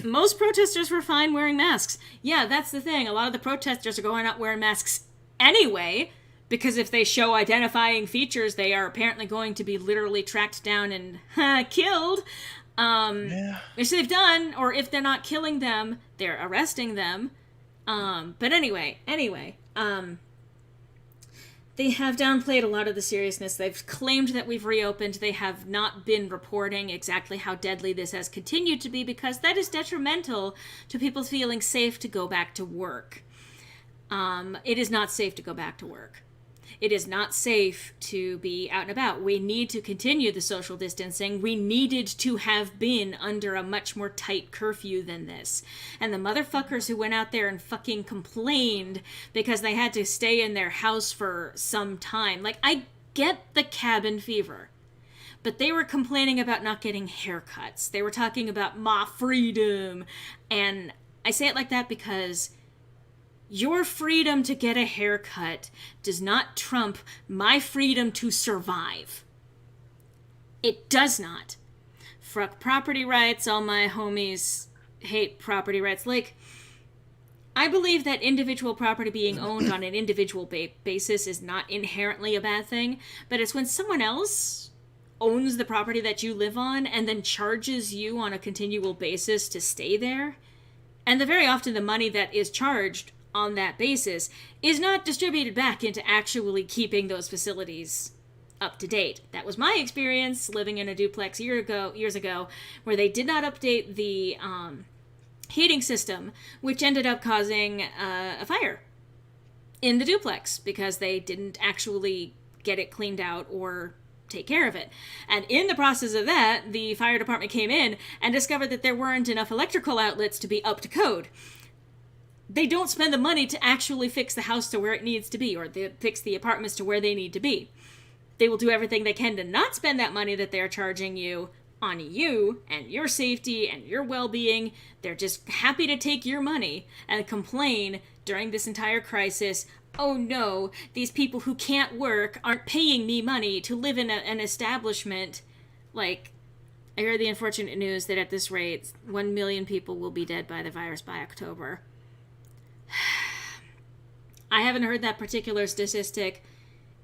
Most protesters were fine wearing masks. Yeah, that's the thing. A lot of the protesters are going out wearing masks anyway, because if they show identifying features, they are apparently going to be literally tracked down and killed. Which they've done, or if they're not killing them, they're arresting them. But anyway, they have downplayed a lot of the seriousness. They've claimed that we've reopened. They have not been reporting exactly how deadly this has continued to be, because that is detrimental to people feeling safe to go back to work. It is not safe to go back to work. It is not safe to be out and about. We need to continue the social distancing. We needed to have been under a much more tight curfew than this. And the motherfuckers who went out there and fucking complained because they had to stay in their house for some time. Like, I get the cabin fever. But they were complaining about not getting haircuts. They were talking about my freedom. And I say it like that because your freedom to get a haircut does not trump my freedom to survive. It does not. Fuck property rights. All my homies hate property rights. Like, I believe that individual property being owned on an individual basis is not inherently a bad thing, but it's when someone else owns the property that you live on and then charges you on a continual basis to stay there. And very often the money that is charged on that basis is not distributed back into actually keeping those facilities up to date. That was my experience living in a duplex years ago, where they did not update the heating system, which ended up causing a fire in the duplex because they didn't actually get it cleaned out or take care of it. And in the process of that, the fire department came in and discovered that there weren't enough electrical outlets to be up to code. They don't spend the money to actually fix the house to where it needs to be, or fix the apartments to where they need to be. They will do everything they can to not spend that money that they're charging you on you and your safety and your well-being. They're just happy to take your money and complain during this entire crisis. Oh no, these people who can't work aren't paying me money to live in an establishment. Like, I heard the unfortunate news that at this rate, 1 million people will be dead by the virus by October. I haven't heard that particular statistic.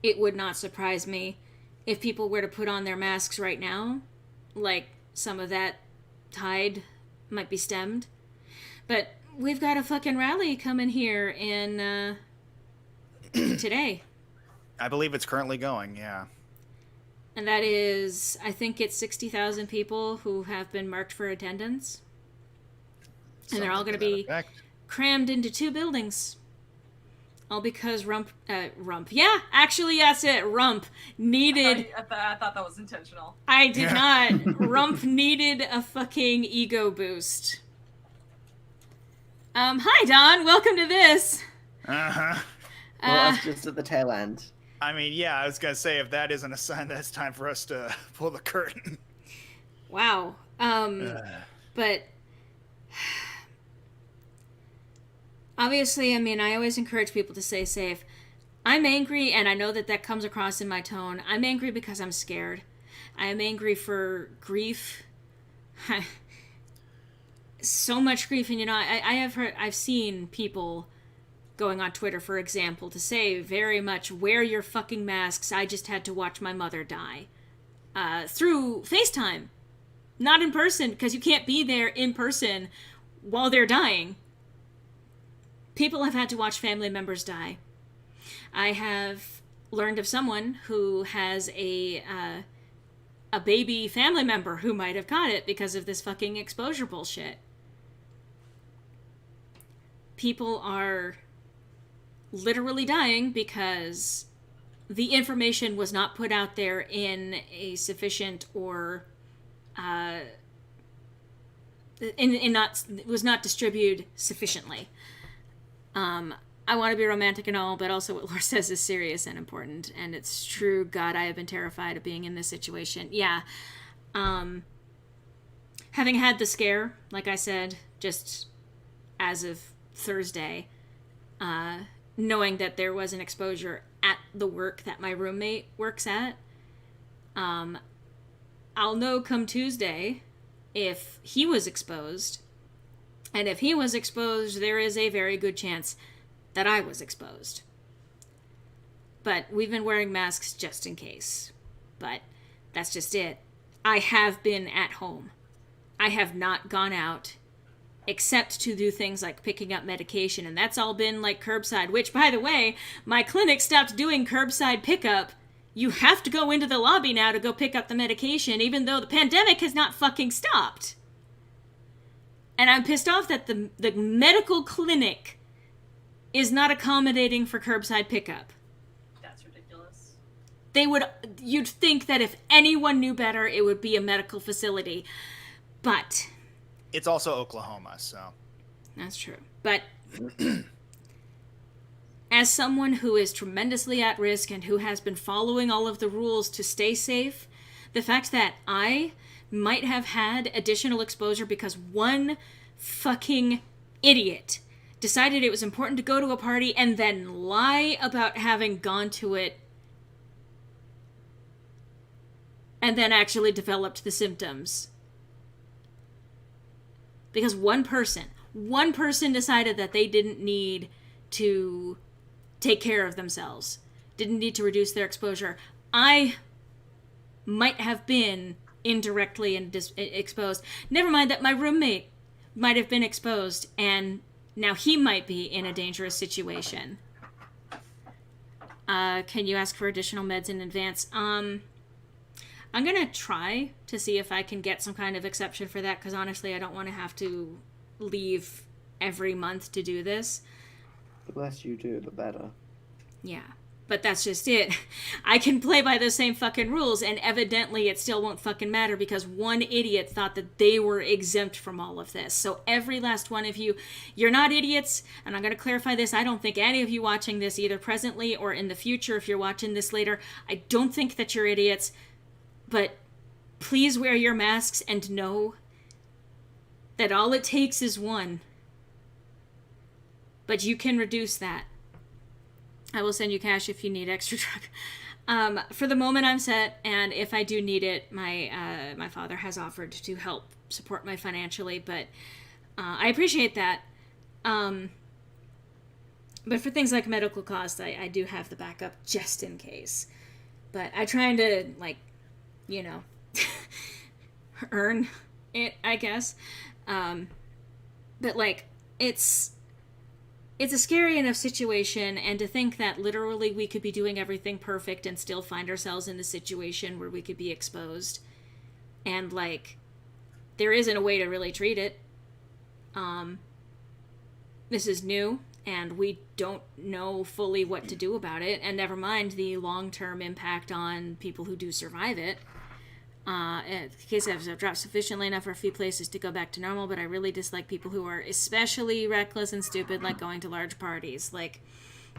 It would not surprise me if people were to put on their masks right now. Like, some of that tide might be stemmed. But we've got a fucking rally coming here in today.
I believe it's currently going, yeah.
And that is, I think it's 60,000 people who have been marked for attendance. And they're all going to be crammed into 2 buildings. All because Rump. Yeah, actually, that's it. Rump needed.
I thought that was intentional.
I did not. Rump needed a fucking ego boost. Hi, Don. Welcome to this.
Well, that's just at the tail end.
I mean, yeah, I was gonna say if that isn't a sign that it's time for us to pull the curtain.
Wow. But obviously, I mean, I always encourage people to stay safe. I'm angry, and I know that that comes across in my tone. I'm angry because I'm scared. I am angry for grief. So much grief, and I've seen people going on Twitter, for example, to say very much, wear your fucking masks. I just had to watch my mother die. Through FaceTime. Not in person, because you can't be there in person while they're dying. People have had to watch family members die. I have learned of someone who has a baby family member who might have caught it because of this fucking exposure bullshit. People are literally dying because the information was not put out there in a sufficient or was not distributed sufficiently. I want to be romantic and all, but also what Laura says is serious and important, and it's true. God, I have been terrified of being in this situation. Yeah. Having had the scare, like I said, just as of Thursday, knowing that there was an exposure at the work that my roommate works at, I'll know come Tuesday if he was exposed. And if he was exposed, there is a very good chance that I was exposed. But we've been wearing masks just in case. But that's just it. I have been at home. I have not gone out except to do things like picking up medication, and that's all been like curbside, which, by the way, my clinic stopped doing curbside pickup. You have to go into the lobby now to go pick up the medication, even though the pandemic has not fucking stopped. And I'm pissed off that the medical clinic is not accommodating for curbside pickup.
That's ridiculous.
You'd think that if anyone knew better, it would be a medical facility. But
It's also Oklahoma, so.
that's true. But as someone who is tremendously at risk and who has been following all of the rules to stay safe, the fact that I might have had additional exposure because one fucking idiot decided it was important to go to a party and then lie about having gone to it and then actually developed the symptoms. Because one person decided that they didn't need to take care of themselves, didn't need to reduce their exposure. I might have been indirectly exposed. Never mind that my roommate might have been exposed, and now he might be in a dangerous situation. Can you ask for additional meds in advance? I'm gonna try to see if I can get some kind of exception for that, because honestly, I don't want to have to leave every month to do this.
The less you do, the better.
Yeah, but that's just it. I can play by those same fucking rules, and evidently it still won't fucking matter because one idiot thought that they were exempt from all of this. So every last one of you, you're not idiots, and I'm going to clarify this. I don't think any of you watching this, either presently or in the future, if you're watching this later, I don't think that you're idiots, but please wear your masks and know that all it takes is one. But you can reduce that. I will send you cash if you need extra drug. For the moment, I'm set, and if I do need it, my father has offered to help support me financially, but I appreciate that. But for things like medical costs, I do have the backup just in case. But I trying to, earn it, I guess. But, it's a scary enough situation, and to think that literally we could be doing everything perfect and still find ourselves in the situation where we could be exposed. And, there isn't a way to really treat it. This is new, and we don't know fully what to do about it, and never mind the long-term impact on people who do survive it. In case I've dropped sufficiently enough for a few places to go back to normal, but I really dislike people who are especially reckless and stupid, like going to large parties.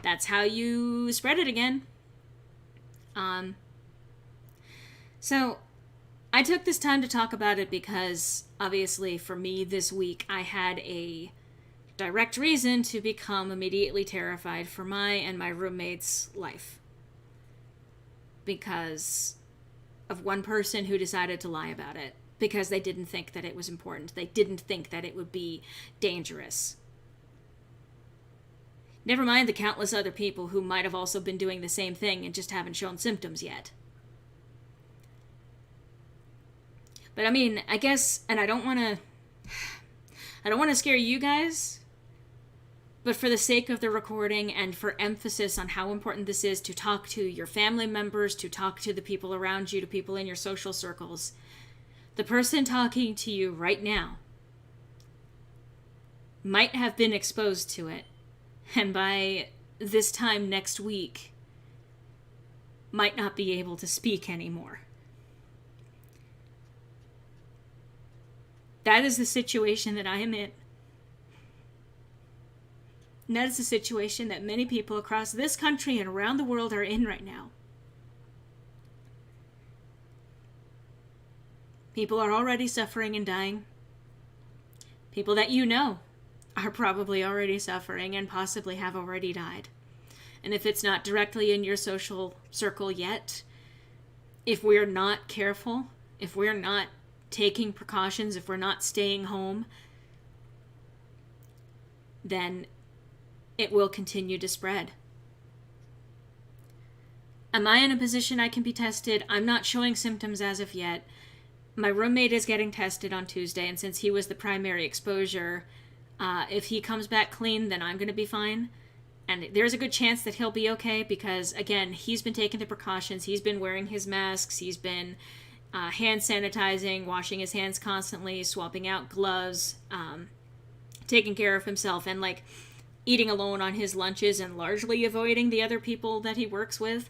That's how you spread it again. So I took this time to talk about it because, obviously, for me this week, I had a direct reason to become immediately terrified for my and my roommate's life. Because of one person who decided to lie about it. Because they didn't think that it was important. They didn't think that it would be dangerous. Never mind the countless other people who might have also been doing the same thing and just haven't shown symptoms yet. But I mean, I guess, and I don't want to scare you guys, but for the sake of the recording and for emphasis on how important this is to talk to your family members, to talk to the people around you, to people in your social circles, the person talking to you right now might have been exposed to it, and by this time next week, might not be able to speak anymore. That is the situation that I am in. And that is the situation that many people across this country and around the world are in right now. People are already suffering and dying. People that you know are probably already suffering and possibly have already died. And if it's not directly in your social circle yet, if we're not careful, if we're not taking precautions, if we're not staying home, then it will continue to spread. Am I in a position I can be tested? I'm not showing symptoms as of yet. My roommate is getting tested on Tuesday, and since he was the primary exposure, if he comes back clean, then I'm going to be fine. And there's a good chance that he'll be okay because, again, he's been taking the precautions. He's been wearing his masks. He's been hand sanitizing, washing his hands constantly, swapping out gloves, taking care of himself, and like eating alone on his lunches and largely avoiding the other people that he works with.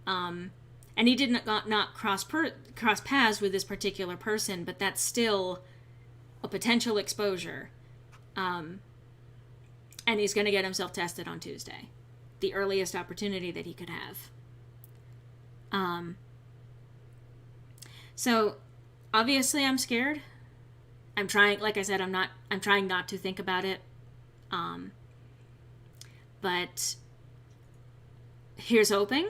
And he did not cross paths with this particular person, but that's still a potential exposure. And he's going to get himself tested on Tuesday, the earliest opportunity that he could have. So obviously I'm scared. I'm trying, like I said, I'm trying not to think about it. But here's hoping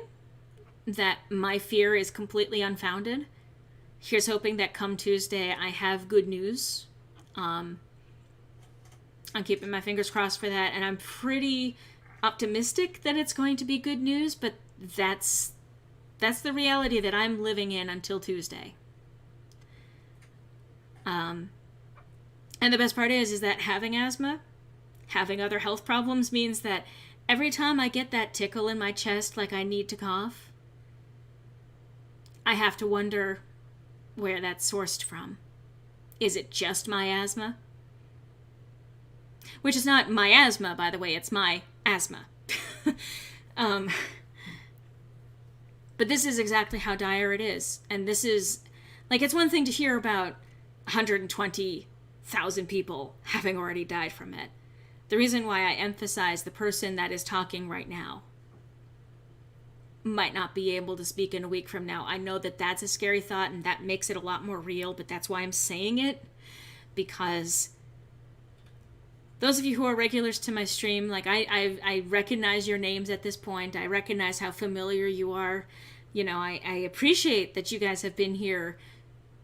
that my fear is completely unfounded. Here's hoping that come Tuesday I have good news. I'm keeping my fingers crossed for that, and I'm pretty optimistic that it's going to be good news, but that's the reality that I'm living in until Tuesday. And the best part is that having asthma, having other health problems means that every time I get that tickle in my chest like I need to cough, I have to wonder where that's sourced from. Is it just my asthma? Which is not my asthma, by the way, it's my asthma. But this is exactly how dire it is. And this is, like, it's one thing to hear about 120,000 people having already died from it. The reason why I emphasize the person that is talking right now might not be able to speak in a week from now. I know that that's a scary thought and that makes it a lot more real, but that's why I'm saying it, because those of you who are regulars to my stream, like I recognize your names at this point. I recognize how familiar you are. You know, I appreciate that you guys have been here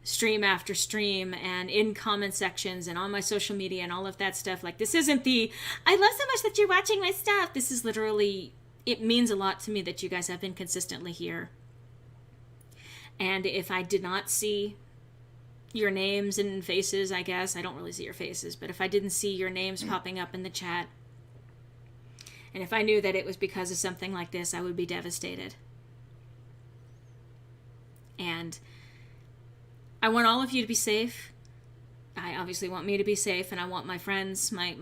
stream after stream and in comment sections and on my social media and all of that stuff. Like, this isn't the, I love so much that you're watching my stuff. This is literally, it means a lot to me that you guys have been consistently here. And if I did not see your names and faces, I guess, I don't really see your faces, but if I didn't see your names popping up in the chat, and if I knew that it was because of something like this, I would be devastated. And I want all of you to be safe. I obviously want me to be safe, and I want my friends, my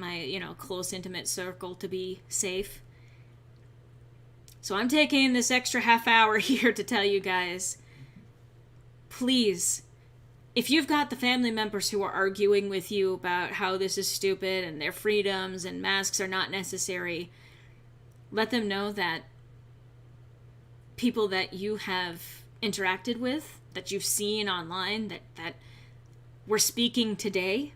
close, intimate circle to be safe. So I'm taking this extra half hour here to tell you guys, please, if you've got the family members who are arguing with you about how this is stupid and their freedoms and masks are not necessary, let them know that people that you have interacted with, that you've seen online, that we're speaking today,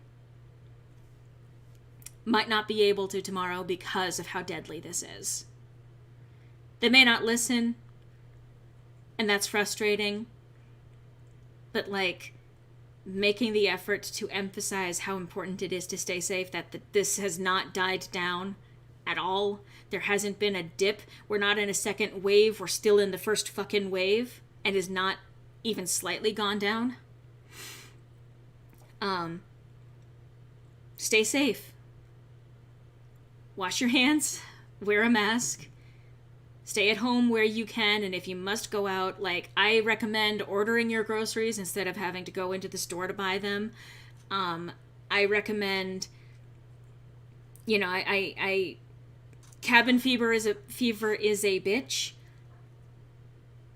might not be able to tomorrow because of how deadly this is. They may not listen, and that's frustrating, but like, making the effort to emphasize how important it is to stay safe, that this has not died down at all. There hasn't been a dip. We're not in a second wave. We're still in the first fucking wave, and is not even slightly gone down. Stay safe. Wash your hands. Wear a mask. Stay at home where you can, and if you must go out, like, I recommend ordering your groceries instead of having to go into the store to buy them. I recommend, you know, I cabin fever is a bitch.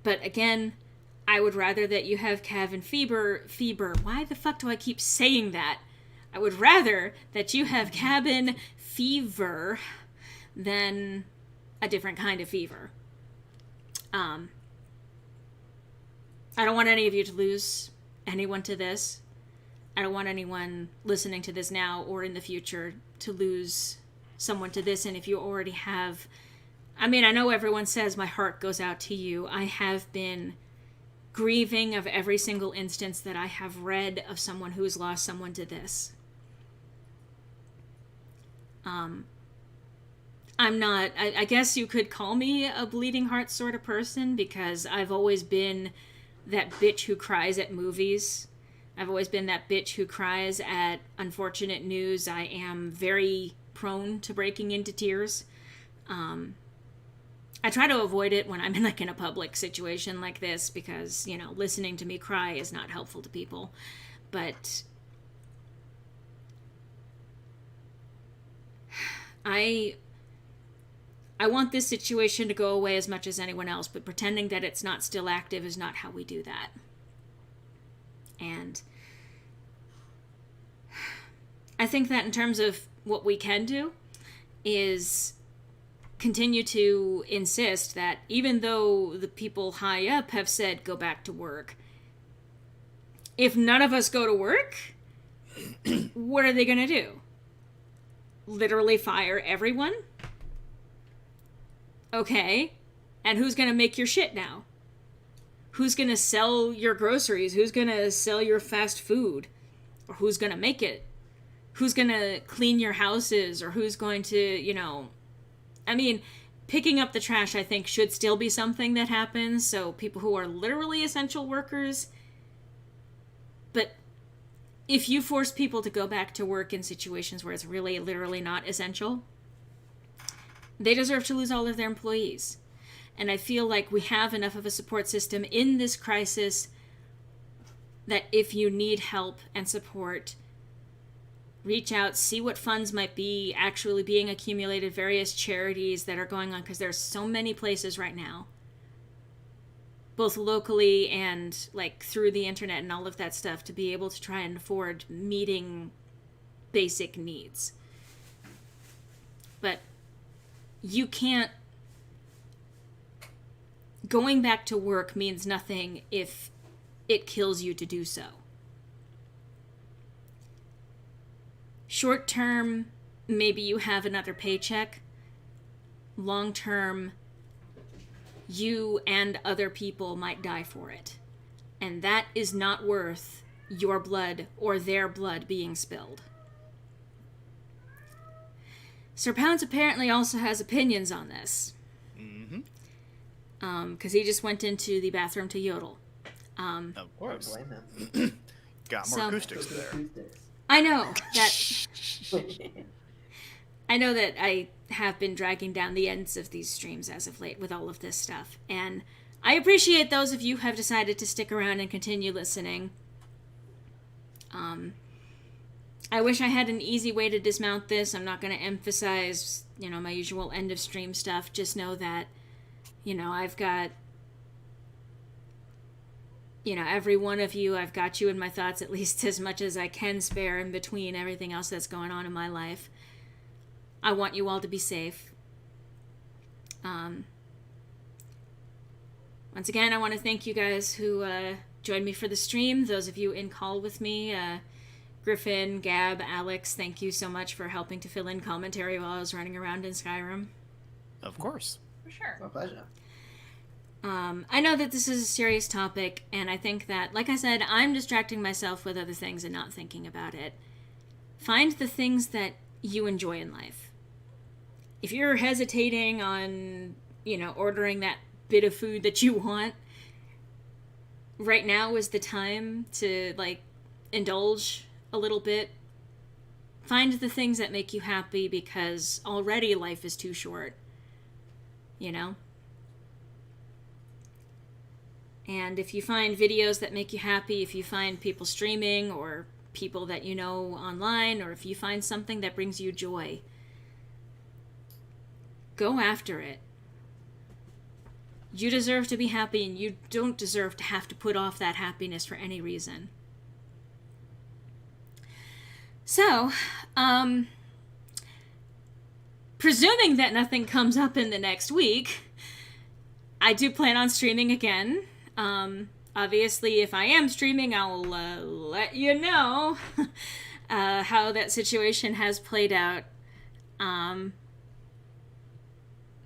But again, I would rather that you have cabin fever. Why the fuck do I keep saying that? I would rather that you have cabin fever than a different kind of fever. I don't want any of you to lose anyone to this. I don't want anyone listening to this now or in the future to lose someone to this. And if you already have, I mean, I know everyone says my heart goes out to you. I have been grieving of every single instance that I have read of someone who has lost someone to this. I'm not, I guess you could call me a bleeding heart sort of person, because I've always been that bitch who cries at movies. I've always been that bitch who cries at unfortunate news. I am very prone to breaking into tears. I try to avoid it when I'm in like in a public situation like this, because, you know, listening to me cry is not helpful to people. But I want this situation to go away as much as anyone else, but pretending that it's not still active is not how we do that. And I think that in terms of what we can do is continue to insist that even though the people high up have said go back to work, if none of us go to work, what are they going to do? Literally fire everyone? Okay. And who's going to make your shit now? Who's going to sell your groceries? Who's going to sell your fast food? Or who's going to make it? Who's going to clean your houses? Or who's going to, you know... I mean, picking up the trash, I think, should still be something that happens. So people who are literally essential workers. But if you force people to go back to work in situations where it's really literally not essential, they deserve to lose all of their employees. And I feel like we have enough of a support system in this crisis that if you need help and support, reach out, see what funds might be actually being accumulated, various charities that are going on, because there's so many places right now, both locally and like through the internet and all of that stuff, to be able to try and afford meeting basic needs. But you can't, going back to work means nothing if it kills you to do so. Short term, maybe you have another paycheck. Long term, you and other people might die for it. And that is not worth your blood or their blood being spilled. Sir Pounds apparently also has opinions on this. Because he just went into the bathroom to yodel.
Of course.
Don't blame him.
Got more acoustics there.
I know that I have been dragging down the ends of these streams as of late with all of this stuff, and I appreciate those of you who have decided to stick around and continue listening. I wish I had an easy way to dismount this. I'm not going to emphasize, my usual end of stream stuff. Just know that, I've got, every one of you, I've got you in my thoughts at least as much as I can spare in between everything else that's going on in my life. I want you all to be safe. once again, I want to thank you guys who joined me for the stream. Those of you in call with me, Griffin, Gab, Alex, thank you so much for helping to fill in commentary while I was running around in Skyrim.
Of course.
For sure.
My pleasure.
I know that this is a serious topic, and I think that, like I said, I'm distracting myself with other things and not thinking about it. Find the things that you enjoy in life. If you're hesitating on, ordering that bit of food that you want, right now is the time to, indulge a little bit. Find the things that make you happy, because already life is too short. And if you find videos that make you happy, if you find people streaming or people that you know online, or if you find something that brings you joy, go after it. You deserve to be happy, and you don't deserve to have to put off that happiness for any reason. So, presuming that nothing comes up in the next week, I do plan on streaming again. Obviously, if I am streaming, I'll let you know how that situation has played out.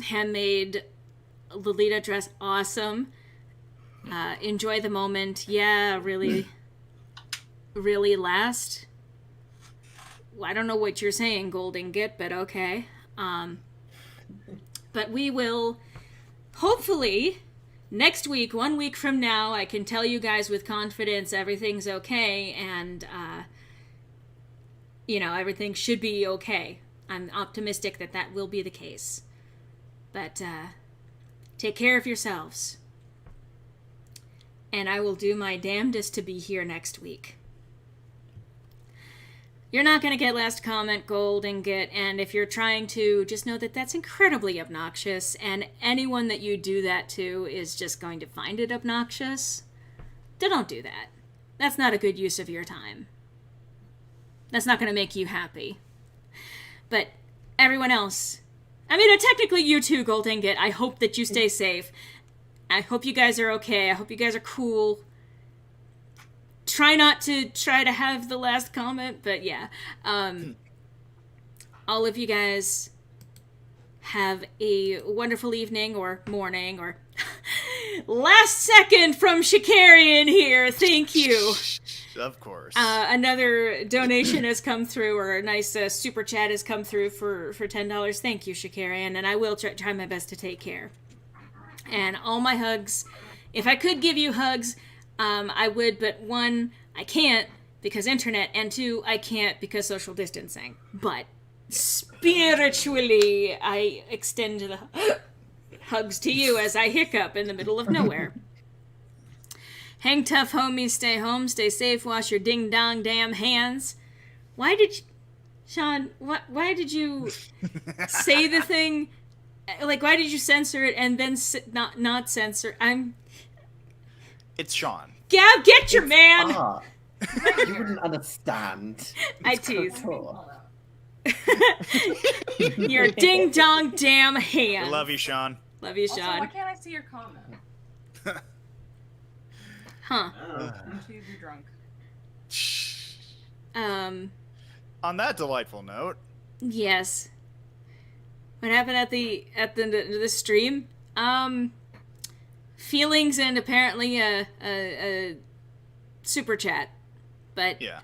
Handmade Lolita dress, awesome. Enjoy the moment. Yeah, really last. Well, I don't know what you're saying, Gold Ingot, but okay. But we will, hopefully, next week, 1 week from now, I can tell you guys with confidence everything's okay, and, everything should be okay. I'm optimistic that that will be the case. But, take care of yourselves. And I will do my damnedest to be here next week. You're not going to get last comment, Gold Ingot, and if you're trying to, just know that that's incredibly obnoxious, and anyone that you do that to is just going to find it obnoxious. Don't do that. That's not a good use of your time. That's not going to make you happy. But everyone else, technically you too, Gold Ingot, I hope that you stay safe. I hope you guys are okay. I hope you guys are cool. Try not to have the last comment, but yeah. All of you guys have a wonderful evening or morning or last second from Shikarian here. Thank you.
Of course.
Another donation has come through, or a nice super chat has come through for $10. Thank you, Shikarian, and I will try my best to take care. And all my hugs. If I could give you hugs, I would, but one, I can't because internet, and two, I can't because social distancing. But spiritually, I extend the hugs to you as I hiccup in the middle of nowhere. Hang tough, homies. Stay home. Stay safe. Wash your ding-dong damn hands. Why did you... Sean, why did you say the thing... why did you censor it and then not censor...
It's Sean.
Gab, get your man!
You wouldn't understand.
I tease. Your ding-dong damn hands.
Love you, Sean.
Love you,
Also,
Sean.
why can't I see your comment?
Huh.
I'm too drunk.
On that delightful note.
Yes. What happened at the stream? Feelings and apparently a super chat, but
Yeah.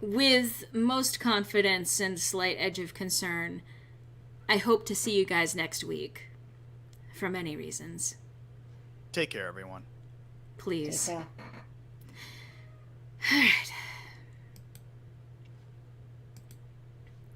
with most confidence and slight edge of concern, I hope to see you guys next week, for many reasons.
Take care, everyone.
Please.
Take care.
All right.